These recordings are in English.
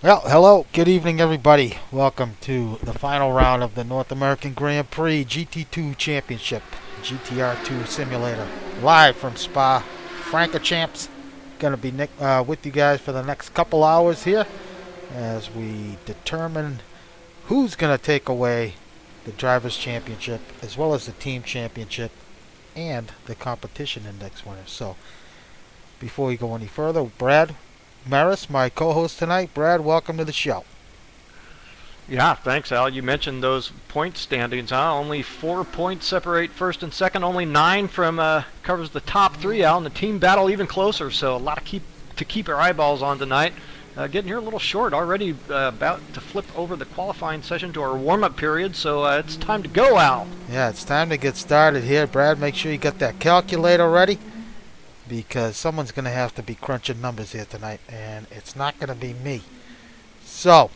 Well, hello, good evening, everybody. Welcome to the final round of the North American Grand Prix GT2 Championship, GTR2 Simulator, live from Spa. Francorchamps gonna be with you guys for the next couple hours here as we determine who's gonna take away the Drivers' Championship as well as the Team Championship and the Competition Index winner. So, before we go any further, Brad Maris, my co-host tonight. Brad, welcome to the show. Yeah, thanks, Al. You mentioned those point standings, huh? Only 4 points separate first and second. Only 9 from covers the top 3, Al, and the team battle even closer. So a lot to keep our eyeballs on tonight. Getting here a little short already, about to flip over the qualifying session to our warm-up period. So it's time to go, Al. Yeah, it's time to get started here. Brad, make sure you got that calculator ready, because someone's going to have to be crunching numbers here tonight, and it's not going to be me. So,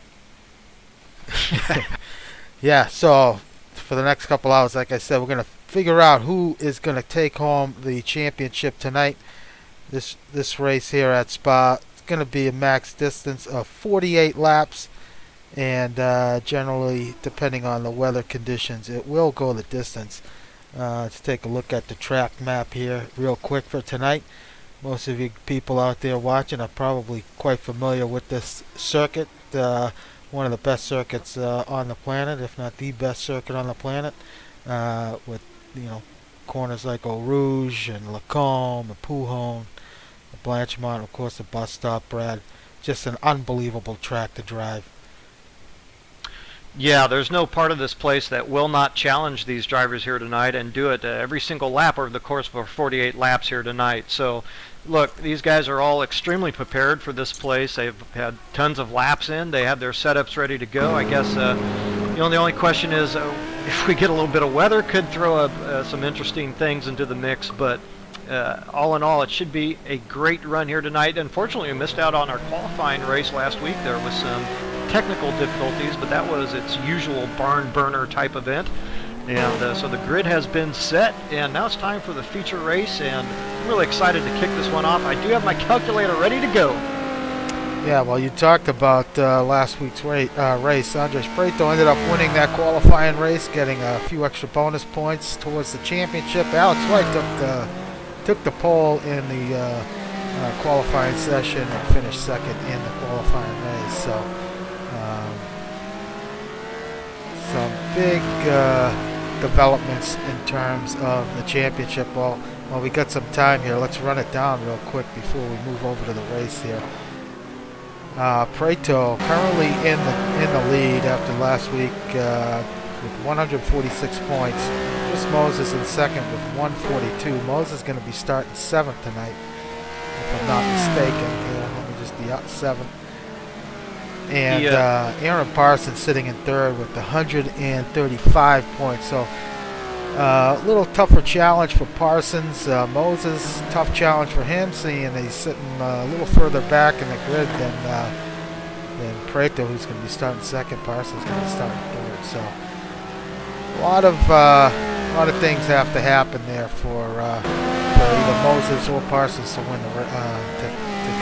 yeah, so for the next couple hours, like I said, we're going to figure out who is going to take home the championship tonight. This race here at Spa, it's going to be a max distance of 48 laps, and generally, depending on the weather conditions, it will go the distance. Let's take a look at the track map here real quick for tonight. Most of you people out there watching are probably quite familiar with this circuit. One of the best circuits on the planet, if not the best circuit on the planet, with corners like Eau Rouge and Lacombe and Pouhon, Blanchemont, of course the bus stop, Brad. Just an unbelievable track to drive. Yeah, there's no part of this place that will not challenge these drivers here tonight and do it every single lap over the course of 48 laps here tonight. So, look, these guys are all extremely prepared for this place. They've had tons of laps in. They have their setups ready to go. I guess the only question is if we get a little bit of weather, could throw some interesting things into the mix. But all in all, it should be a great run here tonight. Unfortunately, we missed out on our qualifying race last week. There was some technical difficulties, but that was its usual barn burner type event. And so the grid has been set, and now it's time for the feature race, and I'm really excited to kick this one off. I do have my calculator ready to go. Yeah, well, you talked about last week's race. Andres Prieto ended up winning that qualifying race, getting a few extra bonus points towards the championship. Alex White took the pole in the qualifying session and finished second in the qualifying race. So some big developments in terms of the championship. Well, we got some time here. Let's run it down real quick before we move over to the race here. Prieto currently in the lead after last week with 146 points. Chris Moses in second with 142. Moses is going to be starting 7th tonight, if I'm not mistaken. Let me just be out 7th. And Aaron Parsons sitting in 3rd with 135 points. So a little tougher challenge for Parsons. Moses, tough challenge for him, seeing that he's sitting a little further back in the grid than Prieto, who's going to be starting 2nd. Parsons is going to be starting 3rd. So a lot of things have to happen there for either Moses or Parsons to win to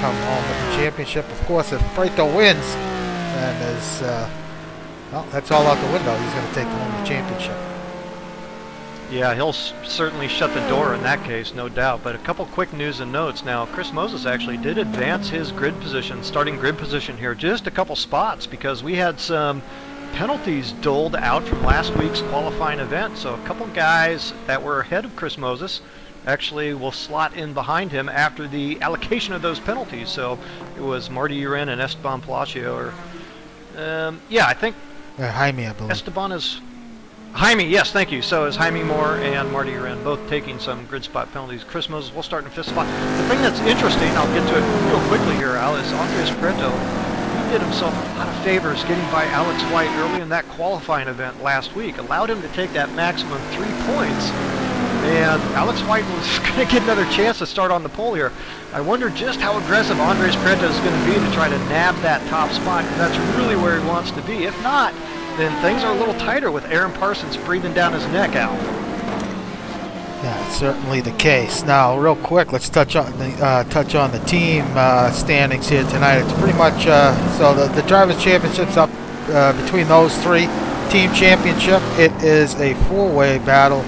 come home with the championship. Of course, if Prieto wins, then that's all out the window. He's going to take home the championship. Yeah, he'll certainly shut the door in that case, no doubt. But a couple quick news and notes now. Chris Moses actually did advance his starting grid position here, just a couple spots, because we had some penalties doled out from last week's qualifying event. So a couple guys that were ahead of Chris Moses actually will slot in behind him after the allocation of those penalties. So it was Marty Urin and Esteban Palacio, I think Jaime, I believe. Esteban is Jaime, yes, thank you. So is Jaime Moore and Marty Urin, both taking some grid spot penalties. Chris Moses will start in 5th spot. The thing that's interesting, I'll get to it real quickly here, Al, is Andres Prieto. He did himself a lot of favors getting by Alex White early in that qualifying event last week. Allowed him to take that maximum 3 points. And Alex White was going to get another chance to start on the pole here. I wonder just how aggressive Andres Prieto is going to be to try to nab that top spot, because that's really where he wants to be. If not, then things are a little tighter with Aaron Parsons breathing down his neck, Al. Yeah, it's certainly the case. Now, real quick, let's touch on the team standings here tonight. It's pretty much so the drivers' championship's up between those three. Team championship, it is a four-way battle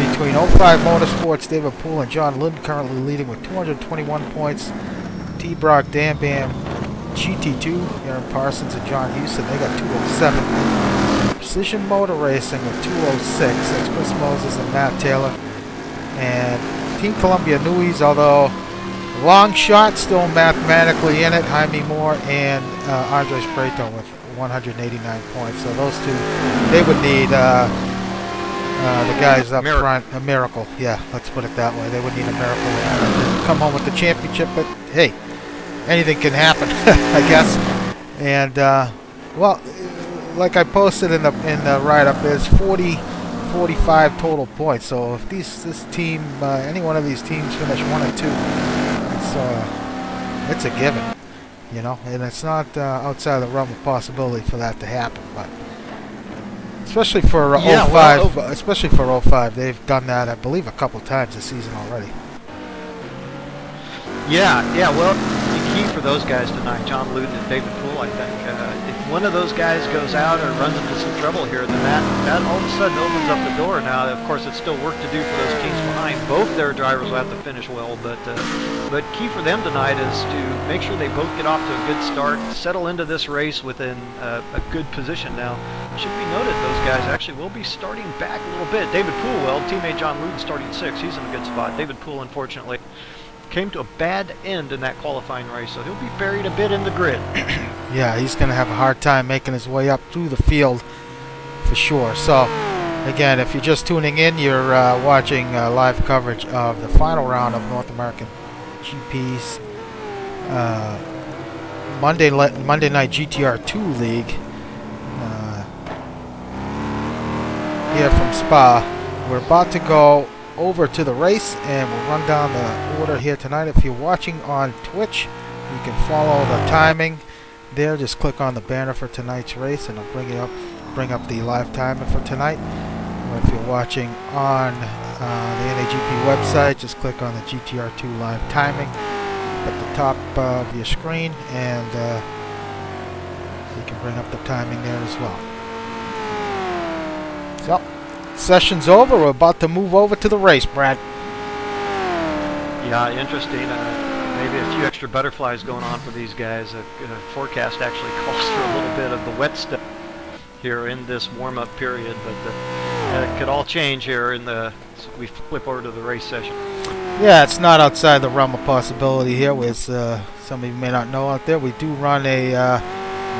between 05 Motorsports, David Poole and John Lydon, currently leading with 221 points. T-Brock, Dan Bam, GT2, Aaron Parsons and John Houston, they got 207. Precision Motor Racing with 206. That's Chris Moses and Matt Taylor. And Team Columbia Newies, although long shot, still mathematically in it, Jaime Moore and Andres Preto with 189 points. So those two, they would need the guys up front, a miracle. Yeah, let's put it that way. They would need a miracle to come home with the championship. But hey, anything can happen, I guess. And well, like I posted in the write-up, there's 45 total points. So if this team, any one of these teams finish 1 and 2, it's a given, you know. And it's not outside the realm of possibility for that to happen. But especially for 05, especially for 05, they've done that, I believe, a couple times this season already. Yeah. Well, the key for those guys tonight, John Lydon and David Poole, I think, if one of those guys goes out or runs into some trouble here, then that all of a sudden opens up the door. Now, of course, it's still work to do for those teams behind. Both their drivers will have to finish well, but key for them tonight is to make sure they both get off to a good start, settle into this race within a good position. Now, it should be noted those guys actually will be starting back a little bit. David Poole, well, teammate John Lydon starting 6th. He's in a good spot. David Poole, unfortunately, came to a bad end in that qualifying race, so he'll be buried a bit in the grid. Yeah, he's going to have a hard time making his way up through the field for sure. So, again, if you're just tuning in, you're watching live coverage of the final round of North American GP's Monday night GTR2 League here from Spa. We're about to go over to the race, and we'll run down the order here tonight. If you're watching on Twitch, you can follow the timing there. Just click on the banner for tonight's race, and it'll bring up the live timer for tonight. Or if you're watching on the NAGP website, just click on the GTR2 live timing at the top of your screen, and you can bring up the timing there as well. So, session's over. We're about to move over to the race, Brad. Yeah, interesting. Maybe a few extra butterflies going on for these guys. Forecast actually calls for a little bit of the wet stuff here in this warm-up period, but it could all change here as we flip over to the race session. Yeah, it's not outside the realm of possibility here. As some of you may not know out there, we do run a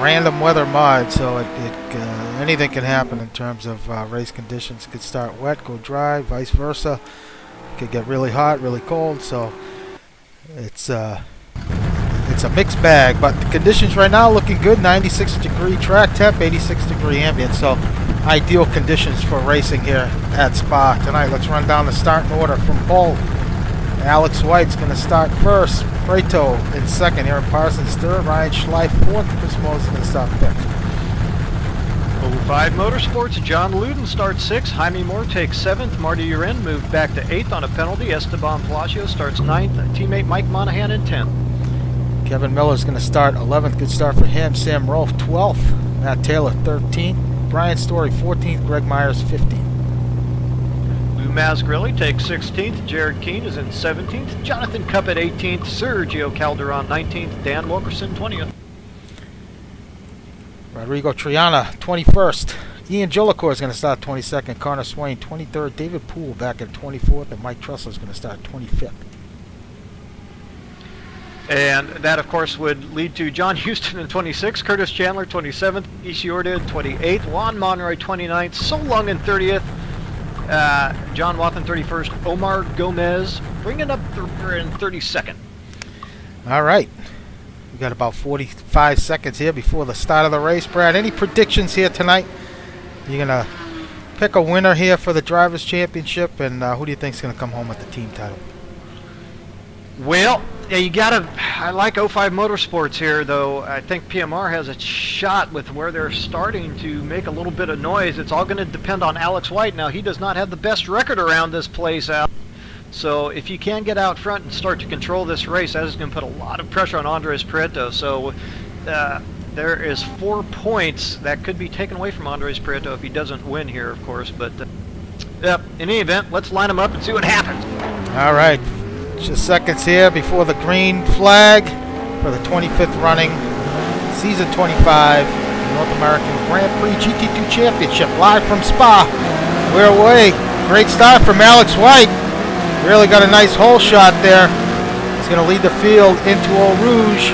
random weather mod, so anything can happen in terms of race conditions. Could start wet, go dry, vice versa. Could get really hot, really cold. So it's a mixed bag. But the conditions right now looking good. 96-degree track temp, 86-degree ambient. So ideal conditions for racing here at Spa tonight. Let's run down the starting order from pole. Alex White's going to start first. Preto in second. Aaron Parsons third. Ryan Schleif fourth. Chris Moses going to start fifth. 05 Motorsports, John Lydon starts 6th. Jaime Moore takes 7th. Marty Uren moved back to 8th on a penalty. Esteban Palacio starts 9th. Teammate Mike Monahan in 10th. Kevin Miller's going to start 11th. Good start for him. Sam Rolfe 12th. Matt Taylor 13th. Brian Story 14th. Greg Myers 15th. Lou Masgrilli takes 16th. Jared Keene is in 17th. Jonathan Cupp at 18th. Sergio Calderon 19th. Dan Wilkerson 20th. Rodrigo Triana 21st. Ian Jolicoeur is going to start 22nd. Connor Swain 23rd. David Poole back at 24th. And Mike Trussell is going to start 25th. And that, of course, would lead to John Houston in 26th, Curtis Chandler 27th, Ishiorda 28th, Juan Monroy 29th, So Long in 30th, John Wathan 31st, Omar Gomez bringing up the rear in 32nd. All right. We got about 45 seconds here before the start of the race. Brad, any predictions here tonight? You're going to pick a winner here for the Drivers' Championship, and who do you think is going to come home with the team title? Well, Yeah, you gotta. I like '05 Motorsports here, though. I think PMR has a shot with where they're starting to make a little bit of noise. It's all going to depend on Alex White. Now, he does not have the best record around this place out. So if you can get out front and start to control this race, that is going to put a lot of pressure on Andres Prieto. So there is 4 points that could be taken away from Andres Prieto if he doesn't win here, of course. But yep, in any event, let's line them up and see what happens. All right. Just seconds here before the green flag for the 25th running Season 25 North American Grand Prix GT2 Championship live from Spa. We're away. Great start from Alex White. Really got a nice hole shot there. He's going to lead the field into Eau Rouge.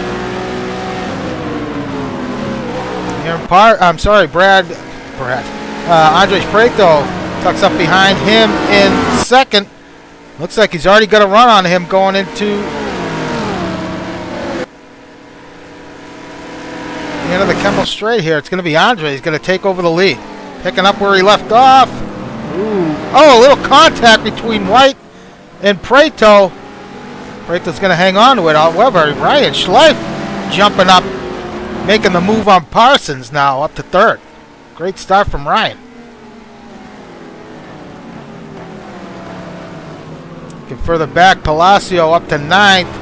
Andres Prieto tucks up behind him in second. Looks like he's already got a run on him going into the end of the Kemmel Straight here. It's going to be Andre. He's going to take over the lead. Picking up where he left off. Ooh. Oh, a little contact between White and Prieto. Prieto's going to hang on to it. However, Ryan Schleif jumping up, making the move on Parsons now up to third. Great start from Ryan. Further back, Palacio up to 9th.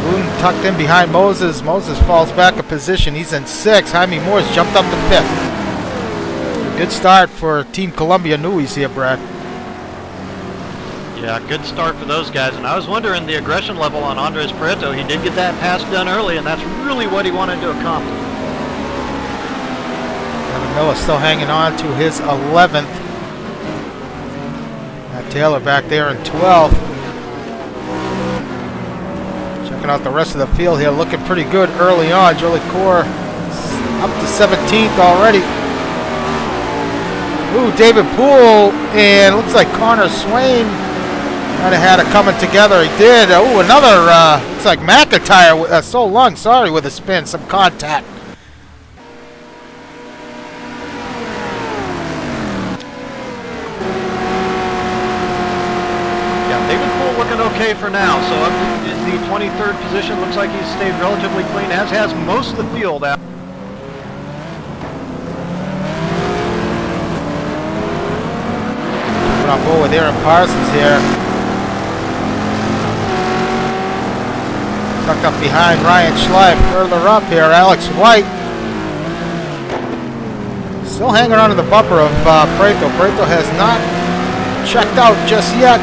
Wooten tucked in behind Moses. Moses falls back a position. He's in 6th. Jaime Moore's jumped up to 5th. Good start for Team Columbia Newies here, Brad. Yeah, good start for those guys. And I was wondering the aggression level on Andres Prieto. He did get that pass done early, and that's really what he wanted to accomplish. Evan Miller still hanging on to his 11th. Taylor back there in 12th. Checking out the rest of the field here. Looking pretty good early on. Jolie Core up to 17th already. Ooh, David Poole and looks like Connor Swain might have had it coming together. He did. Ooh, another, looks like McIntyre. So long, sorry, with a spin. Some contact. Okay for now, so up in the 23rd position. Looks like he's stayed relatively clean, as has most of the field out. We're on board with Aaron Parsons here. Tucked up behind Ryan Schleif. Further up here, Alex White. Still hanging on to the bumper of Prieto. Prieto has not checked out just yet.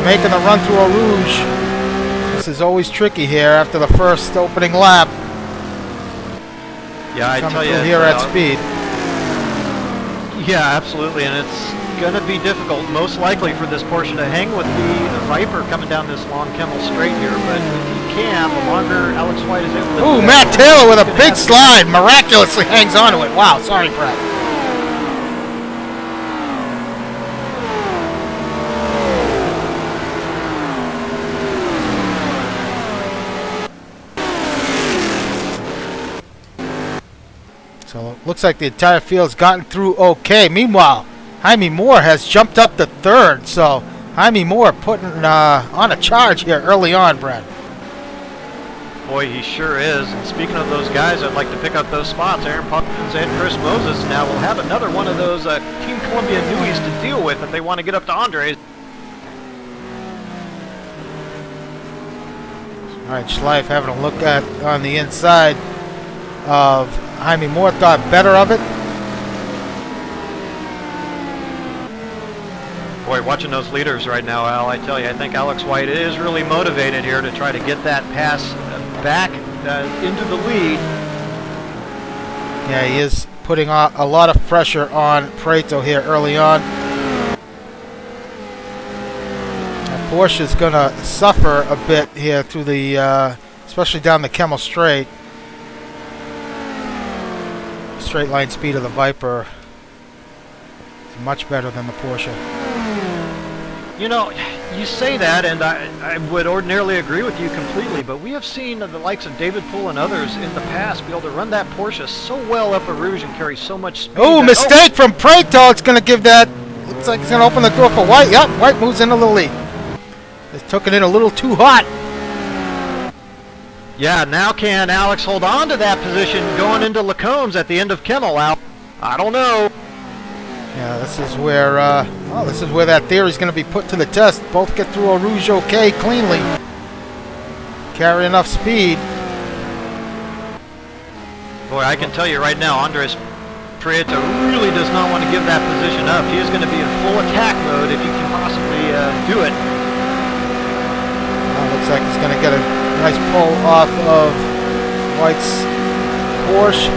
Making the run through Eau Rouge. This is always tricky here after the first opening lap. Yeah, I tell you, here at speed. Yeah, absolutely, and it's going to be difficult, most likely, for this Porsche to hang with the Viper coming down this long Kemmel Straight here. But if he can, the longer Alex White is able to. Ooh, Matt Taylor with a big slide, miraculously hangs on to it. Wow, sorry, Brett. So looks like the entire field's gotten through okay. Meanwhile, Jaime Moore has jumped up to 3rd. So Jaime Moore putting on a charge here early on, Brad. Boy, he sure is. And speaking of those guys, I'd like to pick up those spots. Aaron Parsons and Chris Moses now will have another one of those Team Columbia Newies to deal with if they want to get up to Andres. All right, Schleif having a look at on the inside of Jaime Moore. Thought better of it. Boy, watching those leaders right now, Al, I tell you, I think Alex White is really motivated here to try to get that pass back into the lead. Yeah, he is putting a lot of pressure on Prieto here early on. Porsche is going to suffer a bit here through the, especially down the Kemmel Straight. Straight line speed of the Viper is much better than the Porsche. You know, you say that, and I would ordinarily agree with you completely, but we have seen the likes of David Poole and others in the past be able to run that Porsche so well up a Rouge and carry so much speed. Oh, mistake from Prieto. It's going to give that looks like he's going to open the door for White. Yep, White moves into the lead. Just took it in a little too hot. Yeah, now can Alex hold on to that position going into Lacombs at the end of Kemmel out? I don't know. Yeah, this is where that theory is going to be put to the test. Both get through a Rouge OK cleanly. Carry enough speed. Boy, I can tell you right now, Andres Prieto really does not want to give that position up. He is going to be in full attack mode if he can possibly do it. Looks like he's going to get a nice pull off of White's Porsche.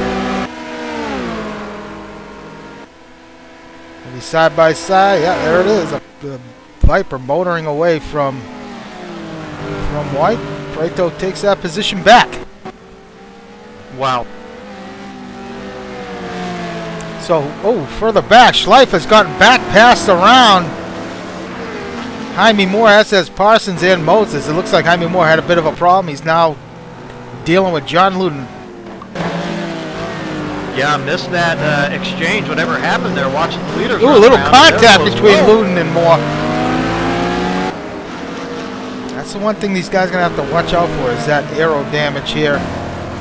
Maybe side by side. Yeah, there it is. The Viper motoring away from White. Prieto takes that position back. Wow. So, further back, Schleif has gotten back passed around Jaime Moore, as has Parsons and Moses. It looks like Jaime Moore had a bit of a problem. He's now dealing with John Luden. Yeah, missed that exchange, whatever happened there, watching the leaders. Ooh, a little around. contact between Luden and Moore. That's the one thing these guys are going to have to watch out for, is that aero damage here.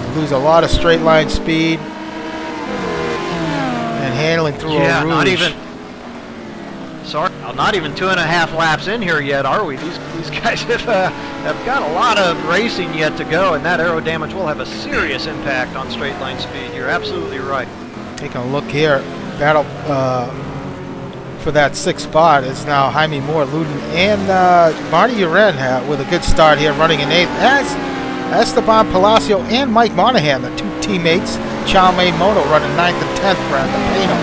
You lose a lot of straight line speed. And handling through a Rouge. Not even 2.5 laps in here yet, are we? These guys have got a lot of racing yet to go, and that aero damage will have a serious impact on straight line speed. You're absolutely right. Taking a look here, battle for that 6th spot is now Jaime Moore, Luden, and Marty Uren with a good start here, running in 8th, as Esteban Palacio and Mike Monahan, the two teammates. Chalme Moto running 9th and 10th, Brandon Pano.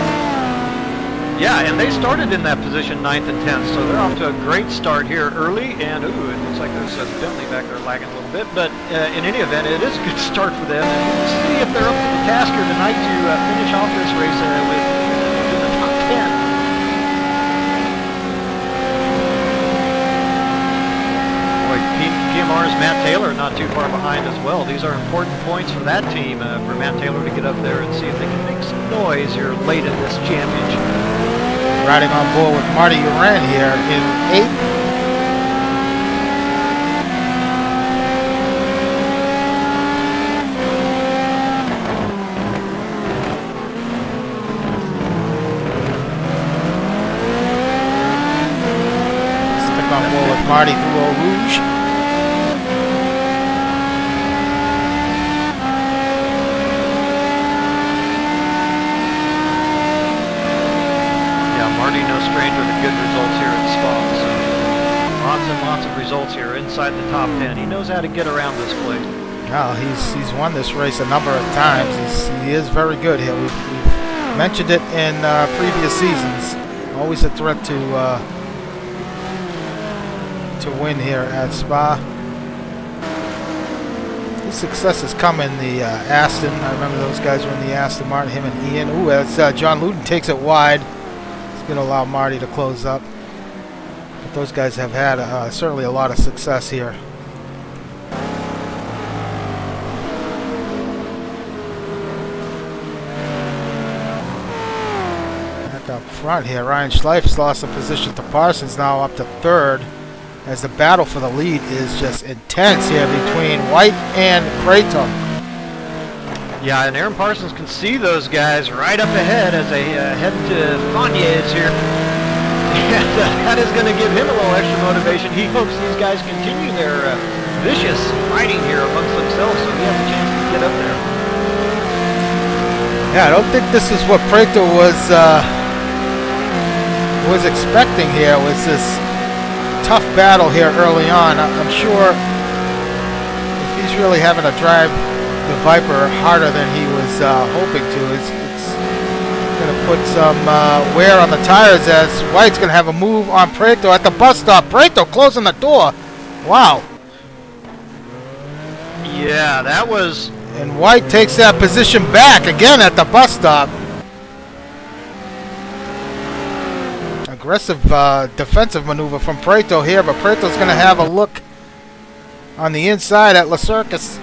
Yeah, and they started in that position 9th and 10th, so they're off to a great start here early, and it looks like there's a Bentley back there lagging a little bit, but in any event, it is a good start for them, and we'll see if they're up to the task here tonight to finish off this race with the top 10. PMR's Matt Taylor not too far behind as well. These are important points for that team, for Matt Taylor to get up there and see if they can make some noise here late in this championship. Riding on board with Marty Uren here in 8th. Stick on board with Marty through Eau Rouge. Marty, no stranger to good results here at Spa. So lots and lots of results here inside the top 10. He knows how to get around this place. Well, he's won this race a number of times. He is very good here. We've mentioned it in previous seasons. Always a threat to win here at Spa. His success has come in the Aston. I remember those guys were in the Aston Martin, him and Ian. Ooh, that's John Luden takes it wide. Going to allow Marty to close up, but those guys have had certainly a lot of success here. At the front here, Ryan Schleif's lost a position to Parsons, now up to 3rd, as the battle for the lead is just intense here between White and Prieto. Yeah, and Aaron Parsons can see those guys right up ahead as they head to Fanez here. And that is going to give him a little extra motivation. He hopes these guys continue their vicious fighting here amongst themselves so he has a chance to get up there. Yeah, I don't think this is what Prieto was expecting here, was this tough battle here early on. I'm sure if he's really having to drive the Viper harder than he was hoping to, it's going to put some wear on the tires, as White's going to have a move on Prieto at the bus stop. Prieto closing the door. Wow. Yeah, that was... And White takes that position back again at the bus stop. Aggressive defensive maneuver from Prieto here, but Prieto's going to have a look on the inside at La Circus.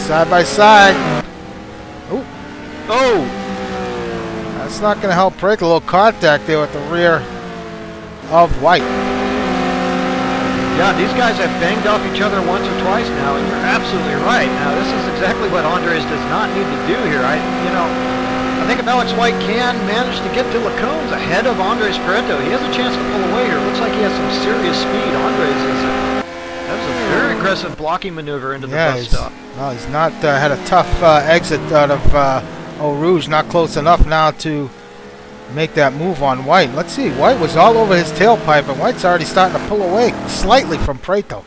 Side by side. Ooh. Oh! That's not going to help break. A little contact there with the rear of White. Yeah, these guys have banged off each other once or twice now, and you're absolutely right. Now, this is exactly what Andres does not need to do here. I think if Alex White can manage to get to Lacones ahead of Andres Pareto, he has a chance to pull away here. Looks like he has some serious speed. Andres that was a very aggressive blocking maneuver into the bus stop. No, he's not had a tough exit out of Eau Rouge. Not close enough now to make that move on White. Let's see. White was all over his tailpipe, and White's already starting to pull away slightly from Pareto.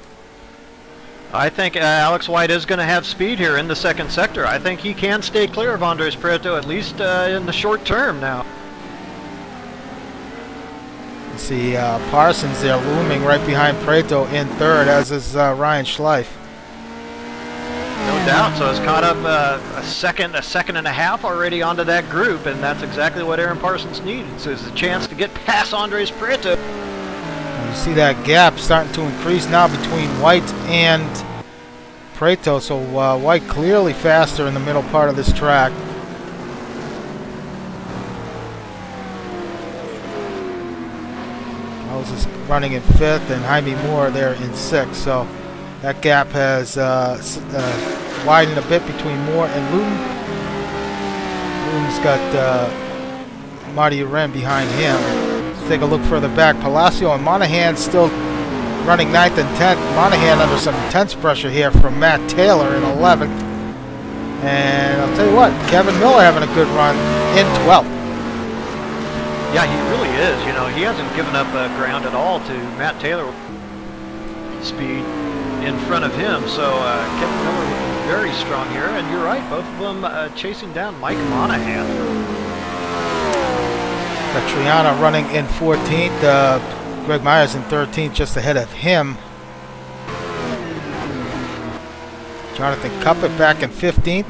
I think Alex White is going to have speed here in the second sector. I think he can stay clear of Andres Pareto, at least in the short term now. You see Parsons there looming right behind Pareto in third, as is Ryan Schleif. No doubt. So it's caught up a second and a half already onto that group, and that's exactly what Aaron Parsons needed. So it's a chance to get past Andres Pareto. You see that gap starting to increase now between White and Pareto. So White clearly faster in the middle part of this track. Moses running in fifth, and Jaime Moore there in sixth. So that gap has widened a bit between Moore and Luton. Luton's got Marty Wren behind him. Let's take a look further back. Palacio and Monahan still running 9th and 10th. Monahan under some intense pressure here from Matt Taylor in 11th. And I'll tell you what, Kevin Miller having a good run in 12th. Yeah, he really is. You know, he hasn't given up ground at all to Matt Taylor speed in front of him. So Kevin Miller looking very strong here. And you're right, both of them chasing down Mike Monahan. Got Triana running in 14th. Greg Myers in 13th, just ahead of him. Jonathan Cuppett back in 15th.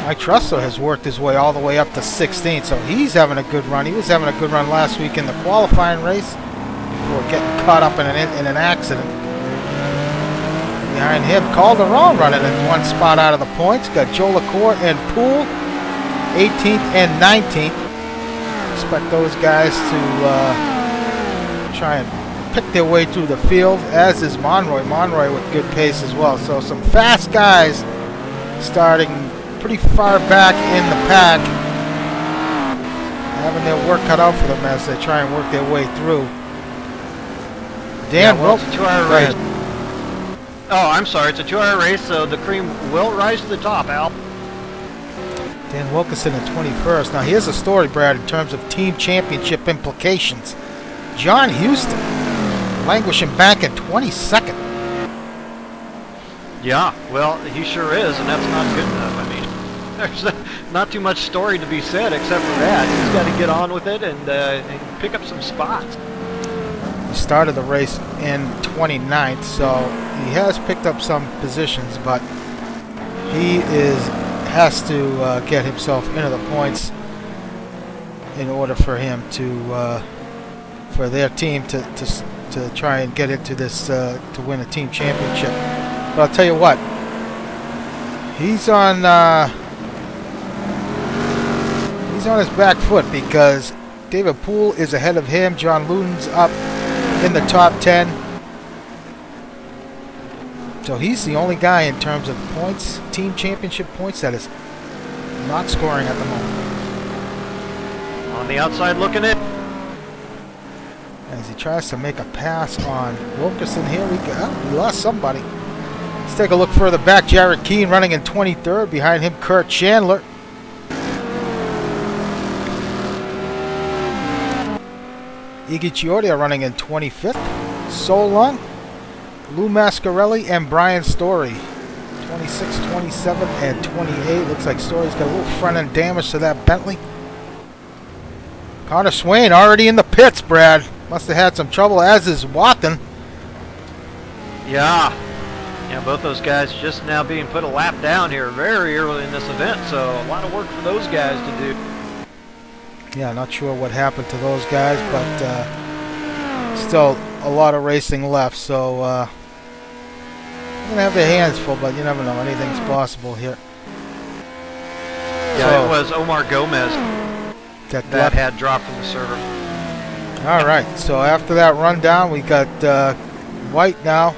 Mike Trussell has worked his way all the way up to 16th, so he's having a good run. He was having a good run last week in the qualifying race before getting caught up in an accident. Behind him, Calderon running in one spot out of the points. Got Joe LaCour and Poole, 18th and 19th. Expect those guys to try and pick their way through the field, as is Monroy. Monroy with good pace as well. So some fast guys starting pretty far back in the pack, having their work cut out for them as they try and work their way through. Dan, it's a 2-hour race. Oh, I'm sorry, it's a 2-hour race, so the cream will rise to the top, Al. Dan Wilkinson in 21st. Now here's a story, Brad, in terms of team championship implications. John Houston languishing back in 22nd. Yeah, well, he sure is, and that's not good enough. I mean, there's not too much story to be said except for that. He's got to get on with it and pick up some spots. He started the race in 29th, so he has picked up some positions, but he has to get himself into the points in order for him to for their team to try and get into this to win a team championship. But I'll tell you what, he's on his back foot because David Poole is ahead of him. John Luton's up in the top 10. So he's the only guy in terms of points, team championship points, that is not scoring at the moment. On the outside looking in. As he tries to make a pass on Wilkerson here, we lost somebody. Let's take a look further back. Jared Keane running in 23rd. Behind him, Kurt Chandler. Iggy Chiordia running in 25th. Solon, Lou Mascarelli, and Brian Story. 26, 27, and 28. Looks like Story's got a little front-end damage to that Bentley. Connor Swain already in the pits, Brad. Must have had some trouble, as is Watton. Yeah, both those guys just now being put a lap down here very early in this event, so a lot of work for those guys to do. Yeah, not sure what happened to those guys, but still a lot of racing left, so they're going to have their hands full, but you never know. Anything's possible here. Yeah, So it was Omar Gomez that had dropped from the server. All right, so after that rundown, we got White now.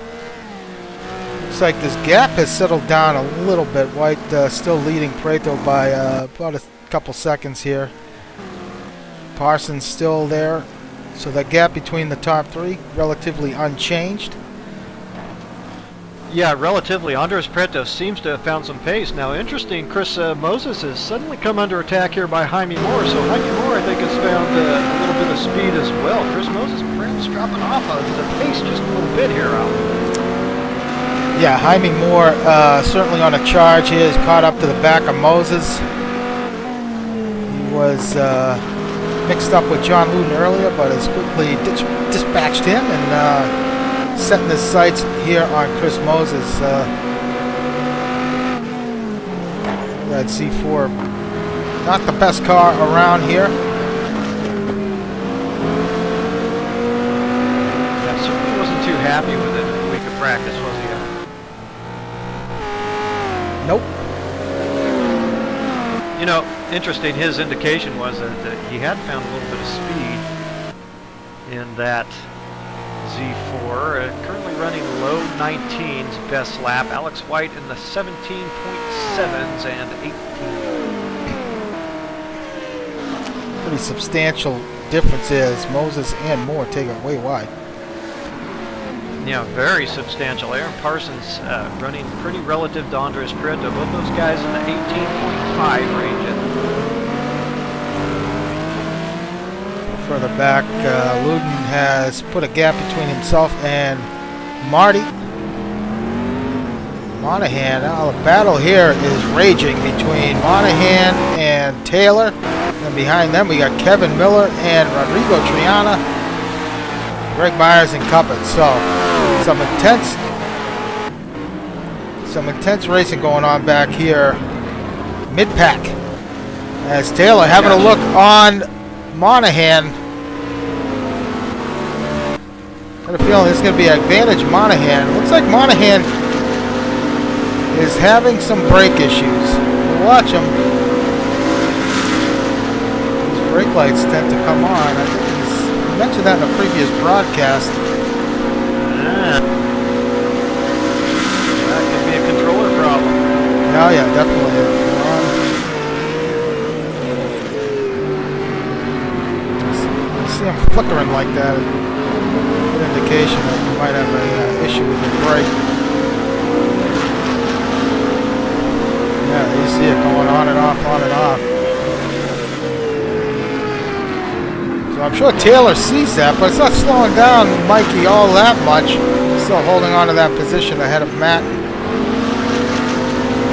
Looks like this gap has settled down a little bit. White still leading Prieto by about a couple seconds here. Parsons still there. So the gap between the top three, relatively unchanged. Yeah, relatively. Andres Prieto seems to have found some pace. Now, interesting, Chris Moses has suddenly come under attack here by Jaime Moore. So Jaime Moore, I think, has found a little bit of speed as well. Chris Moses perhaps dropping off of the pace just a little bit here, Al. Yeah, Jaime Moore certainly on a charge here. He's caught up to the back of Moses. He was mixed up with John Luden earlier, but has quickly dispatched him and setting his sights here on Chris Moses. That Z4, not the best car around here. Yeah, certainly wasn't too happy with it in a week of practice, was he? Nope. You know, interesting, his indication was that he had found a little bit of speed in that Z4, currently running low 19s best lap. Alex White in the 17.7s and 18. Pretty substantial differences. Moses and Moore take it way wide. Yeah, very substantial. Aaron Parsons running pretty relative to Andres Prieto. Both those guys in the 18.5 range. Further back, Luden has put a gap between himself and Marty. Monahan, now the battle here is raging between Monahan and Taylor. And behind them we got Kevin Miller and Rodrigo Triana, Greg Myers and Cuppet. So some intense racing going on back here mid-pack. As Taylor having a look on Monahan. Got a feeling this is going to be an advantage Monahan. Looks like Monahan is having some brake issues. We'll watch him. His brake lights tend to come on. I think he mentioned that in a previous broadcast. That could be a controller problem. Oh yeah, definitely. See him flickering like that. Good indication that you might have an issue with your brake. Yeah, you see it going on and off, on and off. So I'm sure Taylor sees that, but it's not slowing down Mikey all that much. Still holding on to that position ahead of Matt.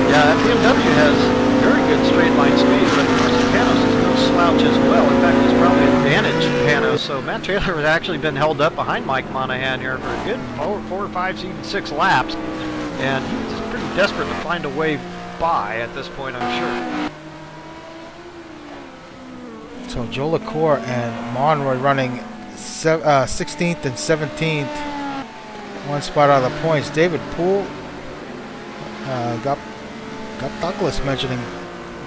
Yeah, that BMW has very good straight line speed, but of course the Panos is no slouch as well. In fact, he's probably advantaged Panos. So Matt Taylor has actually been held up behind Mike Monahan here for a good 4, 5, even 6 laps. And he's pretty desperate to find a way by at this point, I'm sure. So Joe LaCour and Monroy running 16th and 17th. One spot out of the points. David Poole got Douglas mentioning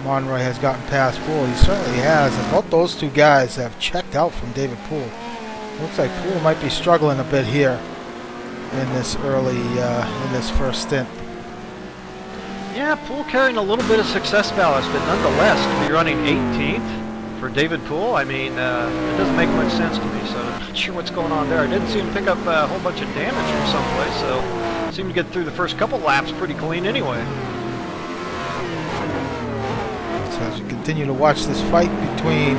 Monroy has gotten past Poole. He certainly has, and both those two guys have checked out from David Poole. Looks like Poole might be struggling a bit here in this in this first stint. Yeah, Poole carrying a little bit of success ballast, but nonetheless, to be running 18th for David Poole, I mean, it doesn't make much sense to me, so I'm not sure what's going on there. I didn't see him pick up a whole bunch of damage from someplace, so seemed to get through the first couple laps pretty clean anyway. So as we continue to watch this fight between...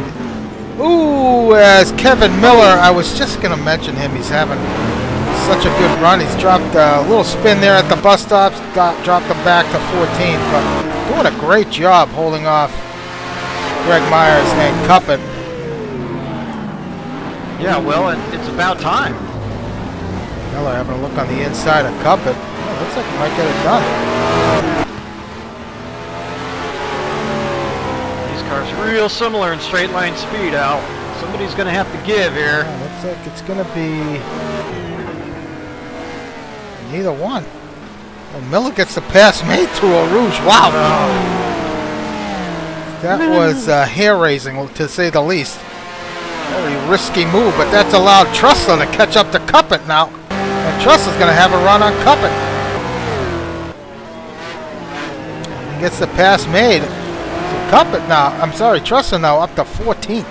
Ooh, as Kevin Miller, I was just going to mention him. He's having such a good run. He's dropped a little spin there at the bus stops, dropped him back to 14th, but doing a great job holding off Greg Myers and Cuppet. Yeah, well, it's about time. Miller having a look on the inside of Cuppet. Oh, looks like he might get it done. These cars are real similar in straight line speed, Al. Somebody's going to have to give here. Yeah, looks like it's going to be neither one. Well, Miller gets the pass made through Eau Rouge. Wow. That was hair-raising, to say the least. Very risky move, but that's allowed Trussler to catch up to Cuppet now. And Trussler's going to have a run on Cuppet. He gets the pass made. So Cuppet now, I'm sorry, Trussler now up to 14th.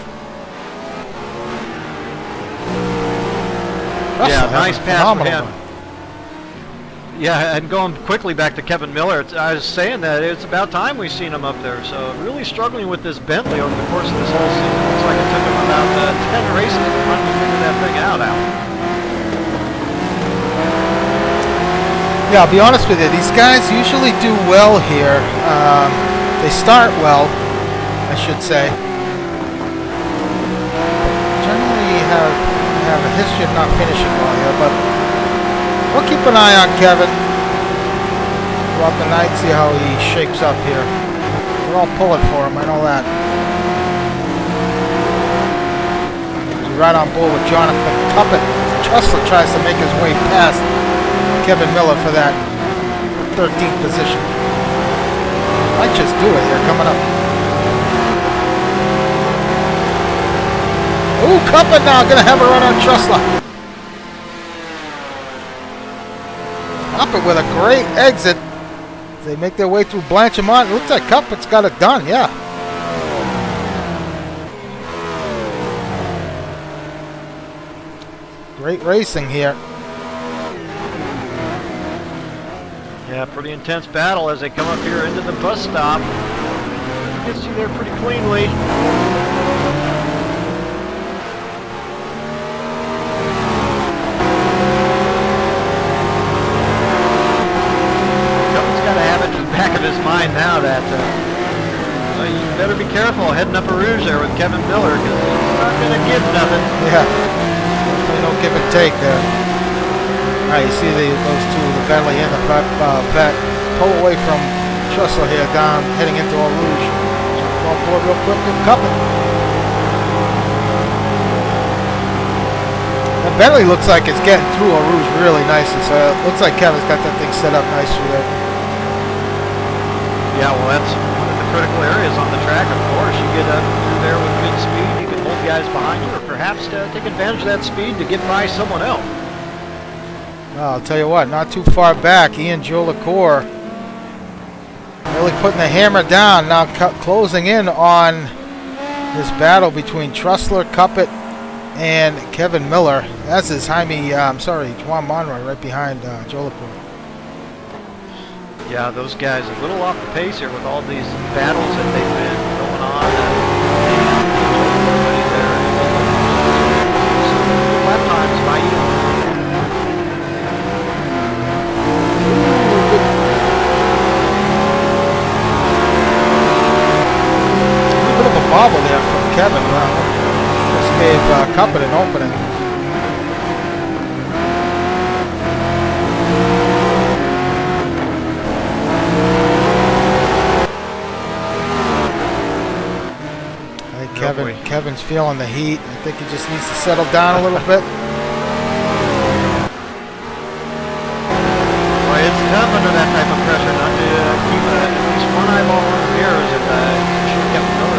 Yeah, nice pass for him. Run. Yeah, and going quickly back to Kevin Miller, I was saying that it's about time we've seen him up there. So really struggling with this Bentley over the course of this whole season. Looks like it took him about 10 races to finally figure that thing out. Yeah, I'll be honest with you. These guys usually do well here. They start well, I should say. Generally have a history of not finishing well here, but we'll keep an eye on Kevin throughout the night, see how he shapes up here. We're all pulling for him, I know that. He's right on board with Jonathan Cuppet. Trussler tries to make his way past Kevin Miller for that 13th position. Might just do it here coming up. Ooh, Cuppet now gonna have a run on Trussler. Cuppet with a great exit. They make their way through Blanchimont. It looks like Cuppet's got it done, yeah. Great racing here. Yeah, pretty intense battle as they come up here into the bus stop. Gets you there pretty cleanly. Back of his mind now that you better be careful heading up a Rouge there with Kevin Miller because he's not going to give nothing. Yeah, they don't give and take there. All right, you see those two, the Bentley and the Pet, pull away from Trussler here down, heading into Eau Rouge. Jump on board real quick and Cuppet. And Bentley looks like it's getting through Eau Rouge really nicely, so it looks like Kevin's got that thing set up nicely there. Yeah, well, that's one of the critical areas on the track, of course. You get up through there with good speed, you can hold guys behind you, or perhaps take advantage of that speed to get by someone else. Well, I'll tell you what, not too far back, Ian Jolicoeur really putting the hammer down, now closing in on this battle between Trussler, Cuppet, and Kevin Miller. That's his Juan Monroy right behind Jolicoeur. Yeah, those guys a little off the pace here with all these battles that they've been going on. Lap times by you. A little bit of a bobble there from Kevin. Just gave Cuppet an opening. Kevin's feeling the heat. I think he just needs to settle down a little bit. Well, it's tough under that type of pressure not to keep at least one eyeball on the mirrors if should Kevin Miller.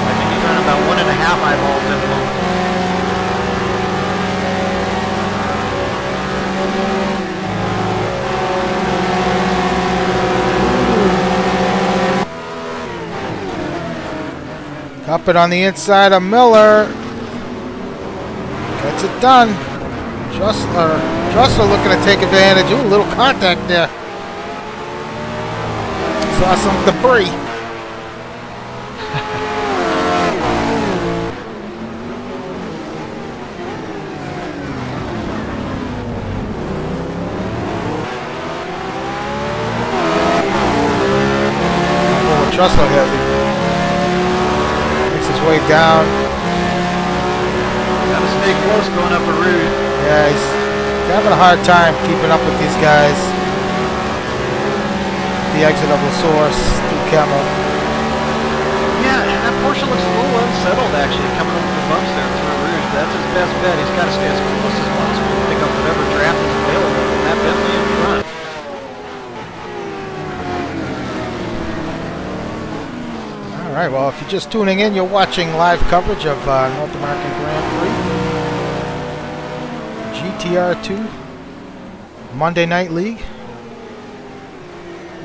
I think he's running about 1.5 eyeballs at the moment. Cuppet on the inside of Miller. Gets it done. Trussler looking to take advantage. Ooh, a little contact there. Saw some debris. Trussler heavy. Way down. Gotta stay close going up a route. Yeah, he's having a hard time keeping up with these guys. The exit of La Source through Kemmel. Yeah, and that portion looks a little unsettled actually coming over the bumps there through Rouge. That's his best bet. He's got to stay as close as possible to pick up whatever draft is available from that Bentley in front. Alright, well, if you're just tuning in, you're watching live coverage of North American Grand Prix. GTR2 Monday Night League.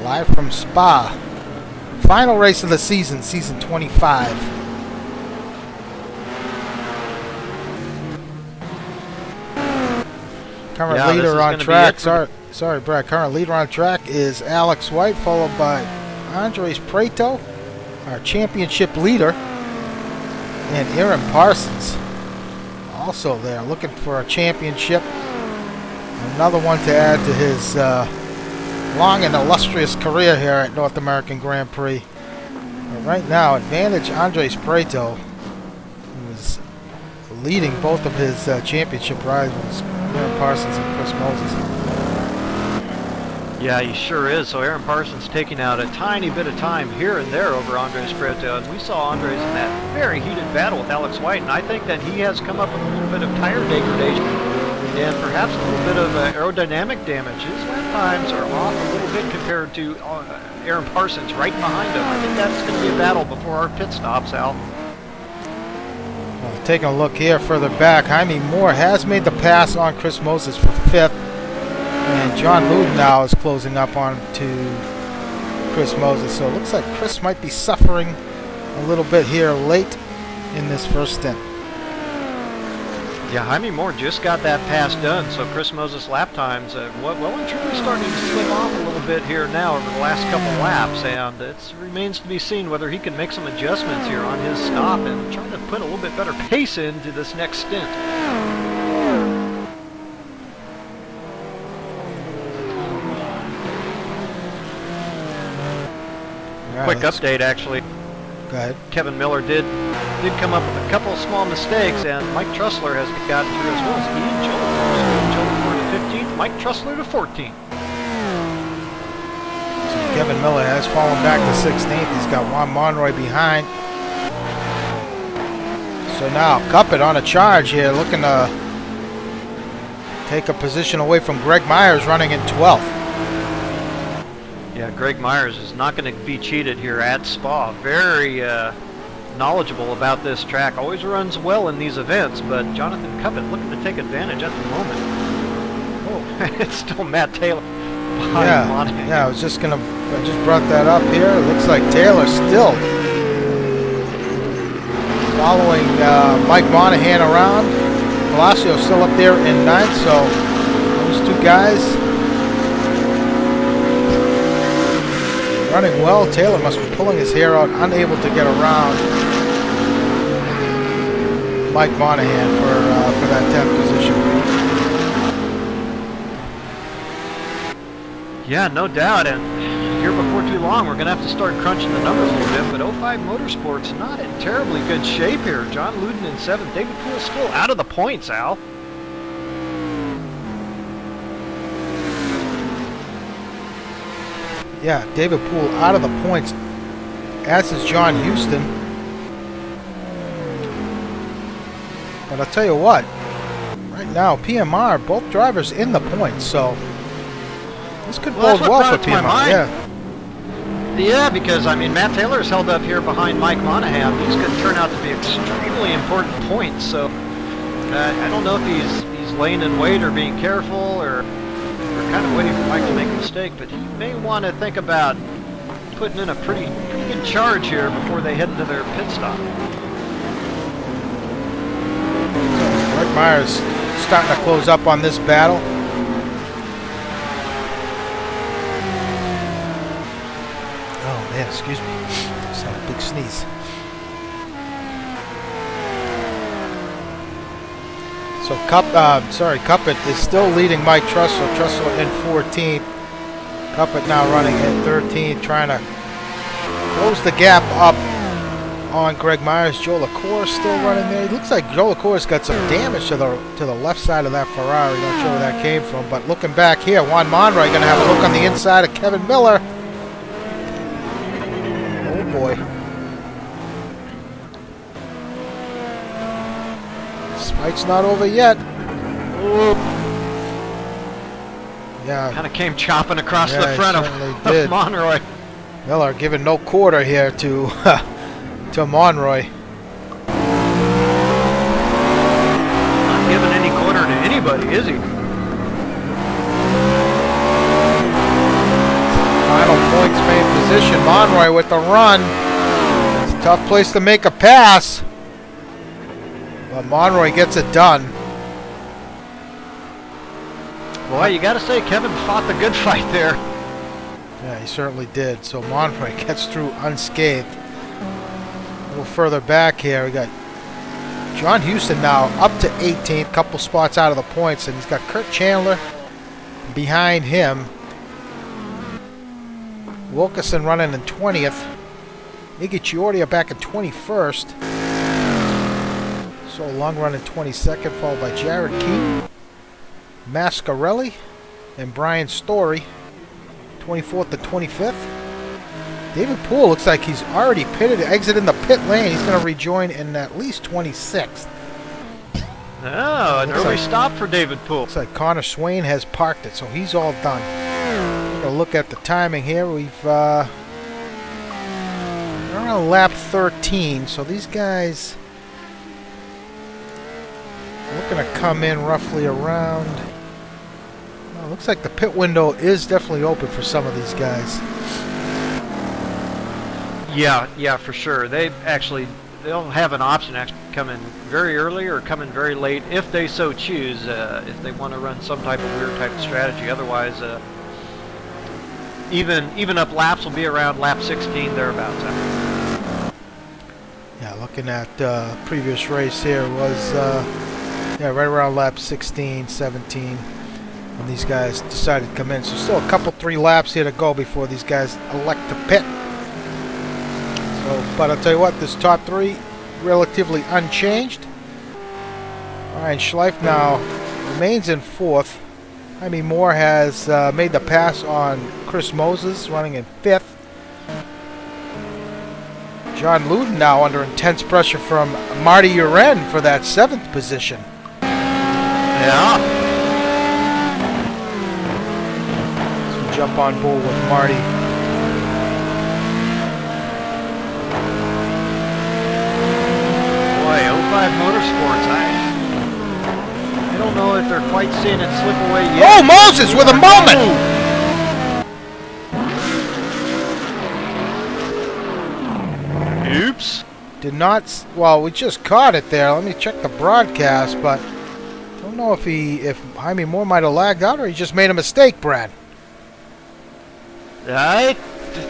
Live from Spa. Final race of the season, season 25. Current leader on track, sorry Brad, current leader on track is Alex White, followed by Andres Prieto, our championship leader, and Aaron Parsons also there, looking for a championship. Another one to add to his long and illustrious career here at North American Grand Prix. But right now, advantage Andres Prieto, who is leading both of his championship rivals, Aaron Parsons and Chris Moses. Yeah, he sure is. So Aaron Parsons taking out a tiny bit of time here and there over Andres Prieto. And we saw Andres in that very heated battle with Alex White. And I think that he has come up with a little bit of tire degradation and perhaps a little bit of aerodynamic damage. His lap times are off a little bit compared to Aaron Parsons right behind him. I think that's going to be a battle before our pit stops, Al. Well, taking a look here further back, Jaime Moore has made the pass on Chris Moses for 5th. And John Luden now is closing up on to Chris Moses. So it looks like Chris might be suffering a little bit here late in this first stint. Yeah, Jaime Moore just got that pass done, so Chris Moses' lap times well and truly starting to slip off a little bit here now over the last couple laps, and it remains to be seen whether he can make some adjustments here on his stop and try to put a little bit better pace into this next stint. Quick update, actually. Go ahead. Kevin Miller did come up with a couple of small mistakes, and Mike Trussler has gotten through as well as Ian Joe to 15th, Mike Trussler to 14th. So Kevin Miller has fallen back to 16th. He's got Juan Monroy behind. So now Cuppet on a charge here, looking to take a position away from Greg Myers, running in 12th. Yeah, Greg Myers is not going to be cheated here at Spa. Very knowledgeable about this track. Always runs well in these events, but Jonathan Cuppet looking to take advantage at the moment. Oh, it's still Matt Taylor behind Monahan. Yeah, I just brought that up here. It looks like Taylor still following Mike Monahan around. Palacio still up there in 9th, so those two guys running well. Taylor must be pulling his hair out, unable to get around Mike Monahan for that 10th position. Yeah, no doubt. And here before too long, we're going to have to start crunching the numbers a little bit. But 05 Motorsports not in terribly good shape here. John Luden in 7th. David Poole still out of the points, Al. Yeah, David Poole out of the points, as is John Houston. But I'll tell you what, right now, PMR, both drivers in the points, so this could bode well for PMR. Yeah, because, I mean, Matt Taylor's held up here behind Mike Monahan. These could turn out to be extremely important points, so I don't know if he's laying in wait or being careful or kind of waiting for Mike to make a mistake, but he may want to think about putting in a pretty good charge here before they head into their pit stop. Greg Myers starting to close up on this battle. Oh man, excuse me. Just had a big sneeze. So Cuppet is still leading Mike Trussell. Trussell in 14th. Cuppet now running in 13th, trying to close the gap up on Greg Myers. Joe LaCour still running there. It looks like Joe LaCour's got some damage to the left side of that Ferrari. Not sure where that came from, but looking back here, Juan Monroy going to have a look on the inside of Kevin Miller. Oh boy. This fight's not over yet. Yeah. Kind of came chopping across the front of Monroy. Miller giving no quarter here to to Monroy. Not giving any quarter to anybody, is he? Final points main position. Monroy with the run. It's a tough place to make a pass. But Monroy gets it done. Boy, you got to say Kevin fought the good fight there. Yeah, he certainly did. So Monroy gets through unscathed. A little further back here, we got John Houston now up to 18th, couple spots out of the points, and he's got Kurt Chandler behind him. Wilkerson running in 20th. Iggy Chiordia back in 21st. So Long running 22nd, followed by Jared Keaton, Mascarelli, and Brian Story, 24th to 25th. David Poole looks like he's already pitted, exited the pit lane. He's going to rejoin in at least 26th. Oh, an early stop for David Poole. Looks like Connor Swain has parked it, so he's all done. We're going to look at the timing here. We're on lap 13, so these guys are looking to come in roughly around. Well, looks like the pit window is definitely open for some of these guys. Yeah, for sure. They'll have an option to actually come in very early or come in very late if they so choose, if they want to run some type of weird type of strategy. Otherwise, even up laps will be around lap 16 thereabouts. Yeah, looking at previous race here was right around lap 16, 17 when these guys decided to come in. So still a couple, 3 laps here to go before these guys elect to pit. But I'll tell you what, this top 3 relatively unchanged. Ryan Schleif now remains in 4th. Jaime Moore has made the pass on Chris Moses, running in 5th. John Luden now under intense pressure from Marty Uren for that 7th position. Yeah. So we jump on board with Marty. Boy, 05 Motorsports, I don't know if they're quite seeing it slip away yet. Oh, Moses with a moment! Oops. Did not, well, we just caught it there. Let me check the broadcast, but I don't know if Jaime Moore might have lagged out or he just made a mistake, Brad. I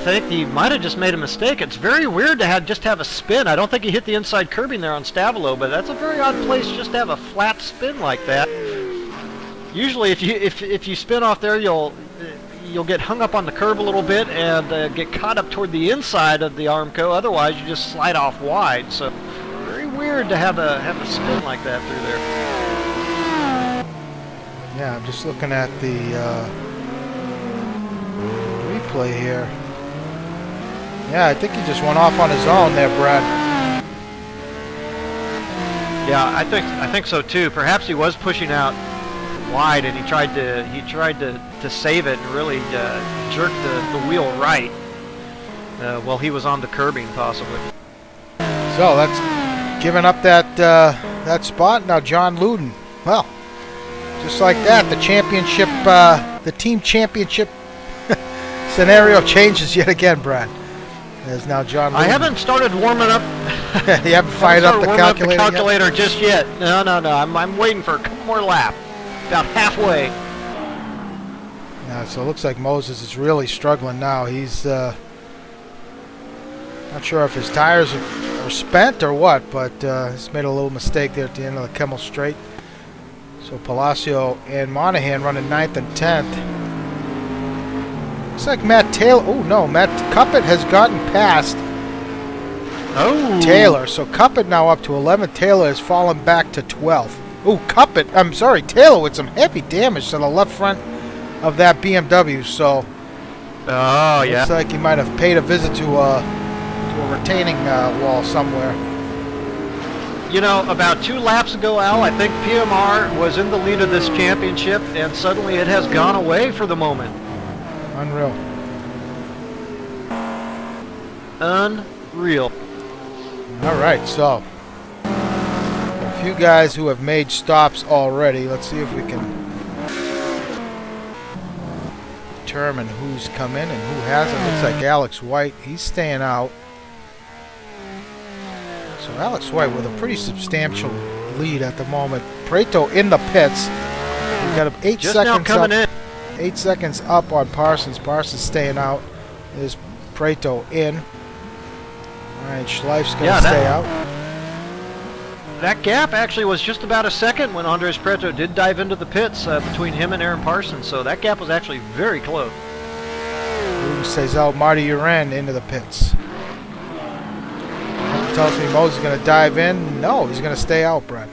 think he might have just made a mistake. It's very weird to just have a spin. I don't think he hit the inside curbing there on Stavilo, but that's a very odd place just to have a flat spin like that. Usually, if you spin off there, you'll get hung up on the curb a little bit and get caught up toward the inside of the Armco. Otherwise, you just slide off wide. So, very weird to have a spin like that through there. Yeah, I'm just looking at the replay here. Yeah, I think he just went off on his own there, Brad. Yeah, I think so too. Perhaps he was pushing out wide, and he tried to save it and really jerk the wheel right while he was on the curbing, possibly. So that's giving up that spot. Now John Luden. Well, just like that, the championship, the team championship scenario changes yet again, Brad. There's now John Luden. I haven't started warming up. You haven't fired up the calculator yet? Just yet. No. I'm waiting for a couple more laps. About halfway. Yeah, so it looks like Moses is really struggling now. He's not sure if his tires are spent or what, but he's made a little mistake there at the end of the Kemmel Straight. So Palacio and Monahan running 9th and 10th. Looks like Matt Taylor. Oh no, Matt Cuppett has gotten past Taylor. So Cuppett now up to 11th. Taylor has fallen back to 12th. Oh, Taylor with some heavy damage to the left front of that BMW. So looks like he might have paid a visit to a retaining wall somewhere. You know, about 2 laps ago, Al, I think PMR was in the lead of this championship, and suddenly it has gone away for the moment. Unreal. Unreal. All right, so a few guys who have made stops already. Let's see if we can determine who's come in and who hasn't. Looks like Alex White, he's staying out. So Alex White with a pretty substantial lead at the moment. Prato in the pits. We've got 8 Just seconds now coming up. in. 8 seconds up on Parsons. Parsons staying out. There's Prato in. All right, Schleif's going to stay out. That gap actually was just about a second when Andres Prato did dive into the pits between him and Aaron Parsons. So that gap was actually very close. Who stays out? Marty Uren into the pits. That tells me Moses is going to dive in. No, he's going to stay out, Brett.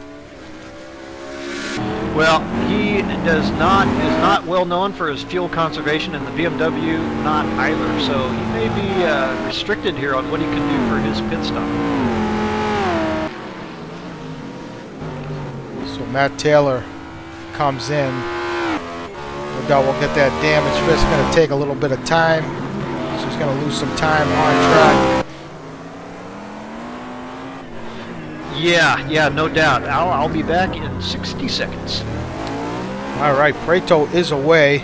Well, he is not well known for his fuel conservation, and the BMW not either. So he may be restricted here on what he can do for his pit stop. So Matt Taylor comes in. No doubt we'll get that damage fist. Going to take a little bit of time. So he's going to lose some time on track. Yeah, no doubt. I'll be back in 60 seconds. All right, Prato is away.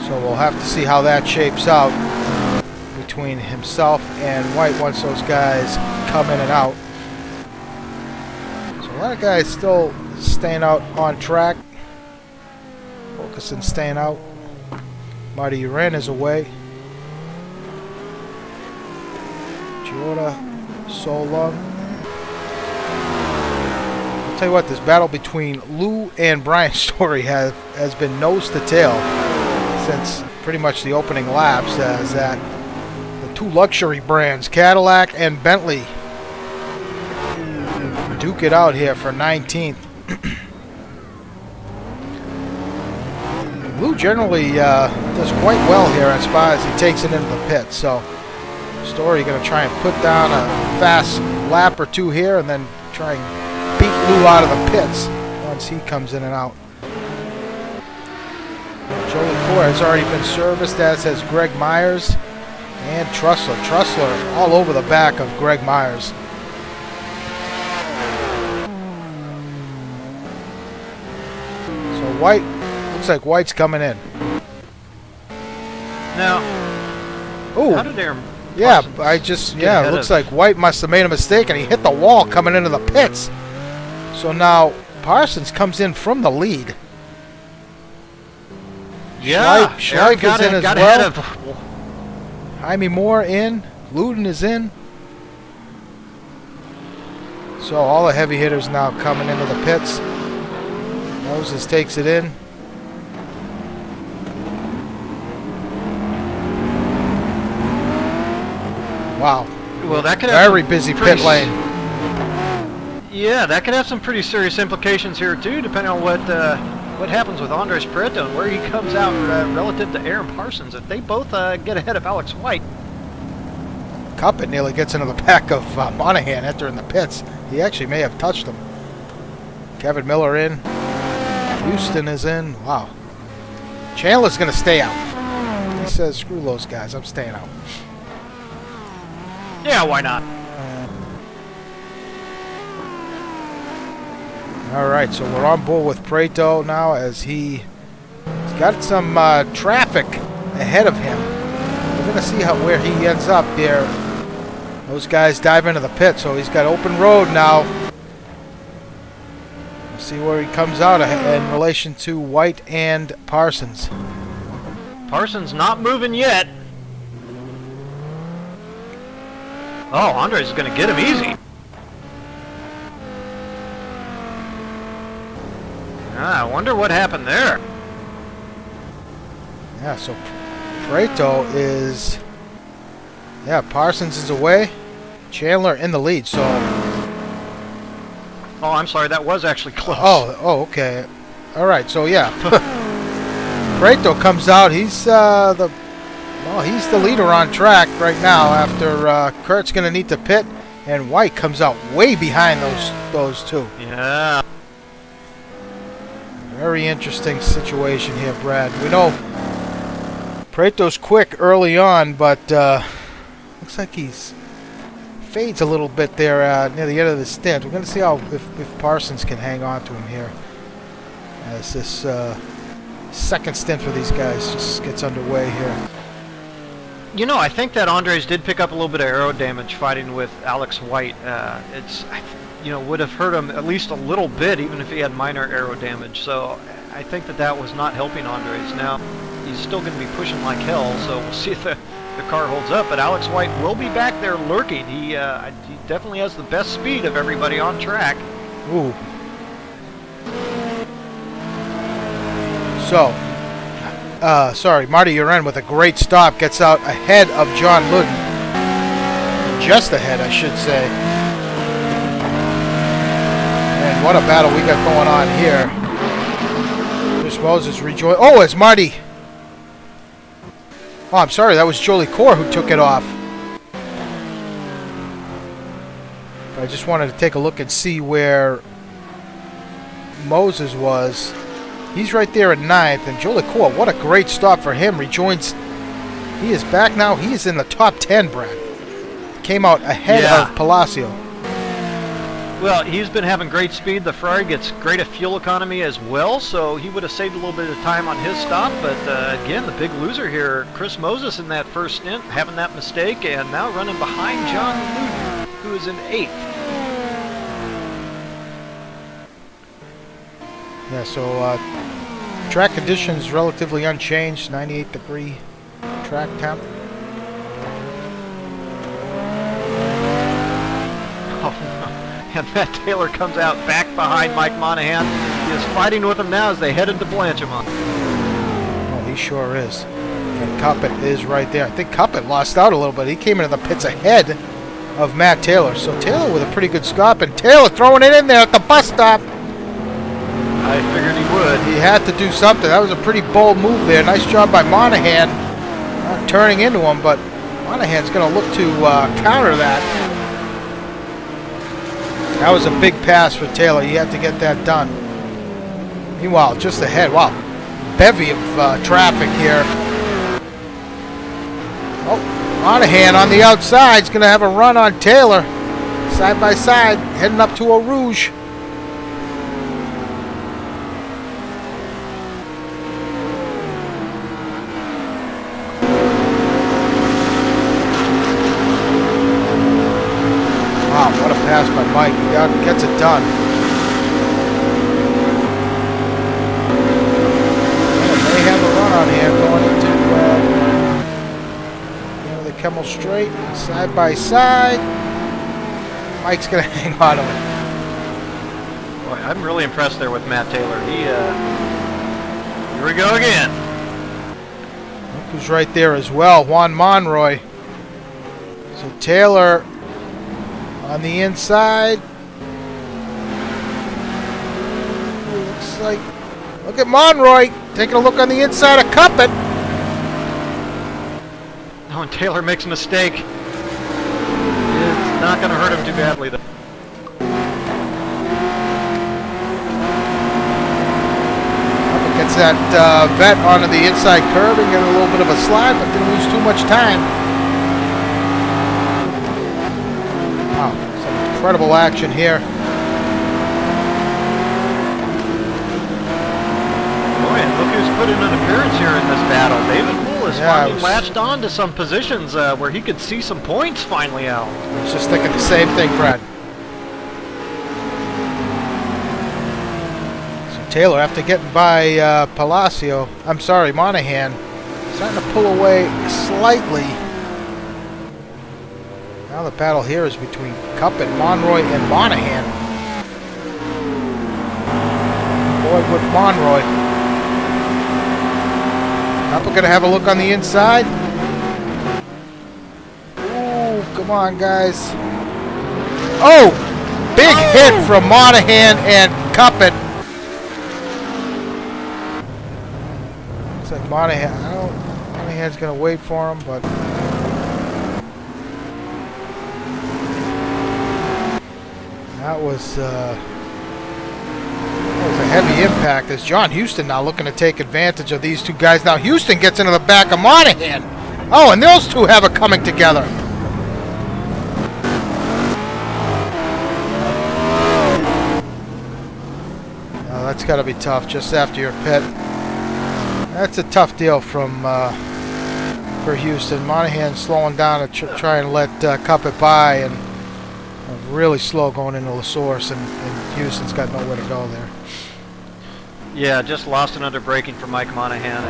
So we'll have to see how that shapes out between himself and White once those guys come in and out. So a lot of guys still staying out on track. Focusing, staying out. Marty Uren is away. Giota, Solon. I'll tell you what, this battle between Lou and Brian Story has been nose to tail since pretty much the opening laps, as that the two luxury brands, Cadillac and Bentley, duke it out here for 19th. Lou generally does quite well here as far as he takes it into the pit, so Story going to try and put down a fast lap or two here and then try and beat Lou out of the pits once he comes in and out. Joey Core has already been serviced, as has Greg Myers and Trussler. Trussler all over the back of Greg Myers. So White, looks like White's coming in. Now, ooh. how did Aaron Yeah, Parsons it looks like White must have made a mistake and he hit the wall coming into the pits. So now Parsons comes in from the lead. Yeah, Schleif is in as got well. ahead of. Jaime Moore in. Luden is in. So all the heavy hitters now coming into the pits. Moses takes it in. Wow. Well, that could have very busy pit lane. Yeah, that could have some pretty serious implications here too, depending on what happens with Andres Prato and where he comes out relative to Aaron Parsons. If they both get ahead of Alex White. Cuppet nearly gets into the back of Monahan entering the pits. He actually may have touched him. Kevin Miller in. Houston is in. Wow. Chandler's going to stay out. He says, screw those guys. I'm staying out. Yeah, why not? All right, so we're on board with Prato now as he's got some traffic ahead of him. We're going to see where he ends up here. Those guys dive into the pit, so he's got open road now. We'll see where he comes out in relation to White and Parsons. Parsons not moving yet. Oh, Andres is going to get him easy. I wonder what happened there. Yeah, so Prato is... Yeah, Parsons is away. Chandler in the lead, so... Oh, I'm sorry, that was actually close. Oh, okay. All right, so yeah. Prato comes out. He's he's the leader on track right now after Kurt's going to need to pit, and White comes out way behind those two. Yeah. Very interesting situation here, Brad. We know Prato's quick early on, but Looks like he's fades a little bit there near the end of the stint. We're going to see how if Parsons can hang on to him here as this second stint for these guys just gets underway here. You know, I think that Andres did pick up a little bit of aero damage fighting with Alex White. You know, would have hurt him at least a little bit, even if he had minor aero damage. So I think that was not helping Andres. Now, he's still going to be pushing like hell, so we'll see if the car holds up. But Alex White will be back there lurking. He definitely has the best speed of everybody on track. Ooh. So, sorry, Marty Uren with a great stop gets out ahead of John Luden. Just ahead, I should say. And what a battle we got going on here. Chris Moses rejoin. Oh, it's Marty. Oh, I'm sorry, that was Jolie Core who took it off. I just wanted to take a look and see where Moses was. He's right there at 9th, and Jolie Core, what a great stop for him. Rejoins. He is back now. He is in the top 10, Brad. Came out ahead of Palacio. Well, he's been having great speed. The Ferrari gets great fuel economy as well, so he would have saved a little bit of time on his stop. But again, the big loser here, Chris Moses in that first stint, having that mistake, and now running behind John Luden, who is in 8th. Yeah, so track conditions relatively unchanged, 98-degree track temp. And Matt Taylor comes out back behind Mike Monahan. He is fighting with him now as they head into Blanchimont. Oh, he sure is. And Cuppet is right there. I think Cuppet lost out a little bit. He came into the pits ahead of Matt Taylor. So Taylor with a pretty good stop, and Taylor throwing it in there at the bus stop. I figured he would. He had to do something. That was a pretty bold move there. Nice job by Monahan. Not turning into him, but Monahan's going to look to counter that. That was a big pass for Taylor. You have to get that done. Meanwhile, just ahead, wow, bevy of traffic here. Oh, Monahan on the outside is going to have a run on Taylor. Side by side, heading up to Eau Rouge. Wow, what a pass by Mike. He gets it done. And they have a run on here going into the Kemmel Straight, side by side. Mike's going to hang on to it. Boy, I'm really impressed there with Matt Taylor. Here we go again. Look who's right there as well, Juan Monroy. So Taylor on the inside. Looks like, look at Monroy taking a look on the inside of Cuppet. Oh, and Taylor makes a mistake. It's not going to hurt him too badly, though. Cuppet gets that vet onto the inside curve and get a little bit of a slide, but didn't lose too much time. Wow, some incredible action here. Boy, and look who's put in an appearance here in this battle. David Poole has finally latched on to some positions where he could see some points finally out. I was just thinking the same thing, Brad. So Taylor, after getting by Monahan, starting to pull away slightly. Now the battle here is between Cuppet, Monroy, and Monahan. Boy with Monroy. Cuppet going to have a look on the inside. Ooh, come on, guys. Oh! Big hit from Monahan and Cuppet. Looks like Monahan's going to wait for him, but... That was a heavy impact as John Houston now looking to take advantage of these two guys. Now Houston gets into the back of Monahan. Oh, and those two have it coming together. that's got to be tough just after your pit. That's a tough deal from for Houston. Monahan slowing down to try and let Cup it by, and really slow going into La Source, and Houston's got nowhere to go there. Yeah, just lost another braking for Mike Monahan.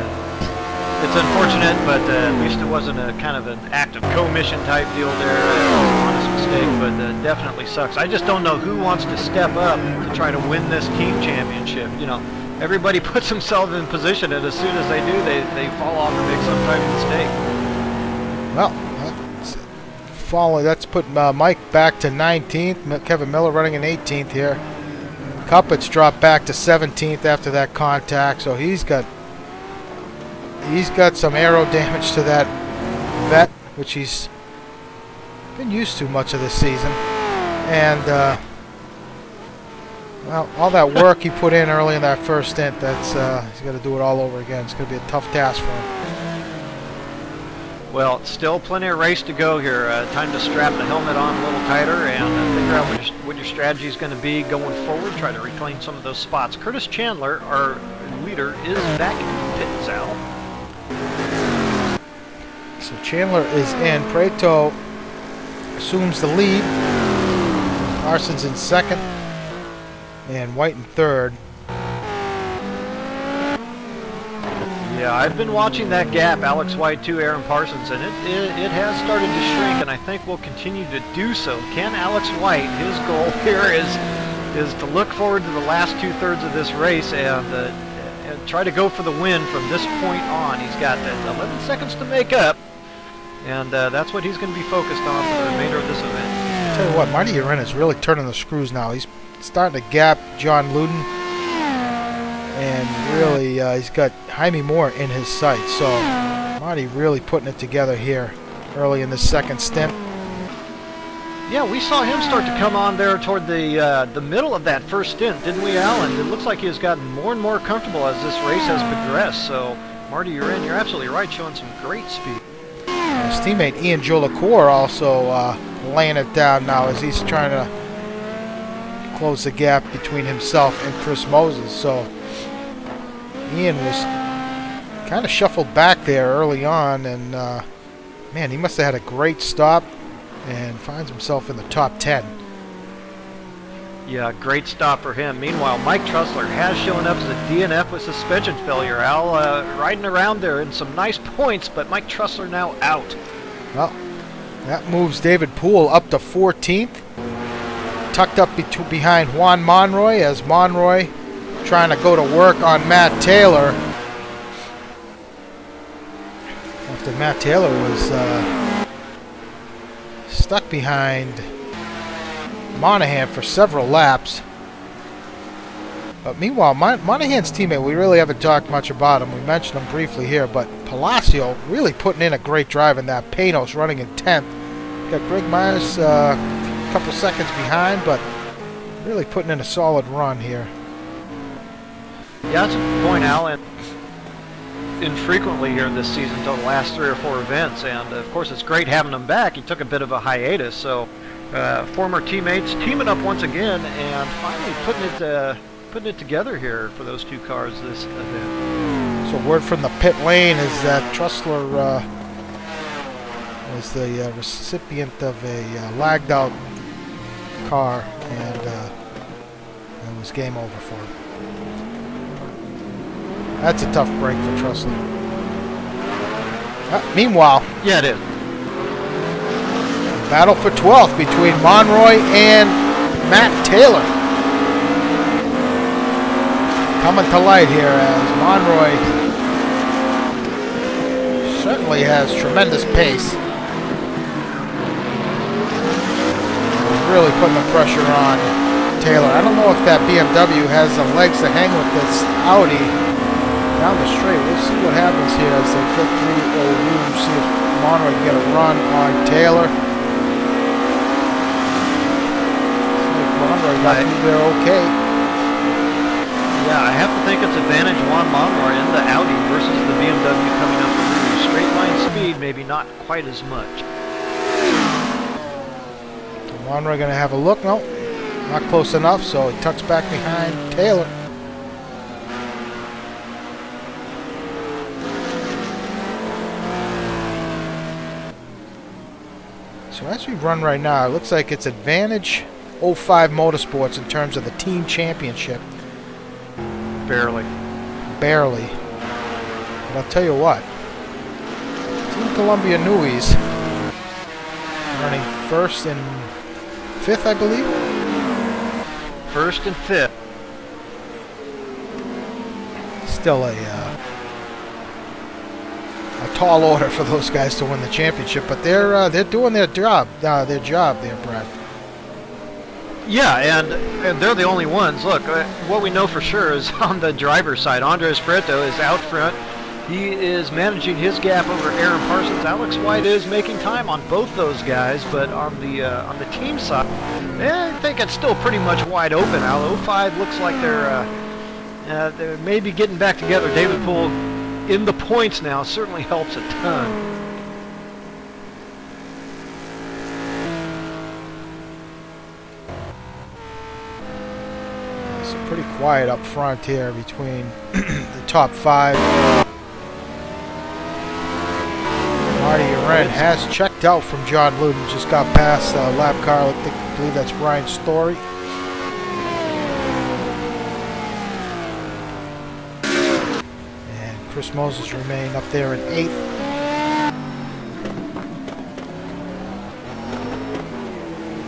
It's unfortunate, but at least it wasn't a kind of an act of commission type deal there. Honest mistake, but definitely sucks. I just don't know who wants to step up to try to win this team championship. You know, everybody puts themselves in position, and as soon as they do, they fall off and make some type of mistake. Well, that's put Mike back to 19th. Kevin Miller running in 18th here. Cuppets dropped back to 17th after that contact, so he's got some aero damage to that vet, which he's been used to much of this season. And well, all that work he put in early in that first stint, that's he's got to do it all over again. It's going to be a tough task for him. Well, still plenty of race to go here. Time to strap the helmet on a little tighter and figure out what your strategy is going to be going forward. Try to reclaim some of those spots. Curtis Chandler, our leader, is back in the pit, Sal. So Chandler is in. Preto assumes the lead. Parsons in second. And White in third. Yeah, I've been watching that gap, Alex White to Aaron Parsons, and it has started to shrink, and I think will continue to do so. Can Alex White, his goal here is to look forward to the last 2/3 of this race and try to go for the win from this point on. He's got 11 seconds to make up, and that's what he's going to be focused on for the remainder of this event. I'll tell you what, Marty Uren is really turning the screws now. He's starting to gap John Luden, and really he's got Jaime Moore in his sights. So Marty really putting it together here early in the second stint. Yeah, we saw him start to come on there toward the middle of that first stint, didn't we, Alan? It looks like he has gotten more and more comfortable as this race has progressed. So Marty, you're absolutely right, showing some great speed. His teammate Ian Jolicoeur also laying it down now as he's trying to close the gap between himself and Chris Moses. So Ian was kind of shuffled back there early on, and man, he must have had a great stop and finds himself in the top 10. Yeah, great stop for him. Meanwhile, Mike Trussler has shown up as a DNF with suspension failure. Al riding around there in some nice points, but Mike Trussler now out. Well, that moves David Poole up to 14th, tucked up behind Juan Monroy, as Monroy trying to go to work on Matt Taylor after Matt Taylor was stuck behind Monahan for several laps. But meanwhile, Monahan's teammate, we really haven't talked much about him. We mentioned him briefly here, but Palacio really putting in a great drive in that. Panos running in 10th. Got Greg Myers a couple seconds behind, but really putting in a solid run here. Yeah, that's a good point, Alan. Infrequently here this season until the last 3 or 4 events, and of course it's great having him back. He took a bit of a hiatus, so former teammates teaming up once again and finally putting it together here for those 2 cars this event. So word from the pit lane is that Trussler was the recipient of a lagged out car, and it was game over for him. That's a tough break for Trussler. Meanwhile, yeah, it is. Battle for 12th between Monroy and Matt Taylor. Coming to light here as Monroy certainly has tremendous pace. Really putting the pressure on Taylor. I don't know if that BMW has the legs to hang with this Audi down the straight. We'll see what happens here as they get through Old Rouge. See if Monroy can get a run on Taylor. Monroy got through there okay. Yeah, I have to think it's advantage Juan Monroy in the Audi versus the BMW coming up with Rouge. Straight line speed, maybe not quite as much. So Monroy going to have a look. No, not close enough, so he tucks back behind Taylor. So as we run right now, it looks like it's advantage 05 Motorsports in terms of the team championship. Barely. Barely. But I'll tell you what. Team Columbia Newies running first and fifth, I believe. First and fifth. Still a tall order for those guys to win the championship, but they're doing their job. Their job there, Brad. Yeah, and they're the only ones. Look, what we know for sure is on the driver's side, Andres Prieto is out front. He is managing his gap over Aaron Parsons. Alex White is making time on both those guys, but on the team side, I think it's still pretty much wide open. Al 05 looks like they're maybe getting back together. David Poole in the points now certainly helps a ton. Pretty quiet up front here between the top five. Marty Uren has checked out from John Luton, just got past lap car. I believe that's Brian Story. And Chris Moses remain up there in 8th.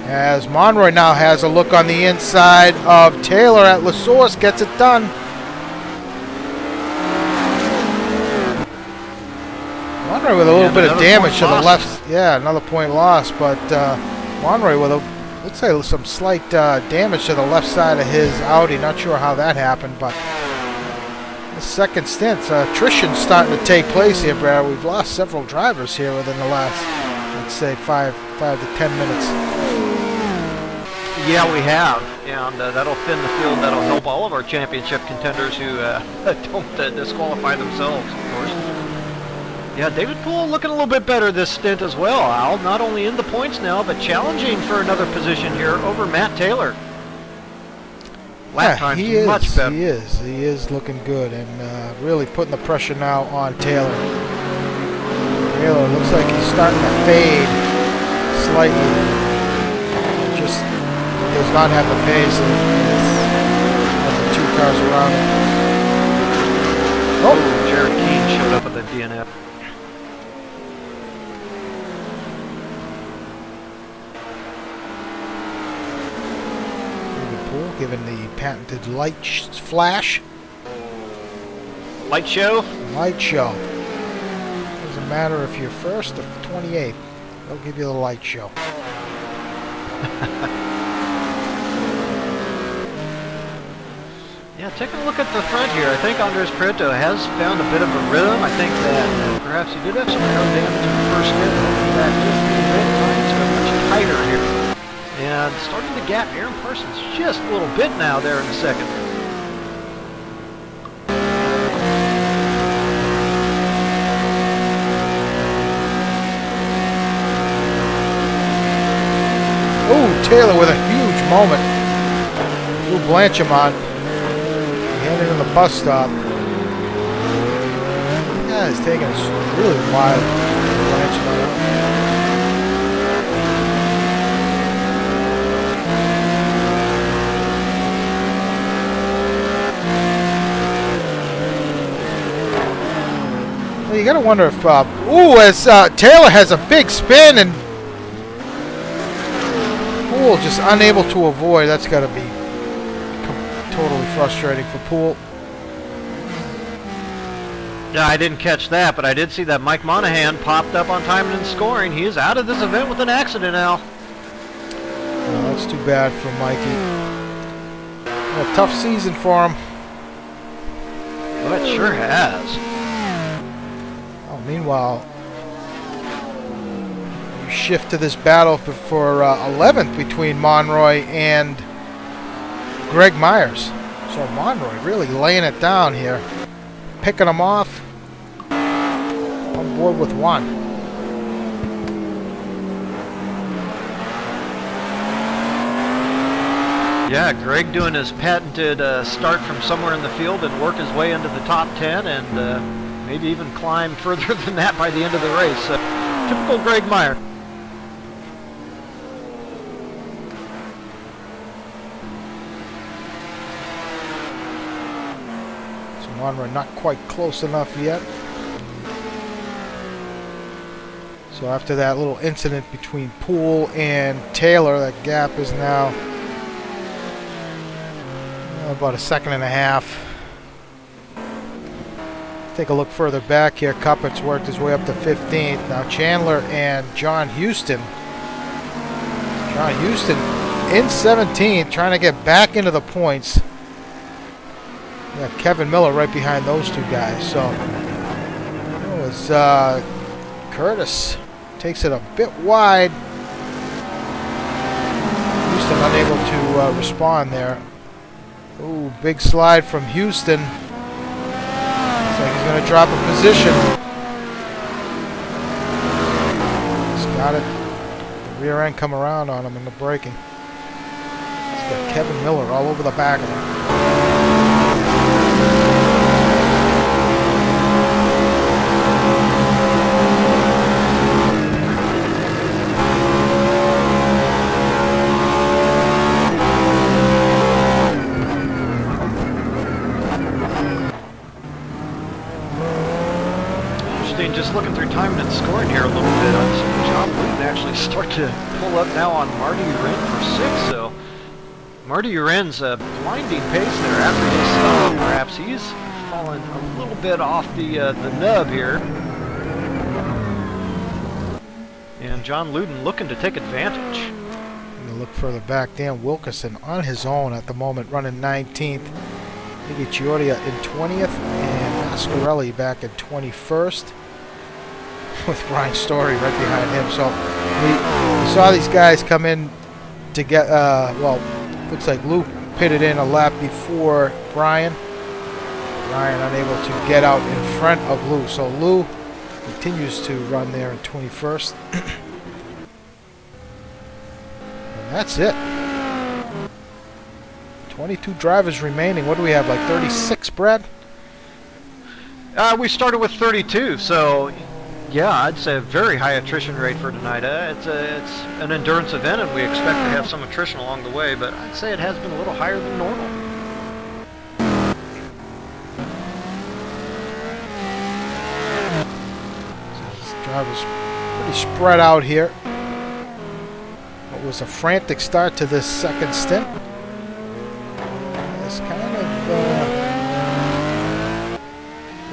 As Monroy now has a look on the inside of Taylor at La Source, gets it done. Monroy with a little bit of damage to the left. Yeah, another point lost, but Monroy with looks like some slight damage to the left side of his Audi. Not sure how that happened, but the second stint, attrition's starting to take place here, Brad. We've lost several drivers here within the last, let's say, 5 to 10 minutes. Yeah, we have, and that'll thin the field. That'll help all of our championship contenders who don't disqualify themselves, of course. Yeah, David Poole looking a little bit better this stint as well, Al. Not only in the points now, but challenging for another position here over Matt Taylor. Lap time's much better. He is looking good and really putting the pressure now on Taylor. Taylor looks like he's starting to fade slightly. Just does not have the pace of the 2 cars around him. Oh, Jared Keane showed up at the DNF. David Poole given the patented light flash. Light show? Light show. Doesn't matter if you're first or 28th. They'll give you the light show. Yeah, taking a look at the front here, I think Andres Prieto has found a bit of a rhythm. I think that perhaps he did have some air damage in the first stint. That just a bit times are much tighter here. And starting to gap Aaron Parsons just a little bit now there in the second. Oh, Taylor with a huge moment. Lou Blanchimont. Heading to the bus stop. Yeah, it's taking us really wild. Well, you gotta wonder if, as Taylor has a big spin and Poole just unable to avoid. That's gotta be totally frustrating for Poole. Yeah, I didn't catch that, but I did see that Mike Monahan popped up on time and scoring. He is out of this event with an accident now. Oh, that's too bad for Mikey. A tough season for him. Well, it sure has. Oh, meanwhile, you shift to this battle for 11th between Monroy and Greg Myers. So Monroy really laying it down here. Picking them off. On board with 1. Yeah, Greg doing his patented start from somewhere in the field and work his way into the top 10 and maybe even climb further than that by the end of the race. Typical Greg Meyer. Monroy not quite close enough yet. So after that little incident between Poole and Taylor, that gap is now about a second and a half. Take a look further back here. Cuppett's worked his way up to 15th. Now Chandler and John Houston. John Houston in 17th, trying to get back into the points. Yeah, Kevin Miller right behind those two guys. So it was Curtis takes it a bit wide. Houston unable to respond there. Ooh, big slide from Houston. Looks like he's going to drop a position. He's got it. The rear end come around on him in the braking. He's got Kevin Miller all over the back of him. Just looking through timing and scoring here a little bit, I've seen John Wooten actually start to pull up now on Marty Uren for 6. So Marty Uren's a blinding pace there after his stop. Perhaps he's fallen a little bit off the nub here. And John Luden looking to take advantage. And look further back, Dan Wilkerson on his own at the moment, running 19th. Iggy Chiordia in 20th, and Mascarelli back in 21st. With Brian Story right behind him. So we saw these guys come in to get, well, looks like Lou pitted in a lap before Brian. Brian unable to get out in front of Lou. So Lou continues to run there in 21st. And that's it. 22 drivers remaining. What do we have, like 36, Brad? We started with 32, so yeah, I'd say a very high attrition rate for tonight. It's an endurance event, and we expect to have some attrition along the way, but I'd say it has been a little higher than normal. So this driver's pretty spread out here. It was a frantic start to this second stint. It's kind of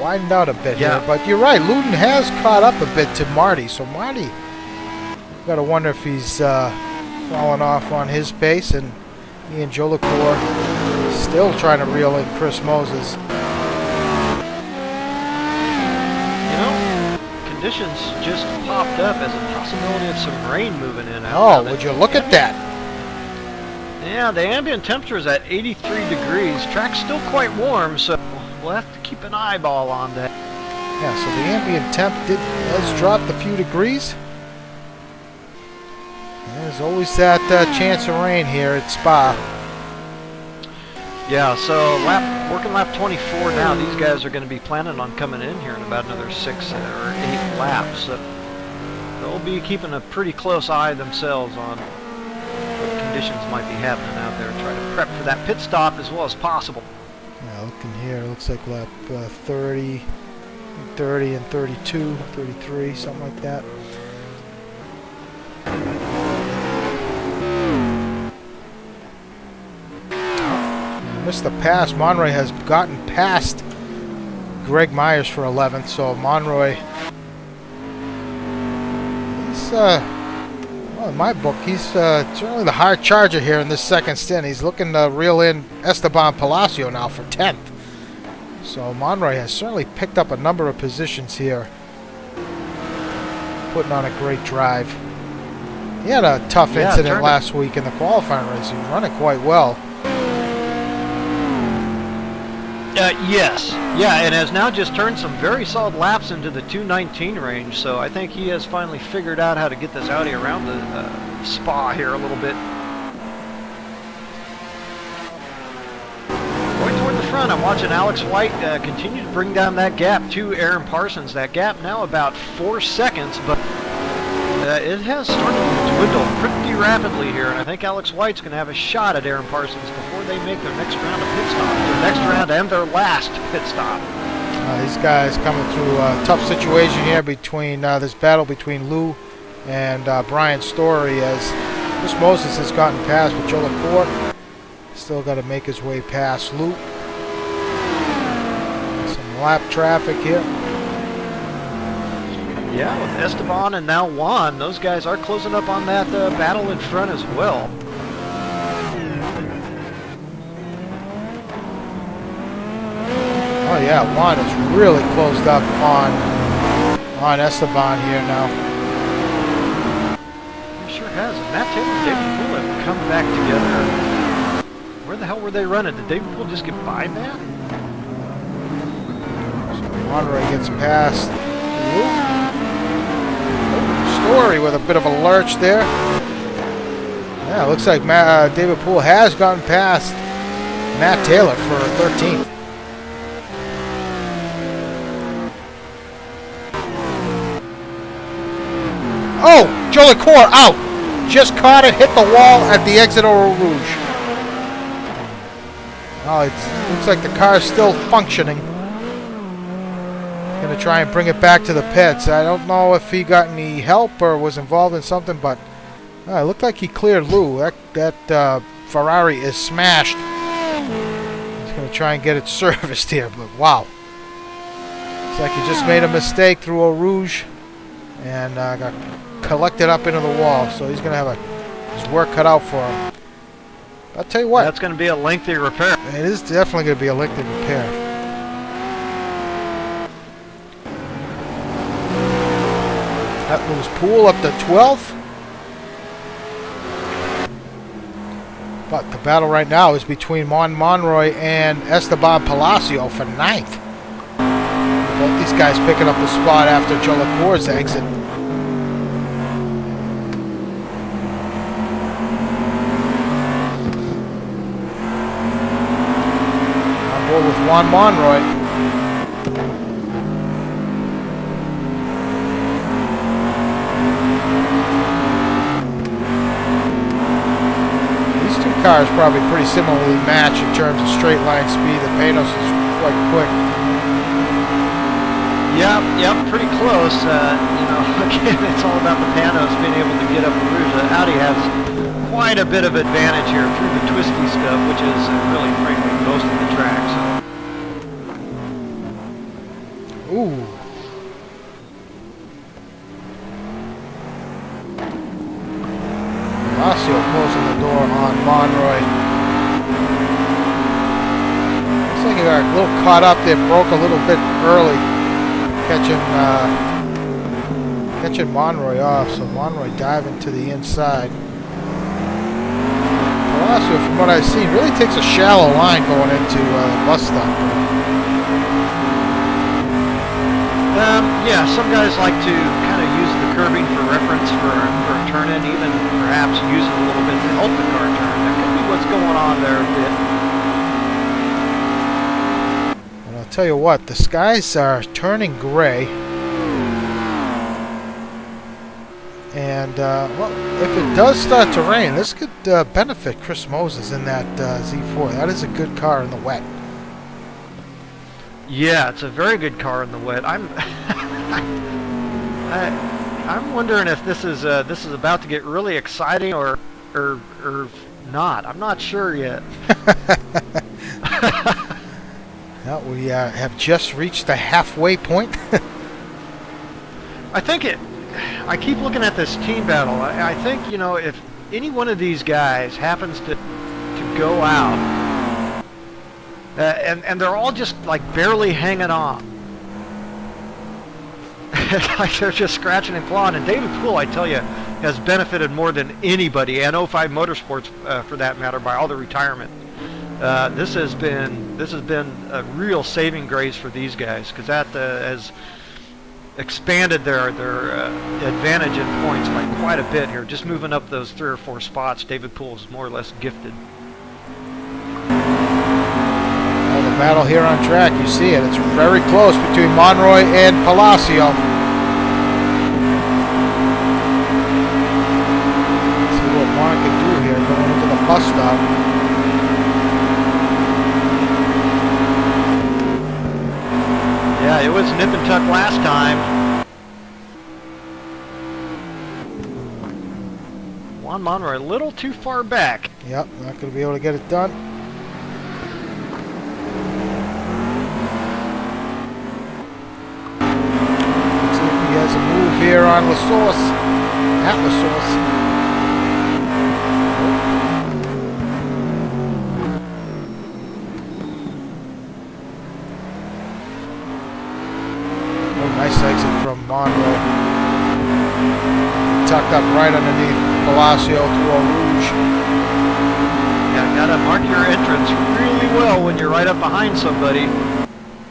widened out a bit here, but you're right. Luden has caught up a bit to Marty, so Marty, got to wonder if he's fallen off on his pace, and Ian Jolicoeur still trying to reel in Chris Moses. You know, conditions just popped up as a possibility of some rain moving in. Oh, would you look at that? Yeah, the ambient temperature is at 83 degrees. Track's still quite warm, so we'll have to keep an eyeball on that. Yeah, so the ambient temp has dropped a few degrees. There's always that chance of rain here at Spa. Yeah, so working lap 24 now. These guys are going to be planning on coming in here in about another 6 or 8 laps. So they'll be keeping a pretty close eye themselves on what conditions might be happening out there. Try to prep for that pit stop as well as possible. Yeah, looking here, it looks like lap 30 and 32, 33, something like that. Missed the pass. Monroy has gotten past Greg Myers for 11th, so Monroy, he's, well, in my book, he's certainly the hard charger here in this second stint. He's looking to reel in Esteban Palacio now for 10th. So Monroy has certainly picked up a number of positions here, putting on a great drive. He had a tough incident last week in the qualifying race. He was running quite well. Yes. Yeah, and has now just turned some very solid laps into the 219 range, so I think he has finally figured out how to get this Audi around the Spa here a little bit. Going toward the front, I'm watching Alex White continue to bring down that gap to Aaron Parsons. That gap now about 4 seconds, but It has started to dwindle pretty rapidly here, and I think Alex White's going to have a shot at Aaron Parsons before they make their next round of pit stop. Their next round and their last pit stop. These guys coming through a tough situation here between this battle between Lou and Brian Story, as Chris Moses has gotten past, but Joe LaCour still got to make his way past Lou. Some lap traffic here. Yeah, with Esteban and now Juan, those guys are closing up on that battle in front as well. Oh yeah, Juan is really closed up on Esteban here now. He sure has. And Matt Taylor and David Poole have come back together. Where the hell were they running? Did David Poole just get by Matt? So Monroy gets past Story with a bit of a lurch there. Yeah, it looks like David Poole has gotten past Matt Taylor for 13th. Oh, Joe LaCour out. Just caught it, hit the wall at the exit of Eau Rouge. Oh, it looks like the car is still functioning. Going to try and bring it back to the pits. I don't know if he got any help or was involved in something, but it looked like he cleared Lou. That Ferrari is smashed. He's going to try and get it serviced here, but wow. Looks like he just made a mistake through Eau Rouge and got collected up into the wall, so he's going to have his work cut out for him. I'll tell you what. That's going to be a lengthy repair. It is definitely going to be a lengthy repair. That moves Poole up to 12th. But the battle right now is between Monroy and Esteban Palacio for 9th. Both these guys picking up the spot after Joe LaCour's exit. On board with Juan Monroy. Cars probably pretty similarly matched in terms of straight line speed. The Panos is quite quick. Yep, pretty close. You know, again, it's all about the Panos being able to get up the Rouge. Audi has quite a bit of advantage here through the twisty stuff, which is really, frankly, most of the track. So. Ooh. Palacio closing the door on Monroy. Looks like he got a little caught up there, broke a little bit early, catching Monroy off. So Monroy diving to the inside. Palacio, from what I've seen, really takes a shallow line going into the bus stop. Yeah, some guys like to kind of use the curbing for reference for a turn-in, even perhaps use it a little bit to help the car turn. That could be what's going on there a bit. And I'll tell you what, the skies are turning gray. And, well, if it does start to rain, this could benefit Chris Moses in that Z4. That is a good car in the wet. Yeah, it's a very good car in the wet. I'm wondering if this is about to get really exciting or not. I'm not sure yet. Well, we have just reached the halfway point. I keep looking at this team battle. I think, you know, if any one of these guys happens to go out. And they're all just like barely hanging on. Like they're just scratching and clawing. And David Poole, I tell you, has benefited more than anybody, and 05 Motorsports for that matter, by all the retirement. This has been a real saving grace for these guys, because that has expanded their advantage in points by quite a bit here. Just moving up those 3 or 4 spots, David Poole is more or less gifted. The battle here on track, you see it. It's very close between Monroy and Palacio. bus stop. Yeah, it was nip and tuck last time. Juan Monroy a little too far back. Yep, not going to be able to get it done. Let's see if he has a move here on La Source. At La Source. Oh, nice exit from Monroe. Tucked up right underneath Palacio through Eau Rouge. Yeah, gotta mark your entrance really well when you're right up behind somebody.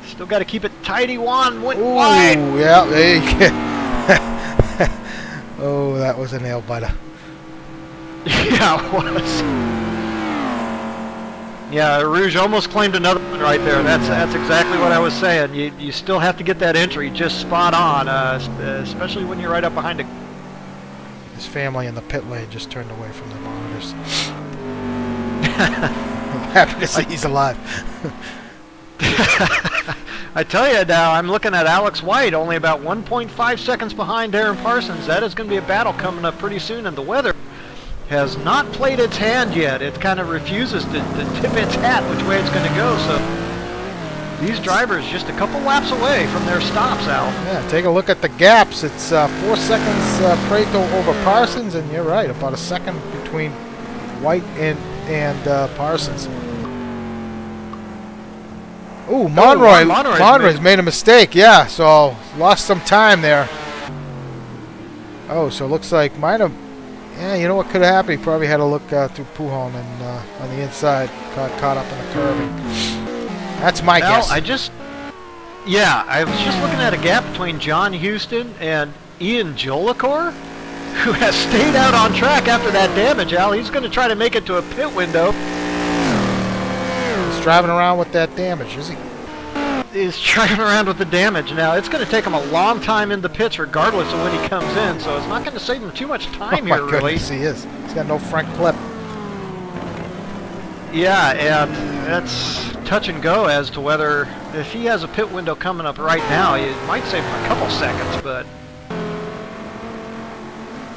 Still gotta keep it tidy. Juan went wide. Yeah, there you go. Oh, that was a nail biter. Yeah, it was. Yeah, Rouge almost claimed another one right there. That's exactly what I was saying. You still have to get that entry just spot on, especially when you're right up behind a. His family in the pit lane just turned away from the monitors. I'm happy to see he's alive. I tell you now, I'm looking at Alex White, only about 1.5 seconds behind Aaron Parsons. That is going to be a battle coming up pretty soon, and the weather has not played its hand yet. It kind of refuses to tip its hat which way it's going to go, so these drivers just a couple laps away from their stops, Al. Yeah, take a look at the gaps. It's 4 seconds Prato over Parsons, and you're right, about a second between White and Parsons. Ooh, Monroy's made a mistake, yeah, so lost some time there. Oh, so it looks like might have, yeah, you know what could have happened? He probably had to look through Pujon and on the inside, got caught up in the curving. That's my guess. I was just looking at a gap between John Houston and Ian Jolicoeur, who has stayed out on track after that damage, Al. He's going to try to make it to a pit window. He's driving around with that damage, is he? He's driving around with the damage. Now, it's going to take him a long time in the pits regardless of when he comes in, so it's not going to save him too much time here, really. Goodness, he is. He's got no front clip. Yeah, and that's touch and go as to whether, if he has a pit window coming up right now, it might save him a couple seconds, but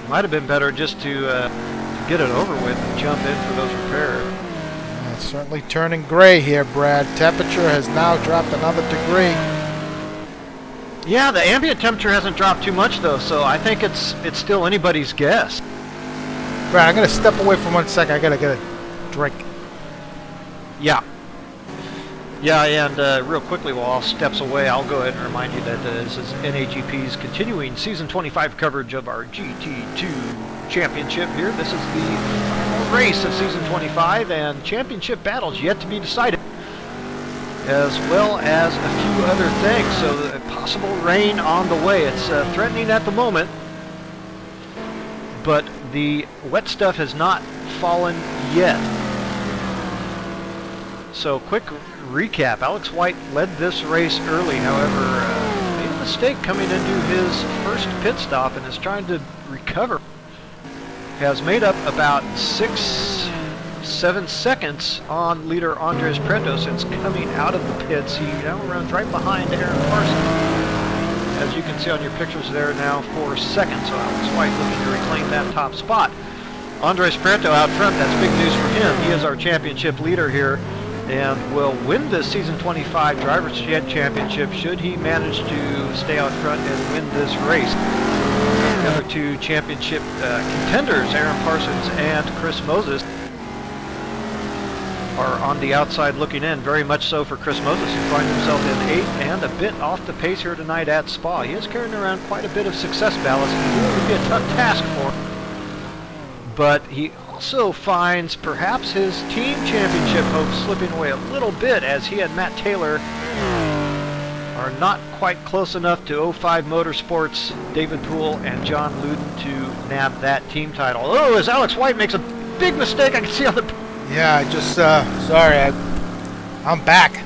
it might have been better just to get it over with and jump in for those repairs. It's certainly turning gray here, Brad. Temperature has now dropped another degree. Yeah, the ambient temperature hasn't dropped too much, though, so I think it's still anybody's guess. Brad, I'm going to step away for 1 second. I got to get a drink. Yeah. Yeah, and real quickly, while all steps away, I'll go ahead and remind you that this is NAGP's continuing Season 25 coverage of our GT2 Championship here. This is the final race of Season 25, and championship battles yet to be decided, as well as a few other things. So, possible rain on the way. It's threatening at the moment, but the wet stuff has not fallen yet. So, quick recap. Alex White led this race early, however, made a mistake coming into his first pit stop and is trying to recover. Has made up about 6-7 seconds on leader Andres Preto since coming out of the pits. He now runs right behind Aaron Parsons. As you can see on your pictures there now, 4 seconds. So Alex White looking to reclaim that top spot. Andres Preto out front, that's big news for him. He is our championship leader here and will win this Season 25 Drivers' Championship should he manage to stay out front and win this race. The other two championship contenders, Aaron Parsons and Chris Moses, are on the outside looking in, very much so for Chris Moses, who finds himself in 8th and a bit off the pace here tonight at Spa. He is carrying around quite a bit of success ballast. It would be a tough task for him. But he also finds perhaps his team championship hopes slipping away a little bit, as he and Matt Taylor are not quite close enough to 05 Motorsports, David Poole and John Luden to nab that team title. Oh, as Alex White makes a big mistake, I can see on the... Yeah, I just, sorry, I'm back.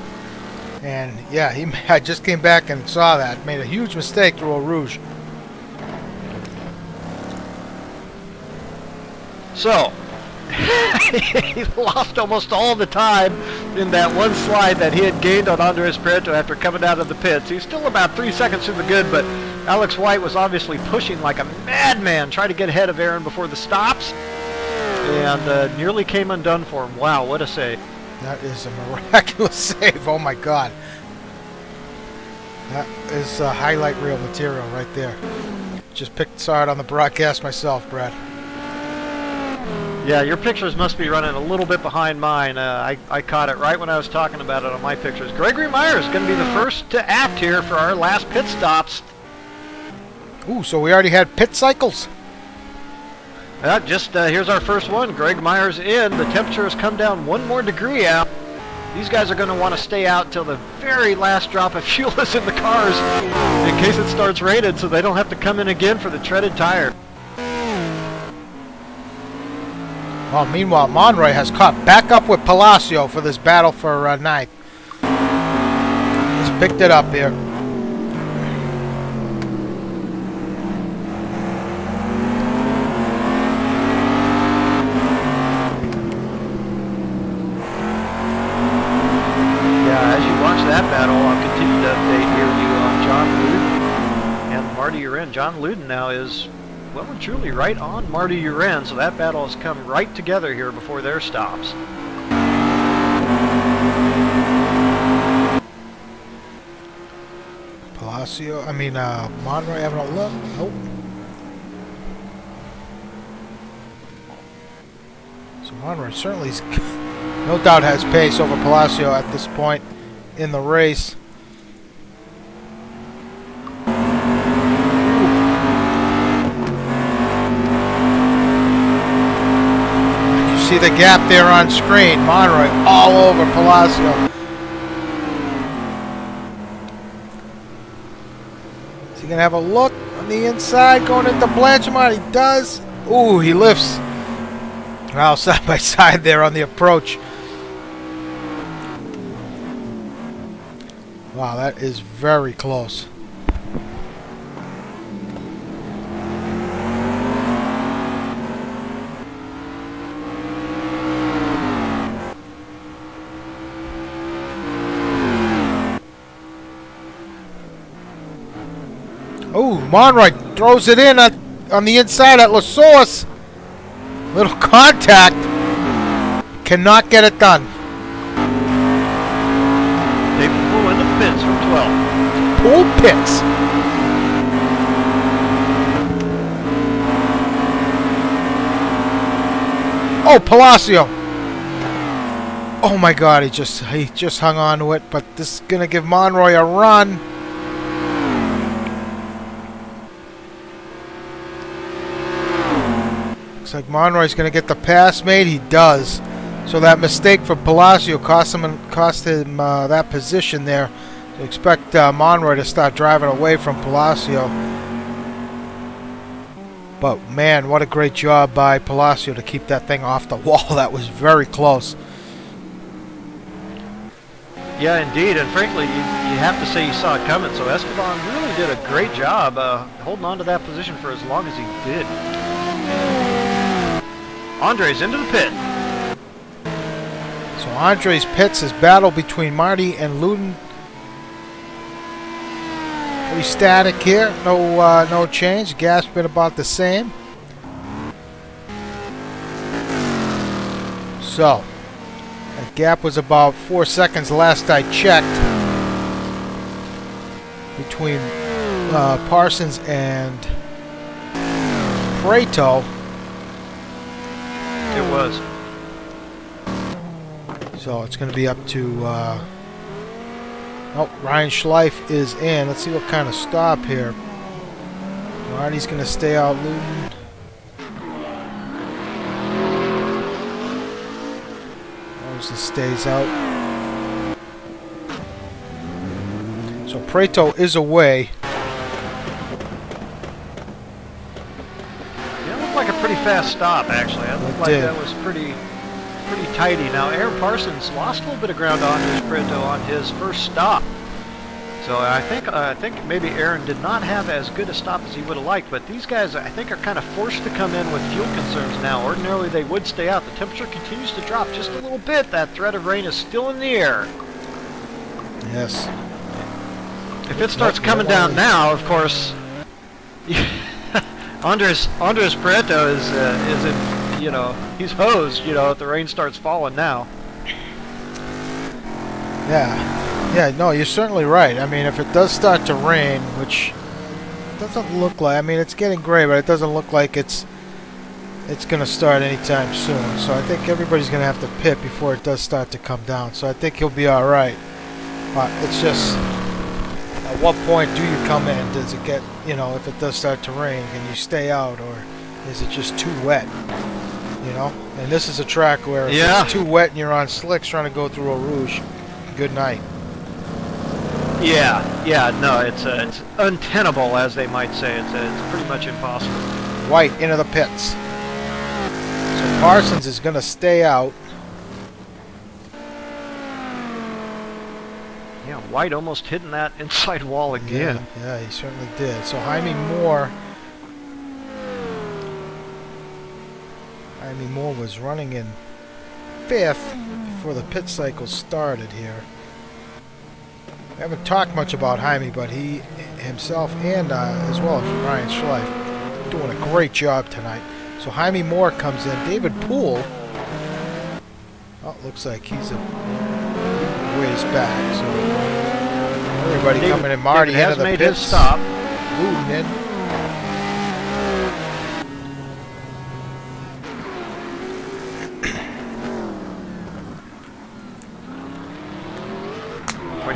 And yeah, I just came back and saw that. Made a huge mistake through Eau Rouge. So, he lost almost all the time in that one slide that he had gained on Andres Prieto after coming out of the pits. He's still about 3 seconds to the good, but Alex White was obviously pushing like a madman, trying to get ahead of Aaron before the stops, and nearly came undone for him. Wow, what a save. That is a miraculous save. Oh my God. That is highlight reel material right there. Just saw it on the broadcast myself, Brad. Yeah, your pictures must be running a little bit behind mine. I caught it right when I was talking about it on my pictures. Gregory Meyer is going to be the first to act here for our last pit stops. Ooh, so we already had pit cycles? Here's our first one. Greg Meyer's in. The temperature has come down 1 more degree out. These guys are going to want to stay out till the very last drop of fuel is in the cars in case it starts raining, so they don't have to come in again for the treaded tire. Well, meanwhile, Monroy has caught back up with Palacio for this battle for ninth. He's picked it up here. That battle, I'll continue to update here you on John Luden and Marty Uren. John Luden now is well and truly right on Marty Uren, so that battle has come right together here before their stops. Monroy having a look. Nope. So Monroy certainly no doubt has pace over Palacio at this point in the race. You see the gap there on screen. Monroy all over Palacio. Is he going to have a look on the inside going into Blanchimont? He does. Ooh, he lifts. Well, side by side there on the approach. Wow, that is very close. Oh, Monroy throws it in on the inside at La Source. Little contact. Cannot get it done. Pits from 12. Pool pits. Oh, Palacio. Oh my God, he just hung on to it, but this is gonna give Monroy a run. Looks like Monroy's gonna get the pass made. He does. So that mistake for Palacio cost him that position there. So expect Monroy to start driving away from Palacio. But man, what a great job by Palacio to keep that thing off the wall. That was very close. Yeah, indeed, and frankly, you have to say you saw it coming. So Esteban really did a great job holding on to that position for as long as he did. Andres into the pit. So Andres pits his battle between Marty and Luden. Pretty static here. No change. Gas been about the same. So that gap was about 4 seconds last I checked between Parsons and Prieto. It was. So it's going to be up to... Ryan Schleif is in. Let's see what kind of stop here. Marty's going to stay out. Luden. Moses stays out. So Prieto is away. Yeah, it looked like a pretty fast stop, actually. It looked like that was pretty tidy. Now, Aaron Parsons lost a little bit of ground on his Prieto on his first stop. So I think maybe Aaron did not have as good a stop as he would have liked, but these guys I think are kind of forced to come in with fuel concerns now. Ordinarily they would stay out. The temperature continues to drop just a little bit. That threat of rain is still in the air. Yes. If it starts coming down now, of course, Andres Prieto is in, you know, he's hosed, you know, if the rain starts falling now. Yeah, no, you're certainly right. I mean, if it does start to rain, which doesn't look like, I mean, it's getting gray, but it doesn't look like it's going to start anytime soon. So I think everybody's going to have to pit before it does start to come down. So I think he'll be all right. But it's just, at what point do you come in? Does it get, you know, if it does start to rain, can you stay out, or is it just too wet? You know, and this is a track where if it's too wet and you're on slicks trying to go through Eau Rouge, good night. Yeah, no, it's untenable, as they might say. It's pretty much impossible. White into the pits. So Parsons is going to stay out. Yeah, White almost hitting that inside wall again. Yeah, he certainly did. So Jaime Moore was running in 5th before the pit cycle started here. We haven't talked much about Jaime, but he himself and as well as Ryan Schleif doing a great job tonight. So Jaime Moore comes in. David Poole, oh, looks like he's a ways back. So everybody coming in. Marty has into the made pits. His stop. Luden in.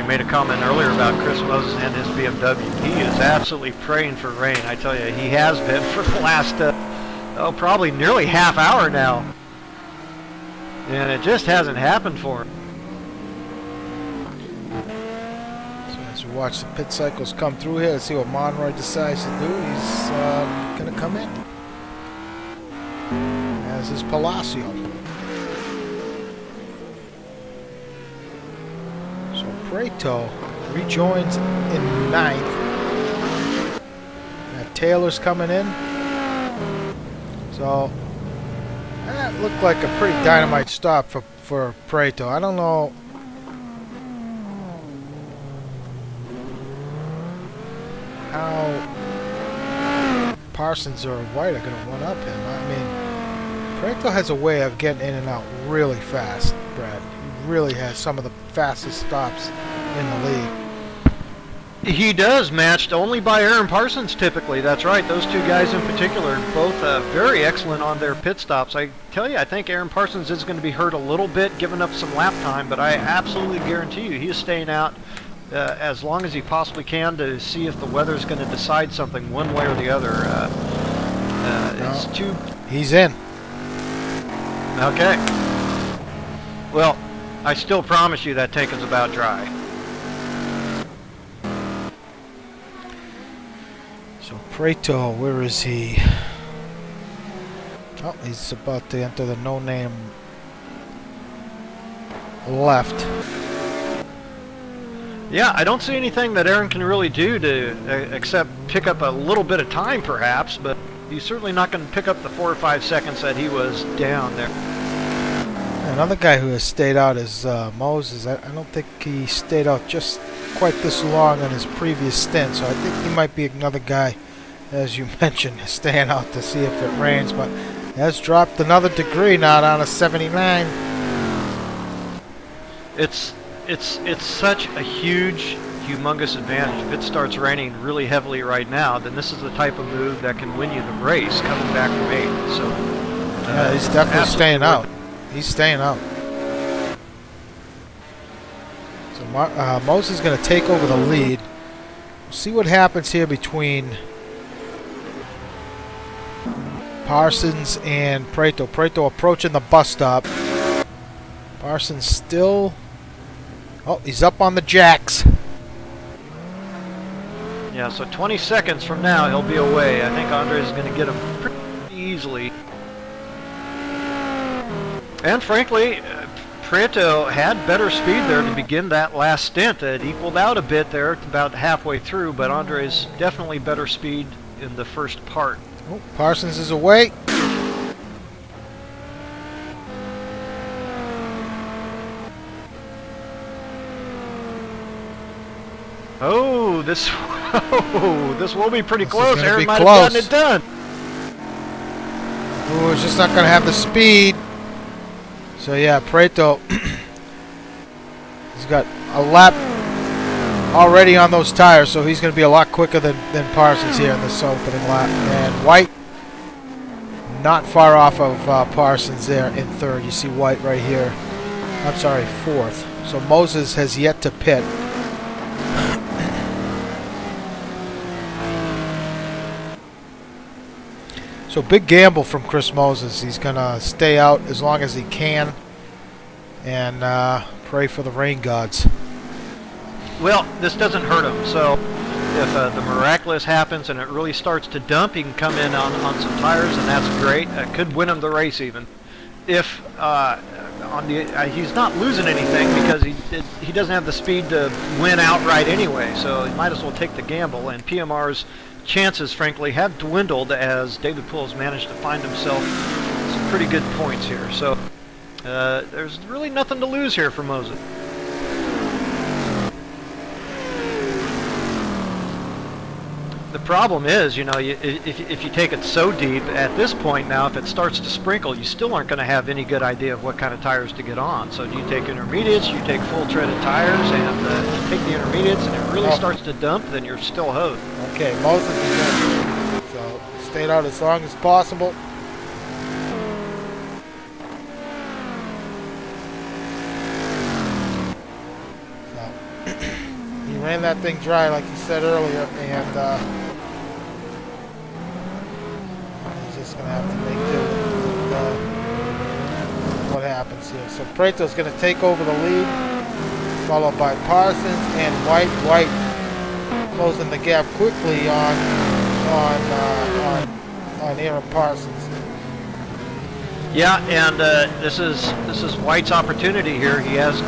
Made a comment earlier about Chris Moses and his BMW. He is absolutely praying for rain. I tell you, he has been for the last, probably nearly half hour now. And it just hasn't happened for him. So as we watch the pit cycles come through here, let's see what Monroy decides to do. He's going to come in. As is Palacio. Prieto rejoins in 9th. Taylor's coming in. So that looked like a pretty dynamite stop for Prieto. I don't know how Parsons or White are going to one up him. I mean, Prieto has a way of getting in and out really fast, Brad. Really has some of the fastest stops in the league. He does, matched only by Aaron Parsons typically. That's right. Those two guys in particular, both very excellent on their pit stops. I tell you, I think Aaron Parsons is going to be hurt a little bit, giving up some lap time, but I absolutely guarantee you he is staying out as long as he possibly can to see if the weather is going to decide something one way or the other. It's too... He's in. Okay. Well, I still promise you that tank is about dry. So Prieto, where is he? Oh, he's about to enter the no-name left. Yeah, I don't see anything that Aaron can really do to except pick up a little bit of time perhaps, but he's certainly not going to pick up the 4 or 5 seconds that he was down there. Another guy who has stayed out is Moses. I don't think he stayed out just quite this long on his previous stint, so I think he might be another guy, as you mentioned, staying out to see if it rains, but has dropped another degree now down to 79. It's such a huge, humongous advantage. If it starts raining really heavily right now, then this is the type of move that can win you the race coming back from 8. So yeah, he's definitely staying out. He's staying out. So Moses is going to take over the lead. We'll see what happens here between Parsons and Prieto. Prieto approaching the bus stop. Parsons still... Oh, he's up on the jacks. Yeah, so 20 seconds from now he'll be away. I think Andres is going to get him pretty easily. And frankly, Prieto had better speed there to begin that last stint. It equaled out a bit there about halfway through, but Andre's definitely better speed in the first part. Oh, Parsons is away. Oh, this will be pretty close. Aaron might close. have gotten it done. Ooh, it's just not going to have the speed. So yeah, Prieto, he's got a lap already on those tires, so he's going to be a lot quicker than Parsons here in this opening lap. And White, not far off of Parsons there in third. You see White right here. I'm sorry, fourth. So Moses has yet to pit. So big gamble from Chris Moses. He's going to stay out as long as he can and pray for the rain gods. Well, this doesn't hurt him. So if the miraculous happens and it really starts to dump, he can come in on some tires, and that's great. Could win him the race even. If he's not losing anything because he doesn't have the speed to win outright anyway, so he might as well take the gamble. And PMR's chances, frankly, have dwindled as David Poole has managed to find himself some pretty good points here. So there's really nothing to lose here for Moses. The problem is, you know, if you take it so deep, at this point now, if it starts to sprinkle, you still aren't going to have any good idea of what kind of tires to get on. So do you take intermediates, you take full treaded tires, and if you take the intermediates and it really starts to dump, then you're still hosed. Okay, Moses is in. So stayed out as long as possible. So he ran that thing dry, like you said earlier, and going to have to make do with what happens here. So Prieto's going to take over the lead, followed by Parsons and White. White closing the gap quickly on Aaron Parsons. Yeah, and this is White's opportunity here. He has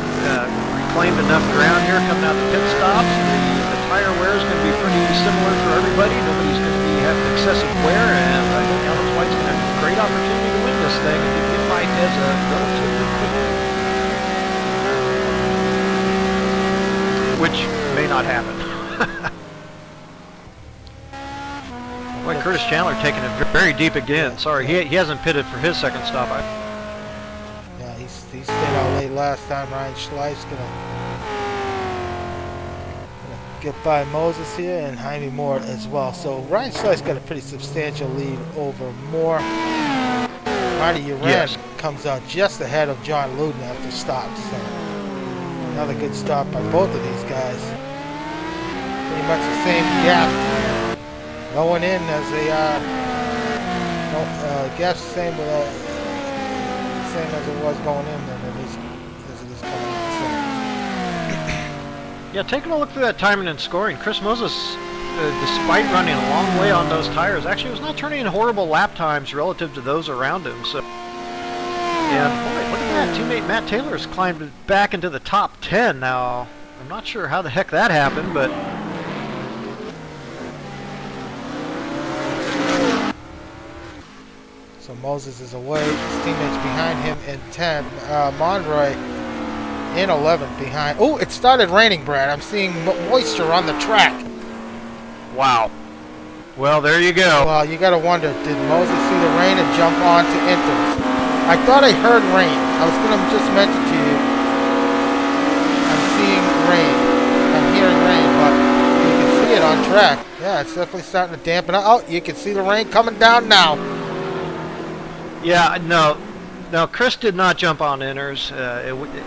reclaimed enough ground here coming out the pit stops. The tire wear is going to be pretty similar for everybody. Nobody's going to be having excessive wear, and I think Alex White's going to have a great opportunity to win this thing and get hit by as a relatively quick, which may not happen. Boy, Curtis Chandler taking it very deep again. Sorry, he hasn't pitted for his second stop. Yeah, he stayed out late last time. Ryan Schleif's gonna get by Moses here, and Jaime Moore as well. So Ryan Schleif's got a pretty substantial lead over Moore. Marty Uran comes out just ahead of John Luden after stops. So another good stop by both of these guys. Pretty much the same gap going in as they are. Gap's the same as it was going in, and as it is coming in. Yeah, taking a look through that timing and scoring, Chris Moses, despite running a long way on those tires, actually was not turning in horrible lap times relative to those around him. So, and boy, look at that, teammate Matt Taylor has climbed back into the top 10 now. I'm not sure how the heck that happened, but so Moses is away. His teammates behind him in 10. Monroy in 11 behind. Oh, it started raining, Brad. I'm seeing moisture on the track. Wow. Well, there you go. Well, you got to wonder, did Moses see the rain and jump on to Inters? I thought I heard rain. I was going to just mention to you, I'm seeing rain. I'm hearing rain, but you can see it on track. Yeah, it's definitely starting to dampen out. Oh, you can see the rain coming down now. Yeah, no, Chris did not jump on inners.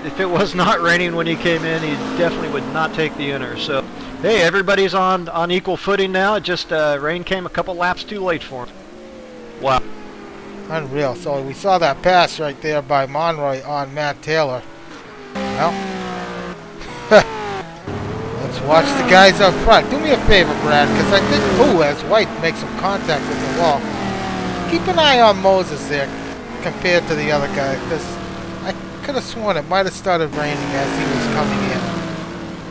If it was not raining when he came in, he definitely would not take the inners. So, hey, everybody's on equal footing now. It just rain came a couple laps too late for him. Wow. Unreal. So we saw that pass right there by Monroy on Matt Taylor. Well, let's watch the guys up front. Do me a favor, Brad, because I think, as White makes some contact with the wall, keep an eye on Moses there compared to the other guy, because could have sworn it might have started raining as he was coming in.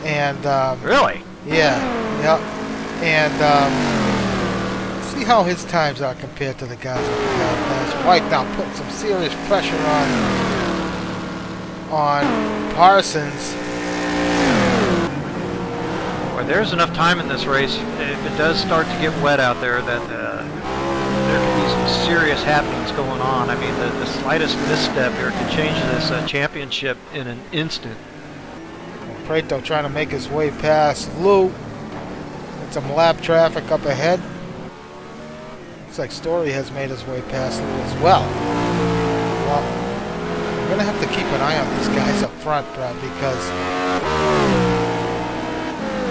And Really? yeah, yep. And see how his times are compared to the guys up there. White now putting some serious pressure on Parsons. Well, there's enough time in this race. If it does start to get wet out there, that there could be some serious happenings going on. I mean, the slightest misstep here could change this championship in an instant. Prato trying to make his way past Lou. With some lap traffic up ahead. Looks like Story has made his way past Lou as well. Well, we're going to have to keep an eye on these guys up front, Brad, because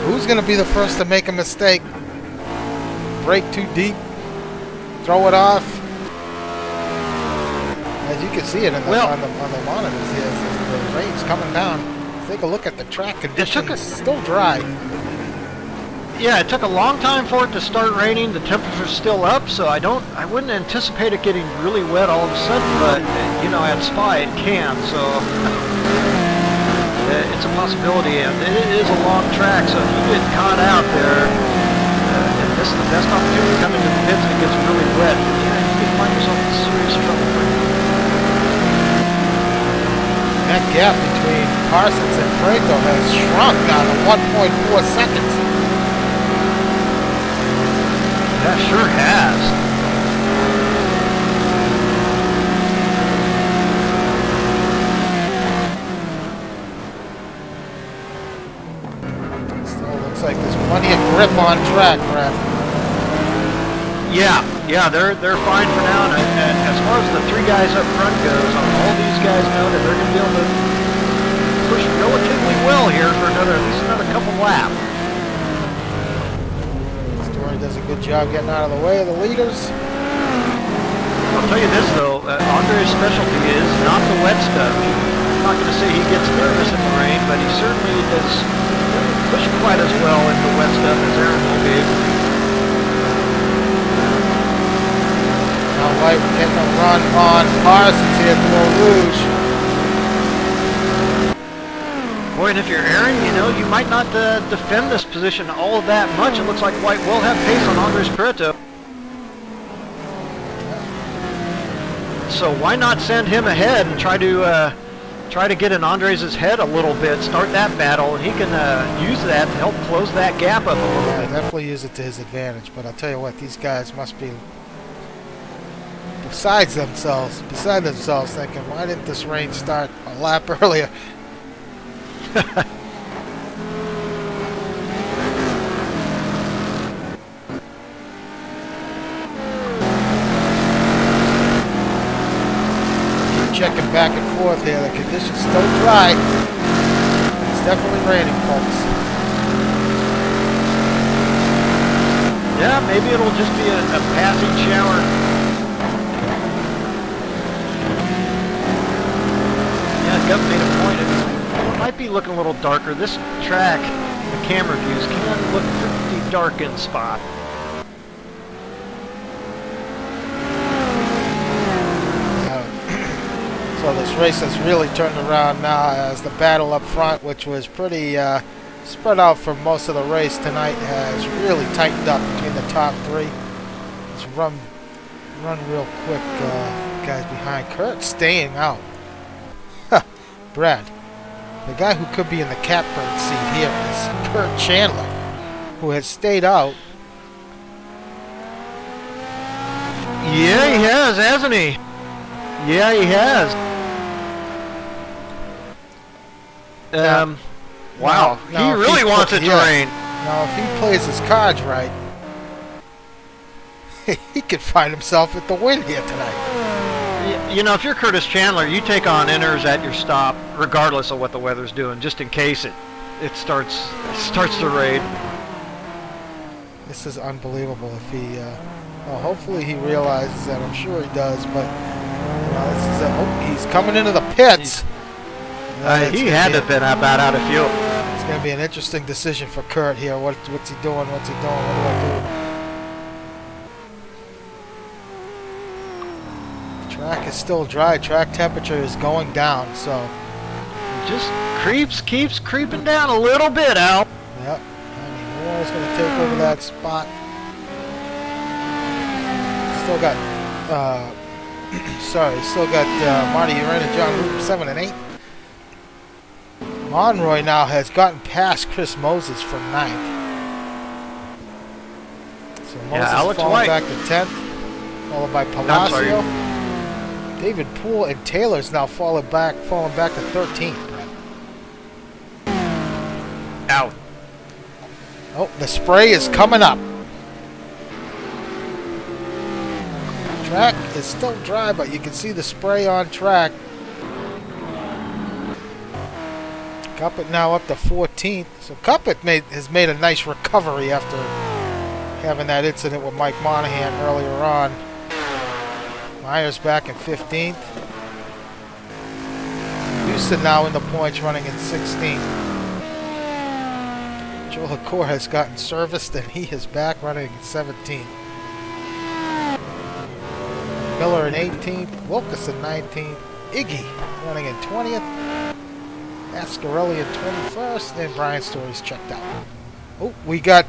who's going to be the first to make a mistake? Brake too deep? Throw it off? As you can see it on the monitors here, the rain's coming down. Take a look at the track conditions. It's still dry. Yeah, it took a long time for it to start raining. The temperature's still up, so I wouldn't anticipate it getting really wet all of a sudden, but you know, at Spa it can, so it's a possibility, and it is a long track, so if you get caught out there, and this is the best opportunity to come into the pits and it gets really wet, yeah, you can find yourself in serious trouble. That gap between Parsons and Prato has shrunk down to 1.4 seconds. That sure has. Still looks like there's plenty of grip on track, Brad. Yeah, they're fine for now. And as far as the three guys up front goes, all these guys know that they're going to be able to push relatively well here for at least another couple laps. Story does a good job getting out of the way of the leaders. I'll tell you this though, Andre's specialty is not the wet stuff. I'm not going to say he gets nervous in the rain, but he certainly doesn't push quite as well in the wet stuff as Aaron will be able to. White getting a run on Parsons here through Eau Rouge. Boy, and if you're Aaron, you know, you might not defend this position all that much. It looks like White will have pace on Andres Prieto. So why not send him ahead and try to get in Andres' head a little bit, start that battle, and he can use that to help close that gap up a little bit. Definitely use it to his advantage, but I'll tell you what, these guys must be beside themselves thinking, why didn't this rain start a lap earlier? Keep checking back and forth here. The conditions still dry. It's definitely raining, folks. Yeah, maybe it'll just be a passing shower. Gup made a point. It might be looking a little darker. This track, the camera views, can look pretty dark in spot. So this race has really turned around now as the battle up front, which was pretty spread out for most of the race tonight, has really tightened up between the top three. Let's run real quick, guys behind. Kurt staying out. Brad, the guy who could be in the catbird seat here is Kurt Chandler, who has stayed out. Yeah, he has, hasn't he? Yeah, he has. Wow, he really wants it to rain. Now, if he plays his cards right, he could find himself at the win here tonight. You know, if you're Curtis Chandler, you take on inners at your stop, regardless of what the weather's doing, just in case it starts to rain. This is unbelievable. If he, well, hopefully he realizes that. I'm sure he does, but you know, this is he's coming into the pits. He had to have been about out of fuel. It's going to be an interesting decision for Kurt here. What's he doing? What's he doing? What do I do? Track is still dry. Track temperature is going down, so. Just keeps creeping down a little bit, Al. Yep. Andy Moore is going to take over that spot. Still got, still got Marty Uren and John Root 7 and 8. Monroy now has gotten past Chris Moses for 9th. So Moses Alex falling White back to 10th, followed by Palacio. David Poole and Taylor's now falling back to 13th. Out. Oh, the spray is coming up. Track is still dry, but you can see the spray on track. Cuppett now up to 14th. So Cuppett has made a nice recovery after having that incident with Mike Monahan earlier on. Myers back in 15th. Houston now in the points, running in 16th. Joe LaCour has gotten serviced and he is back running in 17th. Miller in 18th, Wilkerson 19th, Iggy running in 20th, Ascarelli in 21st, and Brian Story's checked out. Oh, we got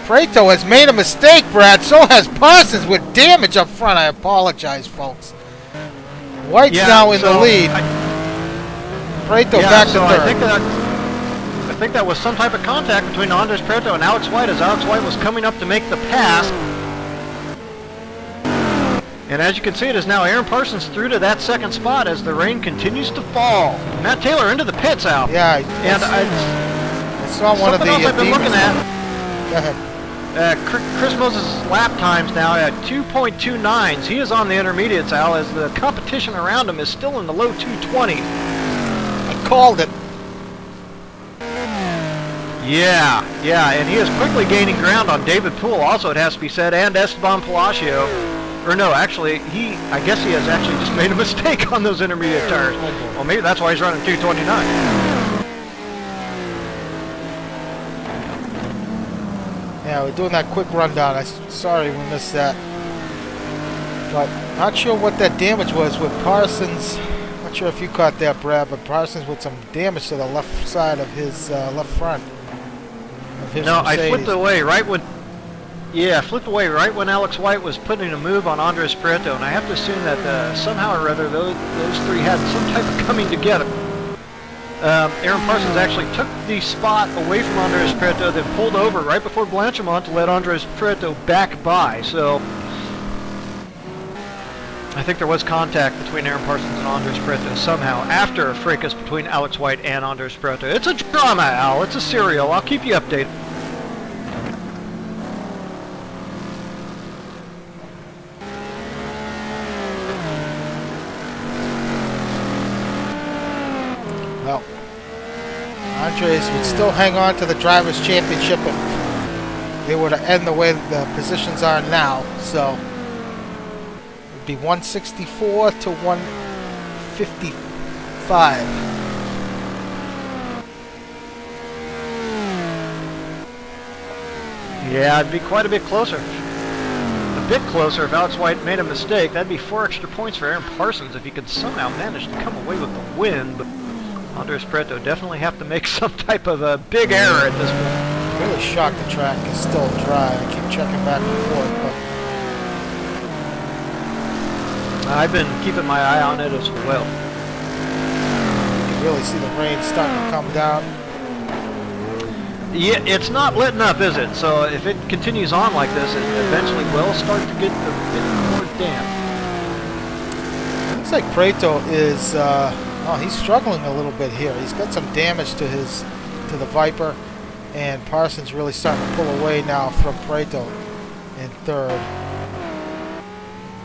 Prato has made a mistake, Brad. So has Parsons with damage up front. I apologize, folks. White's now in the lead. Prato back to third. I think that was some type of contact between Andres Prato and Alex White as Alex White was coming up to make the pass. And as you can see, it is now Aaron Parsons through to that second spot as the rain continues to fall. Matt Taylor into the pits, Al. Yeah, and I saw one of the else I've been looking at. Go ahead. Chris Moses' lap times now at 2.29s. He is on the intermediates, Al, as the competition around him is still in the low 220s. I called it. Yeah, and he is quickly gaining ground on David Poole, also it has to be said, and Esteban Palacio. Or no, actually, I guess he has actually just made a mistake on those intermediate tires. Well, maybe that's why he's running 229. Yeah, we're doing that quick rundown. Sorry we missed that. But not sure what that damage was with Parsons. Not sure if you caught that, Brad, but Parsons with some damage to the left side of his left front. No, I flipped away right when Alex White was putting a move on Andres Prieto, and I have to assume that somehow or other those three had some type of coming together. Aaron Parsons actually took the spot away from Andres Prieto, then pulled over right before Blanchimont to let Andres Prieto back by. So I think there was contact between Aaron Parsons and Andres Prieto somehow after a fracas between Alex White and Andres Prieto. It's a drama, Al. It's a serial. I'll keep you updated. Well, Andres would still hang on to the Drivers' Championship if they were to end the way the positions are now. So it would be 164 to 155. Yeah, it'd be quite a bit closer. A bit closer if Alex White made a mistake. That'd be 4 extra points for Aaron Parsons if he could somehow manage to come away with the win. But Andres Prieto definitely have to make some type of a big error at this point. I'm really shocked the track is still dry. I keep checking back and forth, but I've been keeping my eye on it as well. You can really see the rain starting to come down. Yeah, it's not letting up, is it? So if it continues on like this, it eventually will start to get a bit more damp. Looks like Prieto is, he's struggling a little bit here. He's got some damage to the Viper, and Parsons really starting to pull away now from Prieto in third.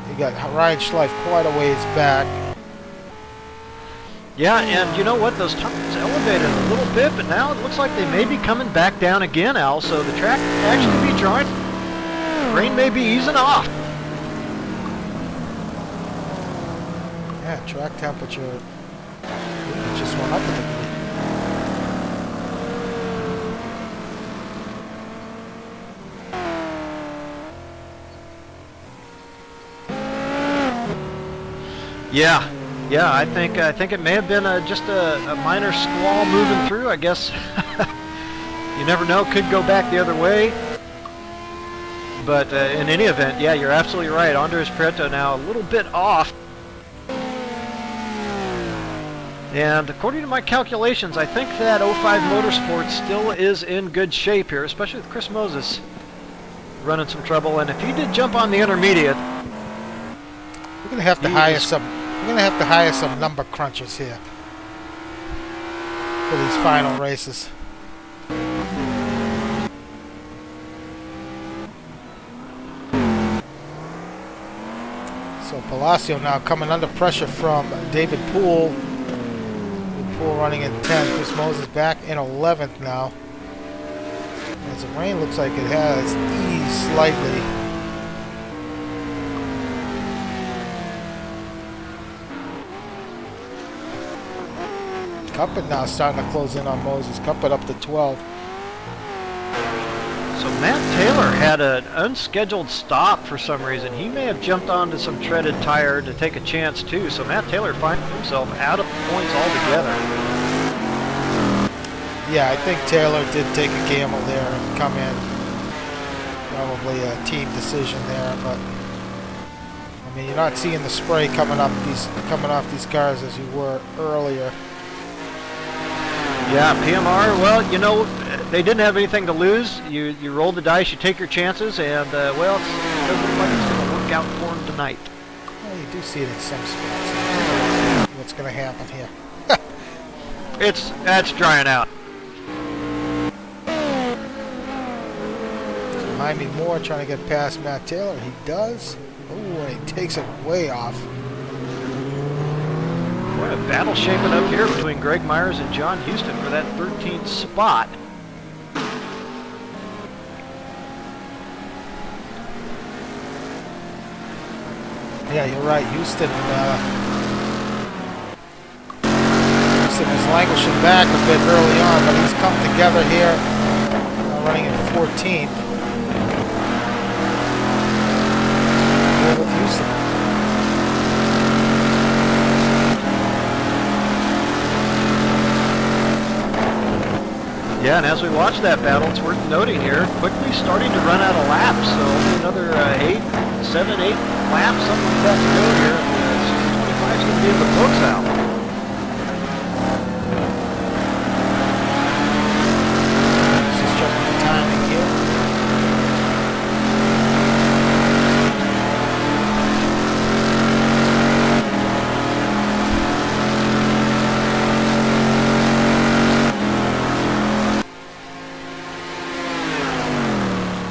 You got Ryan Schleif quite a ways back. Yeah, and you know what? Those tires elevated a little bit, but now it looks like they may be coming back down again, Al. So the track may actually be dry. The rain may be easing off. Yeah, track temperature just went up a little bit. Yeah, yeah. I think it may have been just a minor squall moving through. I guess you never know. Could go back the other way. But in any event, yeah, you're absolutely right. Andres Prieto now a little bit off. And according to my calculations, I think that 05 Motorsports still is in good shape here, especially with Chris Moses running some trouble. And if he did jump on the intermediate, we're gonna have to hire some. We're gonna have to hire some number crunchers here for these final races. So Palacio now coming under pressure from David Poole. Poole running in 10th. Chris Moses back in 11th now. As the rain looks like it has eased slightly. Cuppet now starting to close in on Moses. Cuppet up to 12. So Matt Taylor had an unscheduled stop for some reason. He may have jumped onto some treaded tire to take a chance too. So Matt Taylor finds himself out of points altogether. Yeah, I think Taylor did take a gamble there and come in. Probably a team decision there, but I mean, you're not seeing the spray coming off these cars as you were earlier. Yeah, PMR, well, you know, they didn't have anything to lose. You roll the dice, you take your chances, and, well, it doesn't look like it's going to work out for them tonight. Well, you do see it in some spots. What's going to happen here? That's drying out. Behind me more, trying to get past Matt Taylor. He does. Oh, and he takes it way off. What a battle shaping up here between Greg Myers and John Houston for that 13th spot. Yeah, you're right. Houston was languishing back a bit early on, but he's come together here, running in 14th. Here with Houston. Yeah, and as we watch that battle, it's worth noting here, quickly starting to run out of laps, so only another 7, 8 laps, something like that to go here. 25 is going to be in the books now. Just checking the timing here.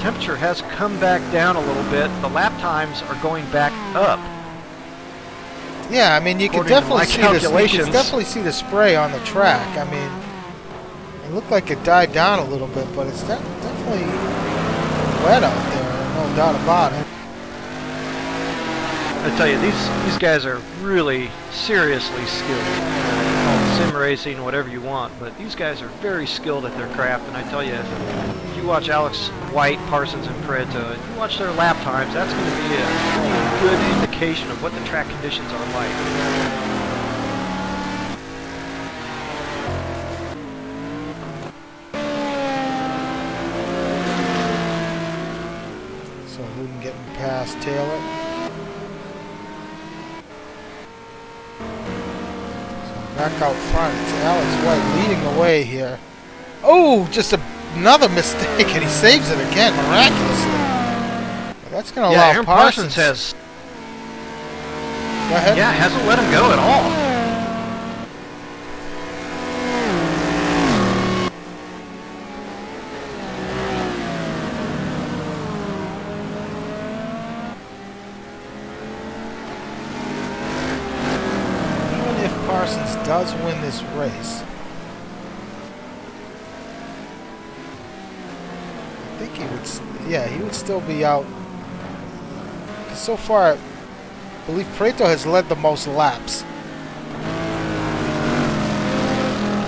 Temperature has come back down a little bit. The lap times are going back up. Yeah, I mean, you can definitely see this. You can definitely see the spray on the track. I mean, it looked like it died down a little bit, but it's definitely wet out there. No doubt about it. I tell you, these guys are really seriously skilled. Call it sim racing, whatever you want, but these guys are very skilled at their craft. And I tell you, if you watch Alex White, Parsons, and Prieto, if you watch their lap times, that's going to be a really good indication of what the track conditions are like. So Luton getting past Taylor. Back out front, it's Alex White leading the way here. Oh, just another mistake, and he saves it again, miraculously. But that's going to allow Aaron Parsons. has. Go ahead. Yeah, hasn't let him go at all. Parsons does win this race, I think he would, yeah, he would still be out. So far, I believe Prieto has led the most laps.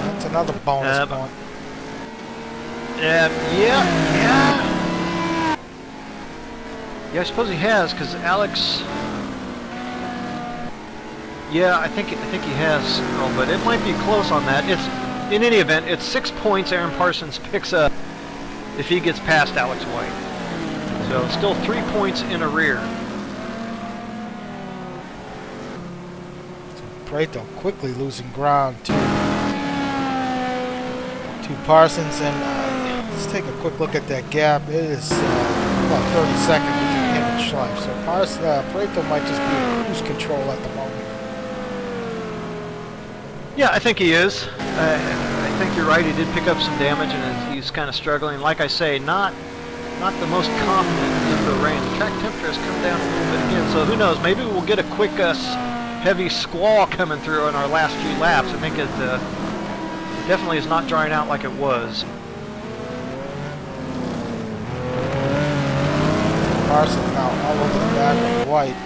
That's another bonus point. Yeah, I suppose he has, because Alex... Yeah, I think he has, Earl, but it might be close on that. It's in any event, it's 6 points Aaron Parsons picks up if he gets past Alex White. So still 3 points in arrear. Prieto quickly losing ground to Parsons, and let's take a quick look at that gap. It is about 30 seconds between him and Schleif. So Prieto might just be in cruise control at the moment. Yeah, I think he is. I think you're right. He did pick up some damage, and he's kind of struggling. Like I say, not the most confident in the rain. The track temperature has come down a little bit again, so who knows? Maybe we'll get a quick heavy squall coming through in our last few laps. I think it definitely is not drying out like it was. Parsons now all over the back of White.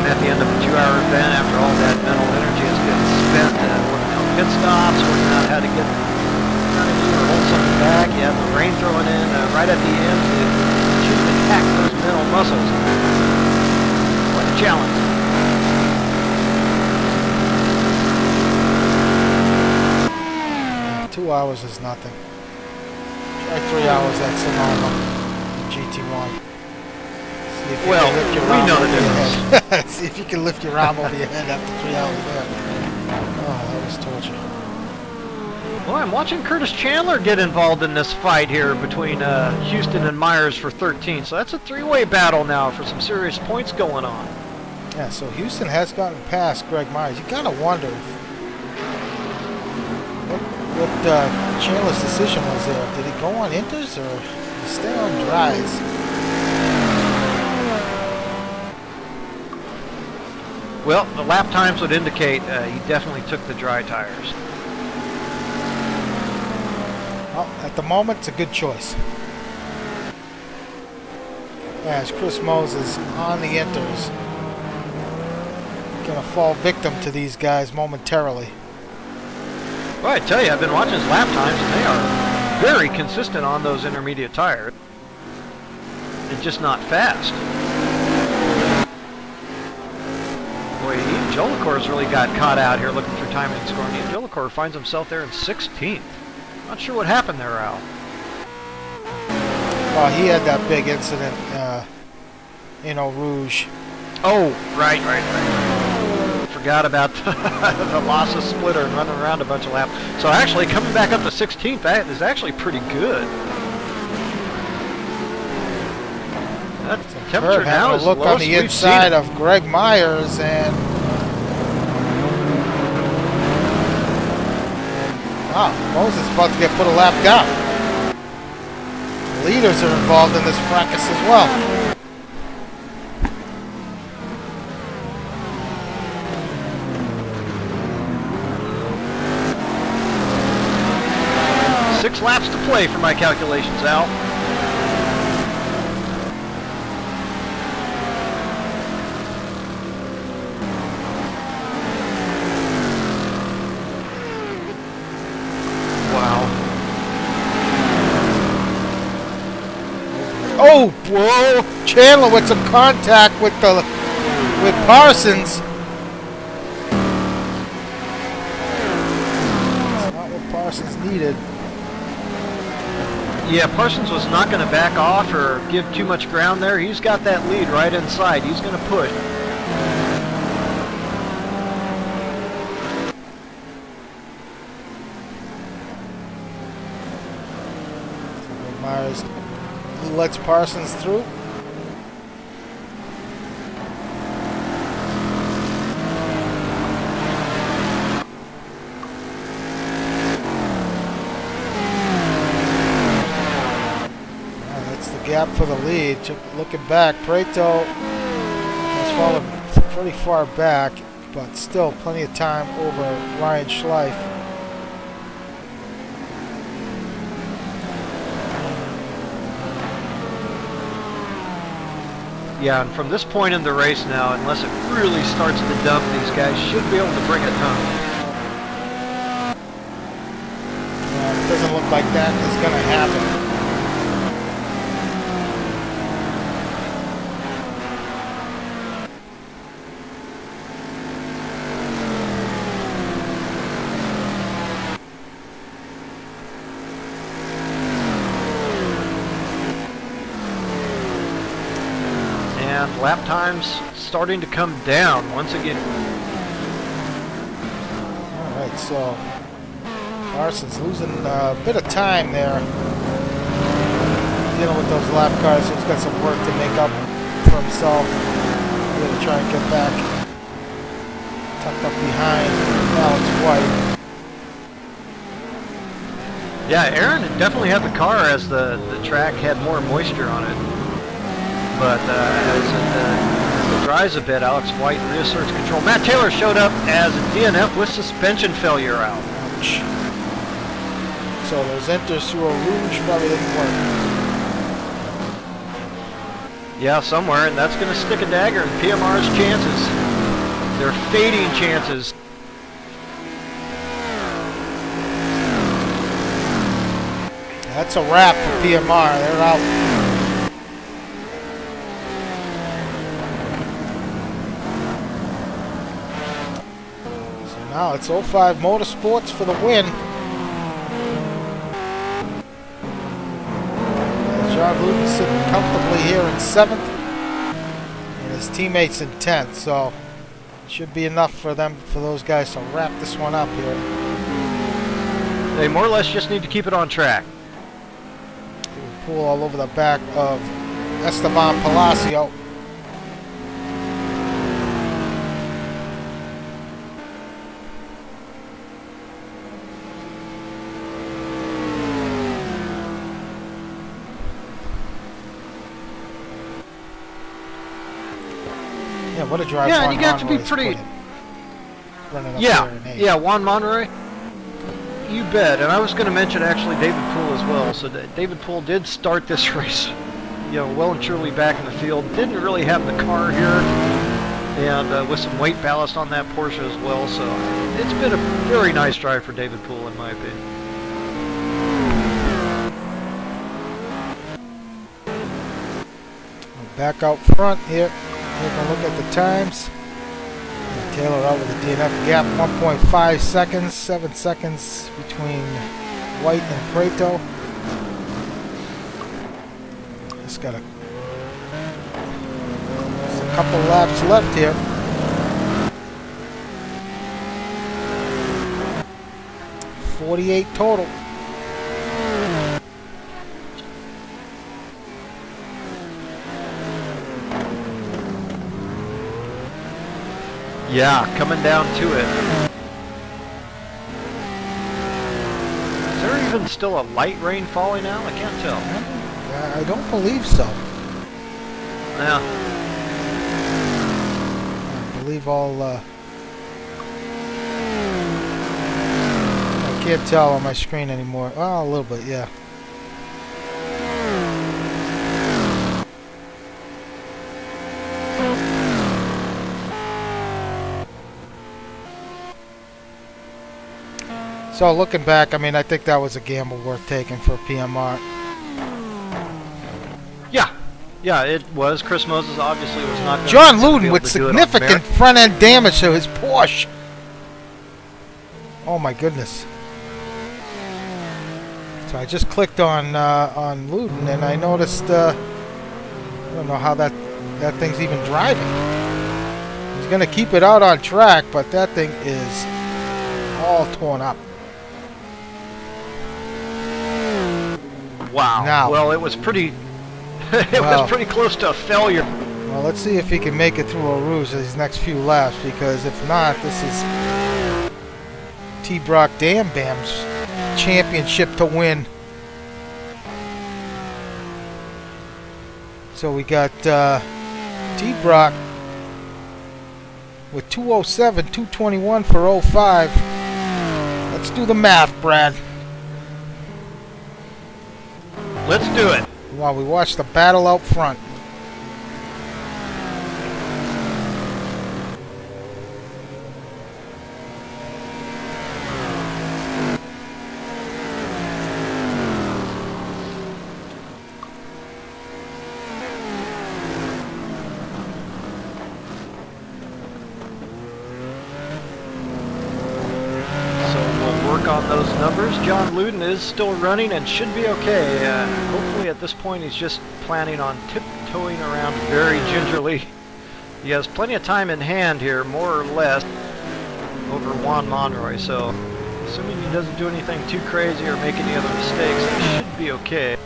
At the end of a 2-hour event, after all that mental energy has been spent working on pit stops, working out how to get or hold something back, you have the rain throwing in right at the end to attack those mental muscles. Quite a challenge. Yeah, 2 hours is nothing. Try 3 hours at Sonoma GT1. Well, we know the difference. See if you can lift your arm over your head after 3 hours there. Oh, that was torture. Well, I'm watching Curtis Chandler get involved in this fight here between Houston and Myers for 13. So that's a 3-way battle now for some serious points going on. Yeah, so Houston has gotten past Greg Myers. You gotta wonder what Chandler's decision was there. Did he go on inters or did he stay on dries? Well, the lap times would indicate he definitely took the dry tires. Well, at the moment, it's a good choice. As Chris Moses on the inters, gonna fall victim to these guys momentarily. Well, I tell you, I've been watching his lap times, and they are very consistent on those intermediate tires. It's just not fast. Boy, even Jolicoeur's really got caught out here looking through timing and scoring. And Jolicoeur finds himself there in 16th. Not sure what happened there, Al. Well, he had that big incident in Eau Rouge. Oh, right. Forgot about the loss of splitter and running around a bunch of laps. So actually, coming back up to 16th, that is actually pretty good. That temperature now is look on the inside of Greg Myers, and wow, Moses is about to get put a lap down. Leaders are involved in this fracas as well. Six laps to play for my calculations, Al. Oh, whoa! Chandler with some contact with Parsons. That's not what Parsons needed. Yeah, Parsons was not going to back off or give too much ground there. He's got that lead right inside. He's going to push. Myers lets Parsons through. That's the gap for the lead. Looking back, Prieto has fallen pretty far back, but still plenty of time over Ryan Schleif. Yeah, and from this point in the race now, unless it really starts to dump, these guys should be able to bring it home. doesn't look like that is going to happen. And lap times starting to come down once again. Alright, so Larson's losing a bit of time there dealing with those lap cars, so he's got some work to make up for himself. He's going to try and get back tucked up behind Alex White. Yeah, Aaron definitely had the car as the track had more moisture on it. But as it dries a bit, Alex White reasserts control. Matt Taylor showed up as a DNF with suspension failure out. Ouch. So those enters through a rouge probably didn't work. Yeah, somewhere, and that's going to stick a dagger in PMR's chances. They're fading chances. That's a wrap for PMR. They're out. Now it's 05 Motorsports for the win. John Luton sitting comfortably here in 7th, and his teammates in 10th. So it should be enough for those guys to wrap this one up here. They more or less just need to keep it on track. Pull all over the back of Esteban Palacio. Yeah, what a drive. Yeah, Juan and you got to be Monroy's pretty. running up Yeah, there in 8th. yeah, Juan Monroy. You bet. And I was going to mention actually David Poole as well. So David Poole did start this race, well and truly back in the field. Didn't really have the car here, and with some weight ballast on that Porsche as well. So it's been a very nice drive for David Poole, in my opinion. Back out front here. Take a look at the times. And Taylor out with a DNF gap, 1.5 seconds, 7 seconds between White and Preto. Just got a couple laps left here. .48 total. Yeah, coming down to it. Is there even still a light rain falling now? I can't tell. I don't believe so. Yeah. I believe all... I can't tell on my screen anymore. Oh, a little bit, yeah. So looking back, I mean, I think that was a gamble worth taking for PMR. Yeah, it was. Chris Moses obviously was not going John to be Luden able with to do it on significant merit. front-end damage to his Porsche. Oh my goodness. So I just clicked on Luden and I noticed, I don't know how that thing's even driving. He's going to keep it out on track, but that thing is all torn up. Wow. Now. Well, it was pretty. It was pretty close to a failure. Well, let's see if he can make it through Eau Rouge these next few laps, because if not, this is T-Brock Dam Bam's championship to win. So we got T-Brock with 207, 221 for 05. Let's do the math, Brad. Let's do it. While we watch the battle out front. work on those numbers. John Luden is still running and should be okay. Hopefully at this point he's just planning on tiptoeing around very gingerly. He has plenty of time in hand here, more or less, over Juan Monroy, so assuming he doesn't do anything too crazy or make any other mistakes, he should be okay.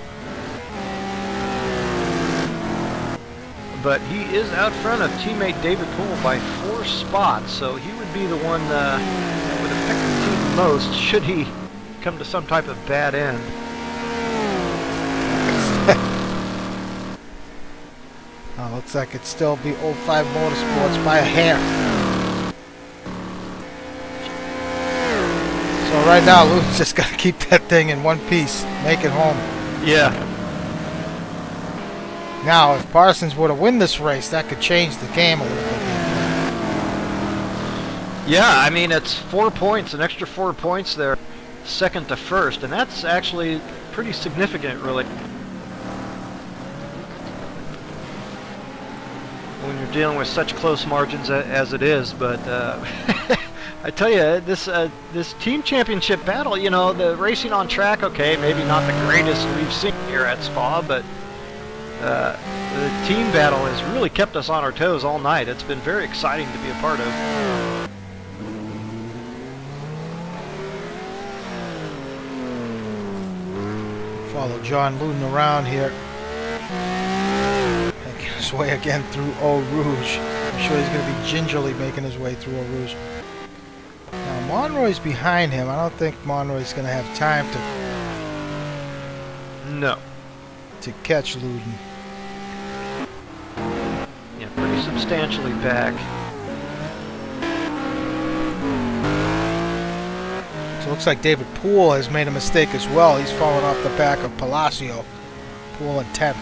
But he is out front of teammate David Poole by 4 spots, so he would be the one that would affect the team most should he come to some type of bad end. Looks like it'd still be 05 Motorsports by a hair. So right now, Lou's just got to keep that thing in one piece, make it home. Yeah. Now, if Parsons were to win this race, that could change the game a little bit. Yeah, I mean, it's 4 points, an extra 4 points there, second to first, and that's actually pretty significant, really. When you're dealing with such close margins as it is, but I tell you, this team championship battle, you know, the racing on track, okay, maybe not the greatest we've seen here at Spa, but the team battle has really kept us on our toes all night. It's been very exciting to be a part of. Follow John Luden around here. Making his way again through Eau Rouge. I'm sure he's going to be gingerly making his way through Eau Rouge. Now, Monroy's behind him. I don't think Monroy's going to have time to catch Luden. Yeah, pretty substantially back. So it looks like David Poole has made a mistake as well. He's fallen off the back of Palacio. Poole in 10th.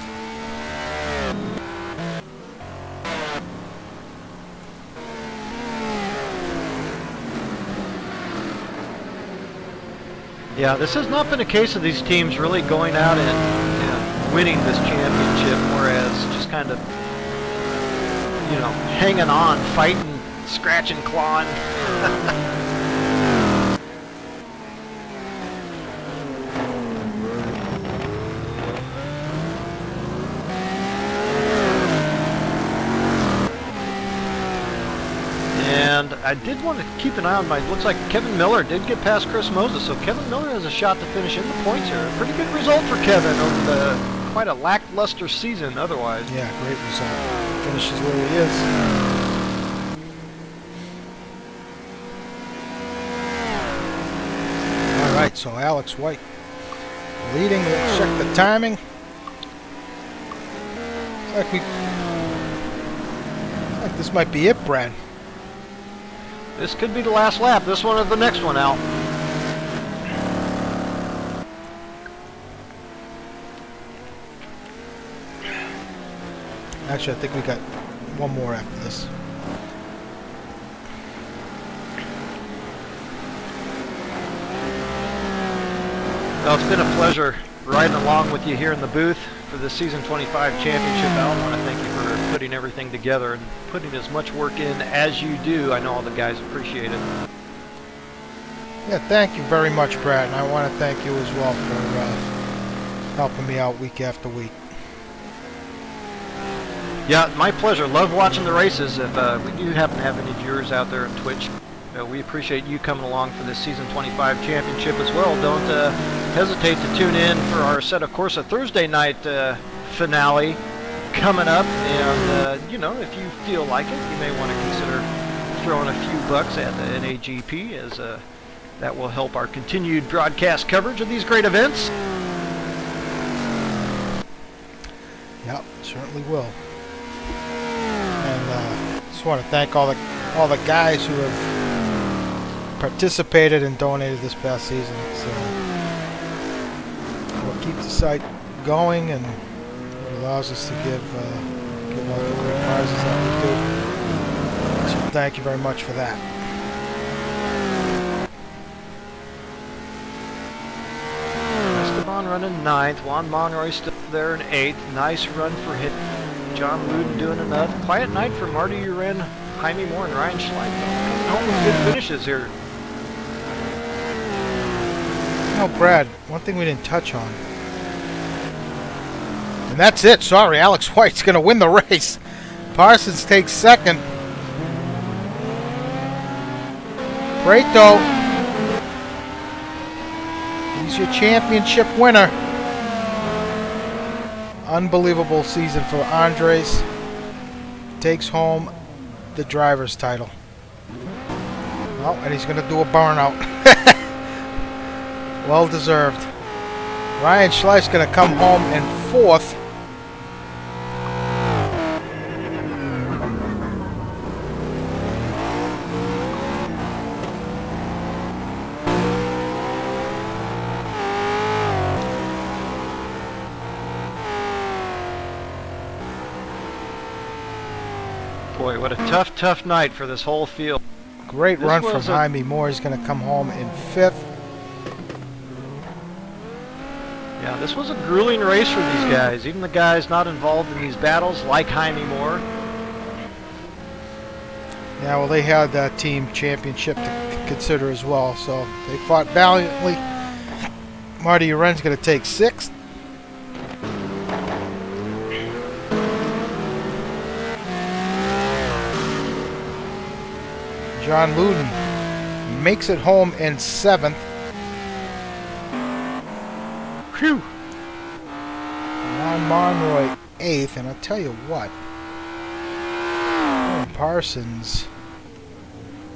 Yeah, this has not been a case of these teams really going out and winning this championship, whereas just kind of, you know, hanging on, fighting, scratching, clawing. And I did want to keep an eye on looks like Kevin Miller did get past Chris Moses, so Kevin Miller has a shot to finish in the points here. A pretty good result for Kevin over quite a lackluster season otherwise. Yeah, great result. Finishes where he is. Alright, so Alex White leading. Let's check the timing. Looks like this might be it, Brad. This could be the last lap, this one or the next one, Al. Actually, I think we got one more after this. Well, it's been a pleasure riding along with you here in the booth for the Season 25 Championship. Al, I want to thank you for putting everything together and putting as much work in as you do. I know all the guys appreciate it. Yeah, thank you very much, Brad, and I want to thank you as well for helping me out week after week. Yeah, my pleasure. Love watching the races. If we do happen to have any viewers out there on Twitch, we appreciate you coming along for this Season 25 Championship as well. Don't hesitate to tune in for our Set of Course, a Thursday night finale coming up. And, you know, if you feel like it, you may want to consider throwing a few bucks at the NAGP, as that will help our continued broadcast coverage of these great events. Yep, certainly will. And just want to thank all the guys who have participated and donated this past season. It's what keeps the site going and what allows us to give out the great prizes that we do. So thank you very much for that. Esteban running 9th, Juan Monroy still there in 8th. Nice run for him. John Luden doing enough. Quiet night for Marty Uren, Jaime Moore, and Ryan Schleich coming home with good finishes here. Oh, Brad, one thing we didn't touch on. And that's it. Sorry, Alex White's going to win the race. Parsons takes second. Preto, he's your championship winner. Unbelievable season for Andres. Takes home the driver's title. Oh, and he's going to do a burnout. Well deserved. Ryan Schleif's going to come home in fourth. Boy, what a tough night for this whole field. Great run from Jaime Moore. He's going to come home in fifth. Yeah, this was a grueling race for these guys. Even the guys not involved in these battles, like Jaime Moore. Yeah, well, they had that team championship to consider as well, so they fought valiantly. Marty Uren's going to take sixth. John Luden makes it home in seventh. Phew. Ron Monroy eighth, and I'll tell you what, Parsons,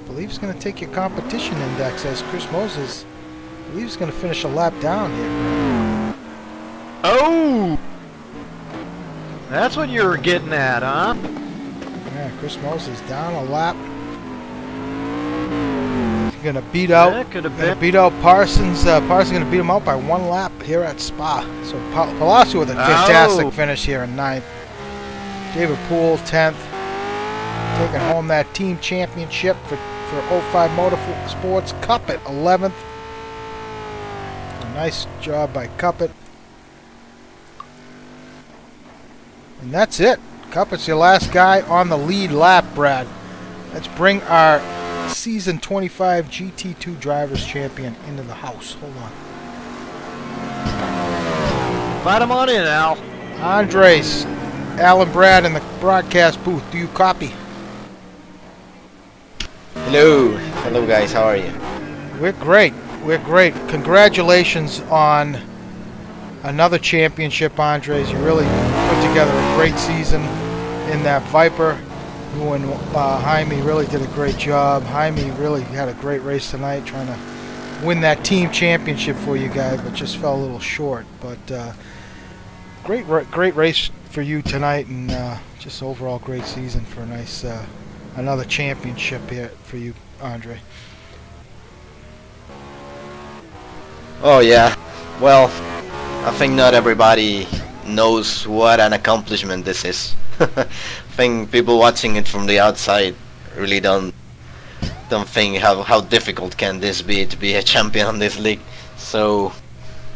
I believe he's going to take your competition index as Chris Moses. I believe he's going to finish a lap down here. Oh! That's what you were getting at, huh? Yeah, Chris Moses down a lap. Going to beat out. Going to beat out Parsons. Parsons going to beat him out by one lap here at Spa. So Palacio with a fantastic finish here in ninth. David Poole 10th, taking home that team championship for 05 Motorsports. Cuppet 11th. A nice job by Cuppet. And that's it. Cuppet's your last guy on the lead lap, Brad. Let's bring our Season 25 GT2 Drivers Champion into the house. Hold on. Invite him on in, Al. Andres, Al and Brad in the broadcast booth. Do you copy? Hello. Hello, guys. How are you? We're great. We're great. Congratulations on another championship, Andres. You really put together a great season in that Viper. You and Jaime really did a great job. Jaime really had a great race tonight, trying to win that team championship for you guys, but just fell a little short. But great race for you tonight, and just overall great season for a nice another championship here for you, Andre. Oh yeah. Well, I think not everybody knows what an accomplishment this is. I think people watching it from the outside really don't think how difficult can this be to be a champion on this league. So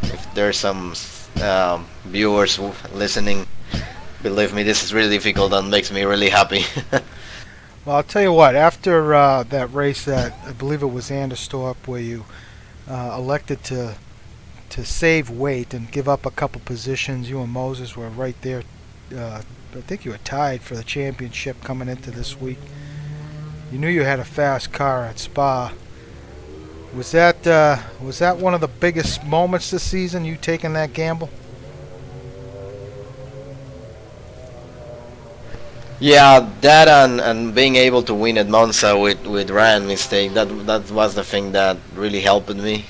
if there's some viewers listening, believe me, this is really difficult and makes me really happy. Well, I'll tell you what, after that race that I believe it was Anderstorp where you elected to save weight and give up a couple positions, you and Moses were right there. I think you were tied for the championship coming into this week. You knew you had a fast car at Spa. Was that one of the biggest moments this season, you taking that gamble? Yeah, that and being able to win at Monza with Ryan mistake, that was the thing that really helped me.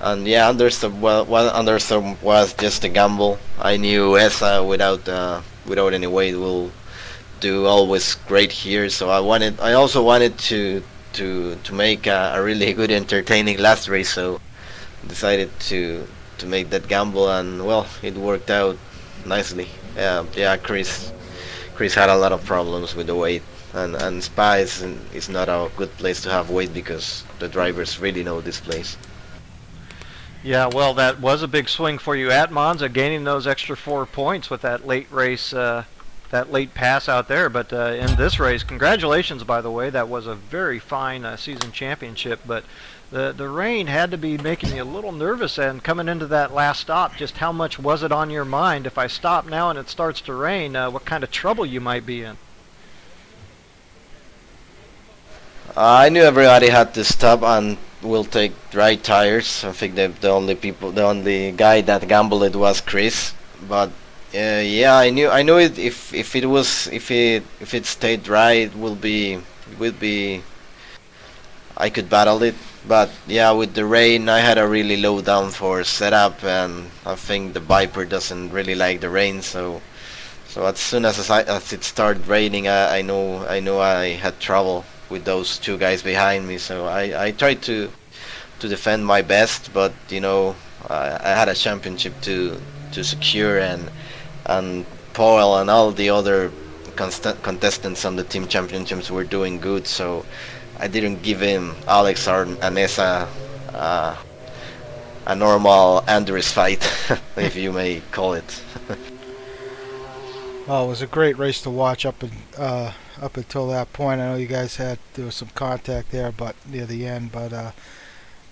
And yeah, Anderson was just a gamble. I knew Esa without any weight will do always great here. So I also wanted to make a really good, entertaining last race. So decided to make that gamble, and well, it worked out nicely. Yeah, Chris had a lot of problems with the weight, and Spa is not a good place to have weight because the drivers really know this place. Yeah, well, that was a big swing for you at Monza, gaining those extra 4 points with that late race that late pass out there. But in this race, congratulations, by the way. That was a very fine season championship. But the rain had to be making me a little nervous. And coming into that last stop, just how much was it on your mind? If I stop now and it starts to rain, what kind of trouble you might be in? I knew everybody had to stop and will take dry tires. I think the only guy that gambled it was Chris. But yeah, I knew it. If it stayed dry, it would be I could battle it. But yeah, with the rain, I had a really low downforce setup, and I think the Viper doesn't really like the rain. So as soon as it started raining, I know I had trouble with those two guys behind me. So I tried to defend my best, but I had a championship to secure, and Paul and all the other contestants on the team championships were doing good. So I didn't give him Alex or Anessa a normal Andres fight, if you may call it. Well, it was a great race to watch up until that point. I know you guys there was some contact there, but near the end. But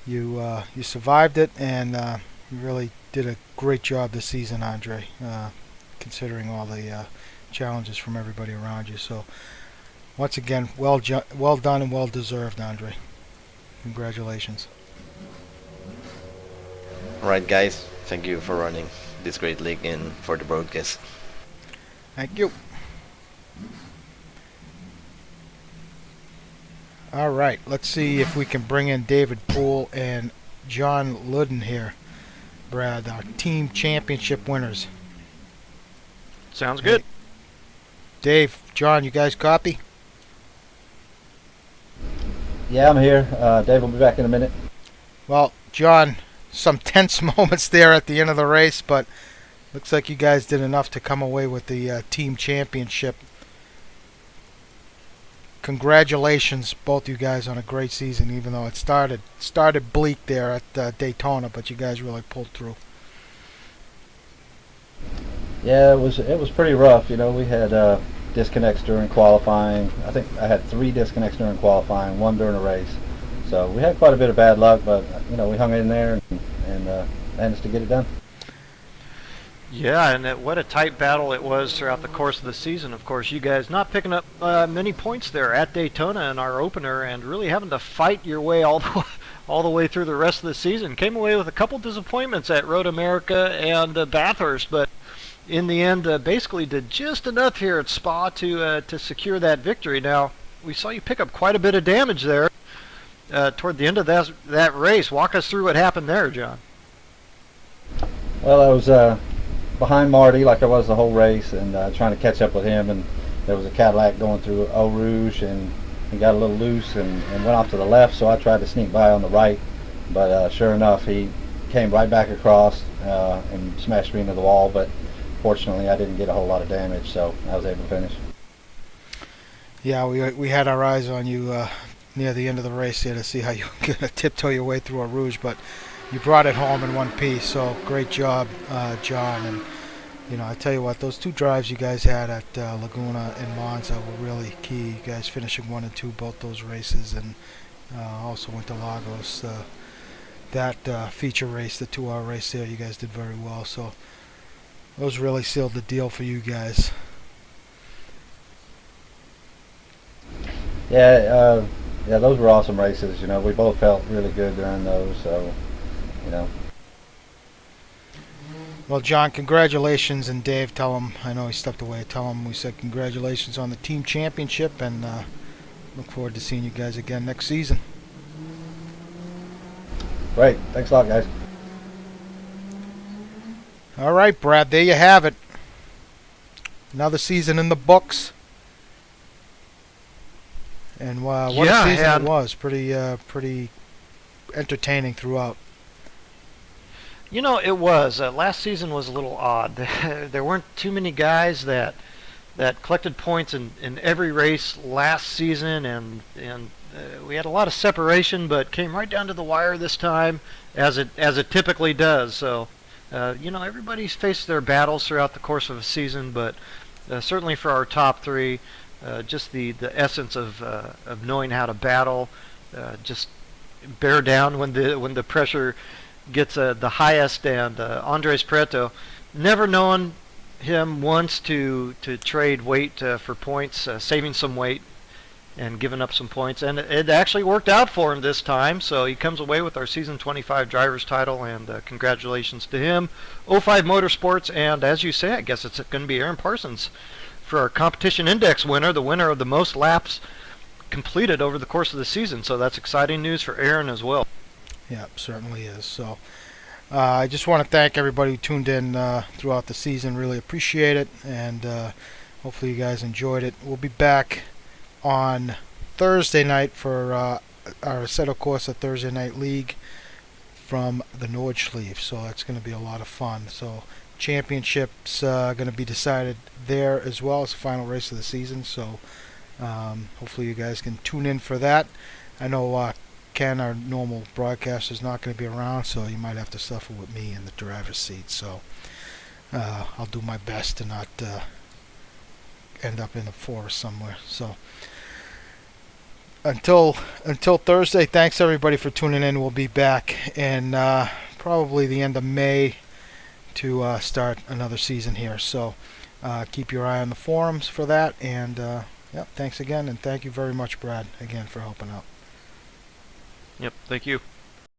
you survived it, and you really did a great job this season, Andre, considering all the challenges from everybody around you. So once again, well done and well deserved, Andre. Congratulations. Alright, guys, thank you for running this great league and for the broadcast. Thank you. All right, let's see if we can bring in David Poole and John Ludden here, Brad, our team championship winners. Sounds good. Hey, Dave, John, you guys copy? Yeah, I'm here. Dave will be back in a minute. Well, John, some tense moments there at the end of the race, but looks like you guys did enough to come away with the team championship. Congratulations, both you guys, on a great season, even though it started bleak there at Daytona, but you guys really pulled through. Yeah, it was pretty rough. We had disconnects during qualifying. I think I had 3 disconnects during qualifying, 1 during the race. So we had quite a bit of bad luck, but we hung in there and managed to get it done. Yeah, and what a tight battle it was throughout the course of the season. Of course, you guys not picking up many points there at Daytona in our opener, and really having to fight your way all the way through the rest of the season. Came away with a couple disappointments at Road America and Bathurst, but in the end, basically did just enough here at Spa to secure that victory. Now, we saw you pick up quite a bit of damage there toward the end of that race. Walk us through what happened there, John. Well, I was behind Marty like I was the whole race, and trying to catch up with him, and there was a Cadillac going through Eau Rouge, and he got a little loose and went off to the left, so I tried to sneak by on the right, but sure enough, he came right back across and smashed me into the wall, but fortunately I didn't get a whole lot of damage, so I was able to finish. Yeah, we had our eyes on you near the end of the race here to see how you were going to tiptoe your way through a Rouge, but you brought it home in one piece, so great job, John. And I tell you what, those 2 drives you guys had at Laguna and Monza were really key. You guys finishing 1 and 2 both those races, and also went to Lagos. That feature race, the 2-hour race there, you guys did very well. So those really sealed the deal for you guys. Yeah, those were awesome races. We both felt really good during those, so. Well, John, congratulations, and Dave, tell him, I know he stepped away, tell him we said congratulations on the team championship, and look forward to seeing you guys again next season. Great. Thanks a lot, guys. All right, Brad, there you have it. Another season in the books. And what a season it was. Pretty entertaining throughout. It was. Last season was a little odd. There weren't too many guys that collected points in every race last season, and we had a lot of separation, but came right down to the wire this time, as it typically does. So, everybody's faced their battles throughout the course of a season, but certainly for our top three, just the essence of knowing how to battle, just bear down when the pressure gets the highest. And Andres Preto, never known him once to trade weight for points, saving some weight and giving up some points, and it actually worked out for him this time. So he comes away with our season 25 drivers title, and congratulations to him. 05 Motorsports, and as you say, I guess it's going to be Aaron Parsons for our competition index winner, the winner of the most laps completed over the course of the season. So that's exciting news for Aaron as well. Yeah, certainly is. So I just want to thank everybody who tuned in throughout the season. Really appreciate it, and hopefully you guys enjoyed it. We'll be back on Thursday night for our Assetto Corsa Thursday Night League from the Nordschleife. So it's going to be a lot of fun. So championships going to be decided there as well as the final race of the season. So hopefully you guys can tune in for that. I know Ken, our normal broadcaster, is not going to be around, so you might have to suffer with me in the driver's seat. So I'll do my best to not end up in the forest somewhere. So until Thursday, thanks everybody for tuning in. We'll be back in probably the end of May to start another season here. So keep your eye on the forums for that. And yep, thanks again, and thank you very much, Brad, again for helping out. Yep, thank you.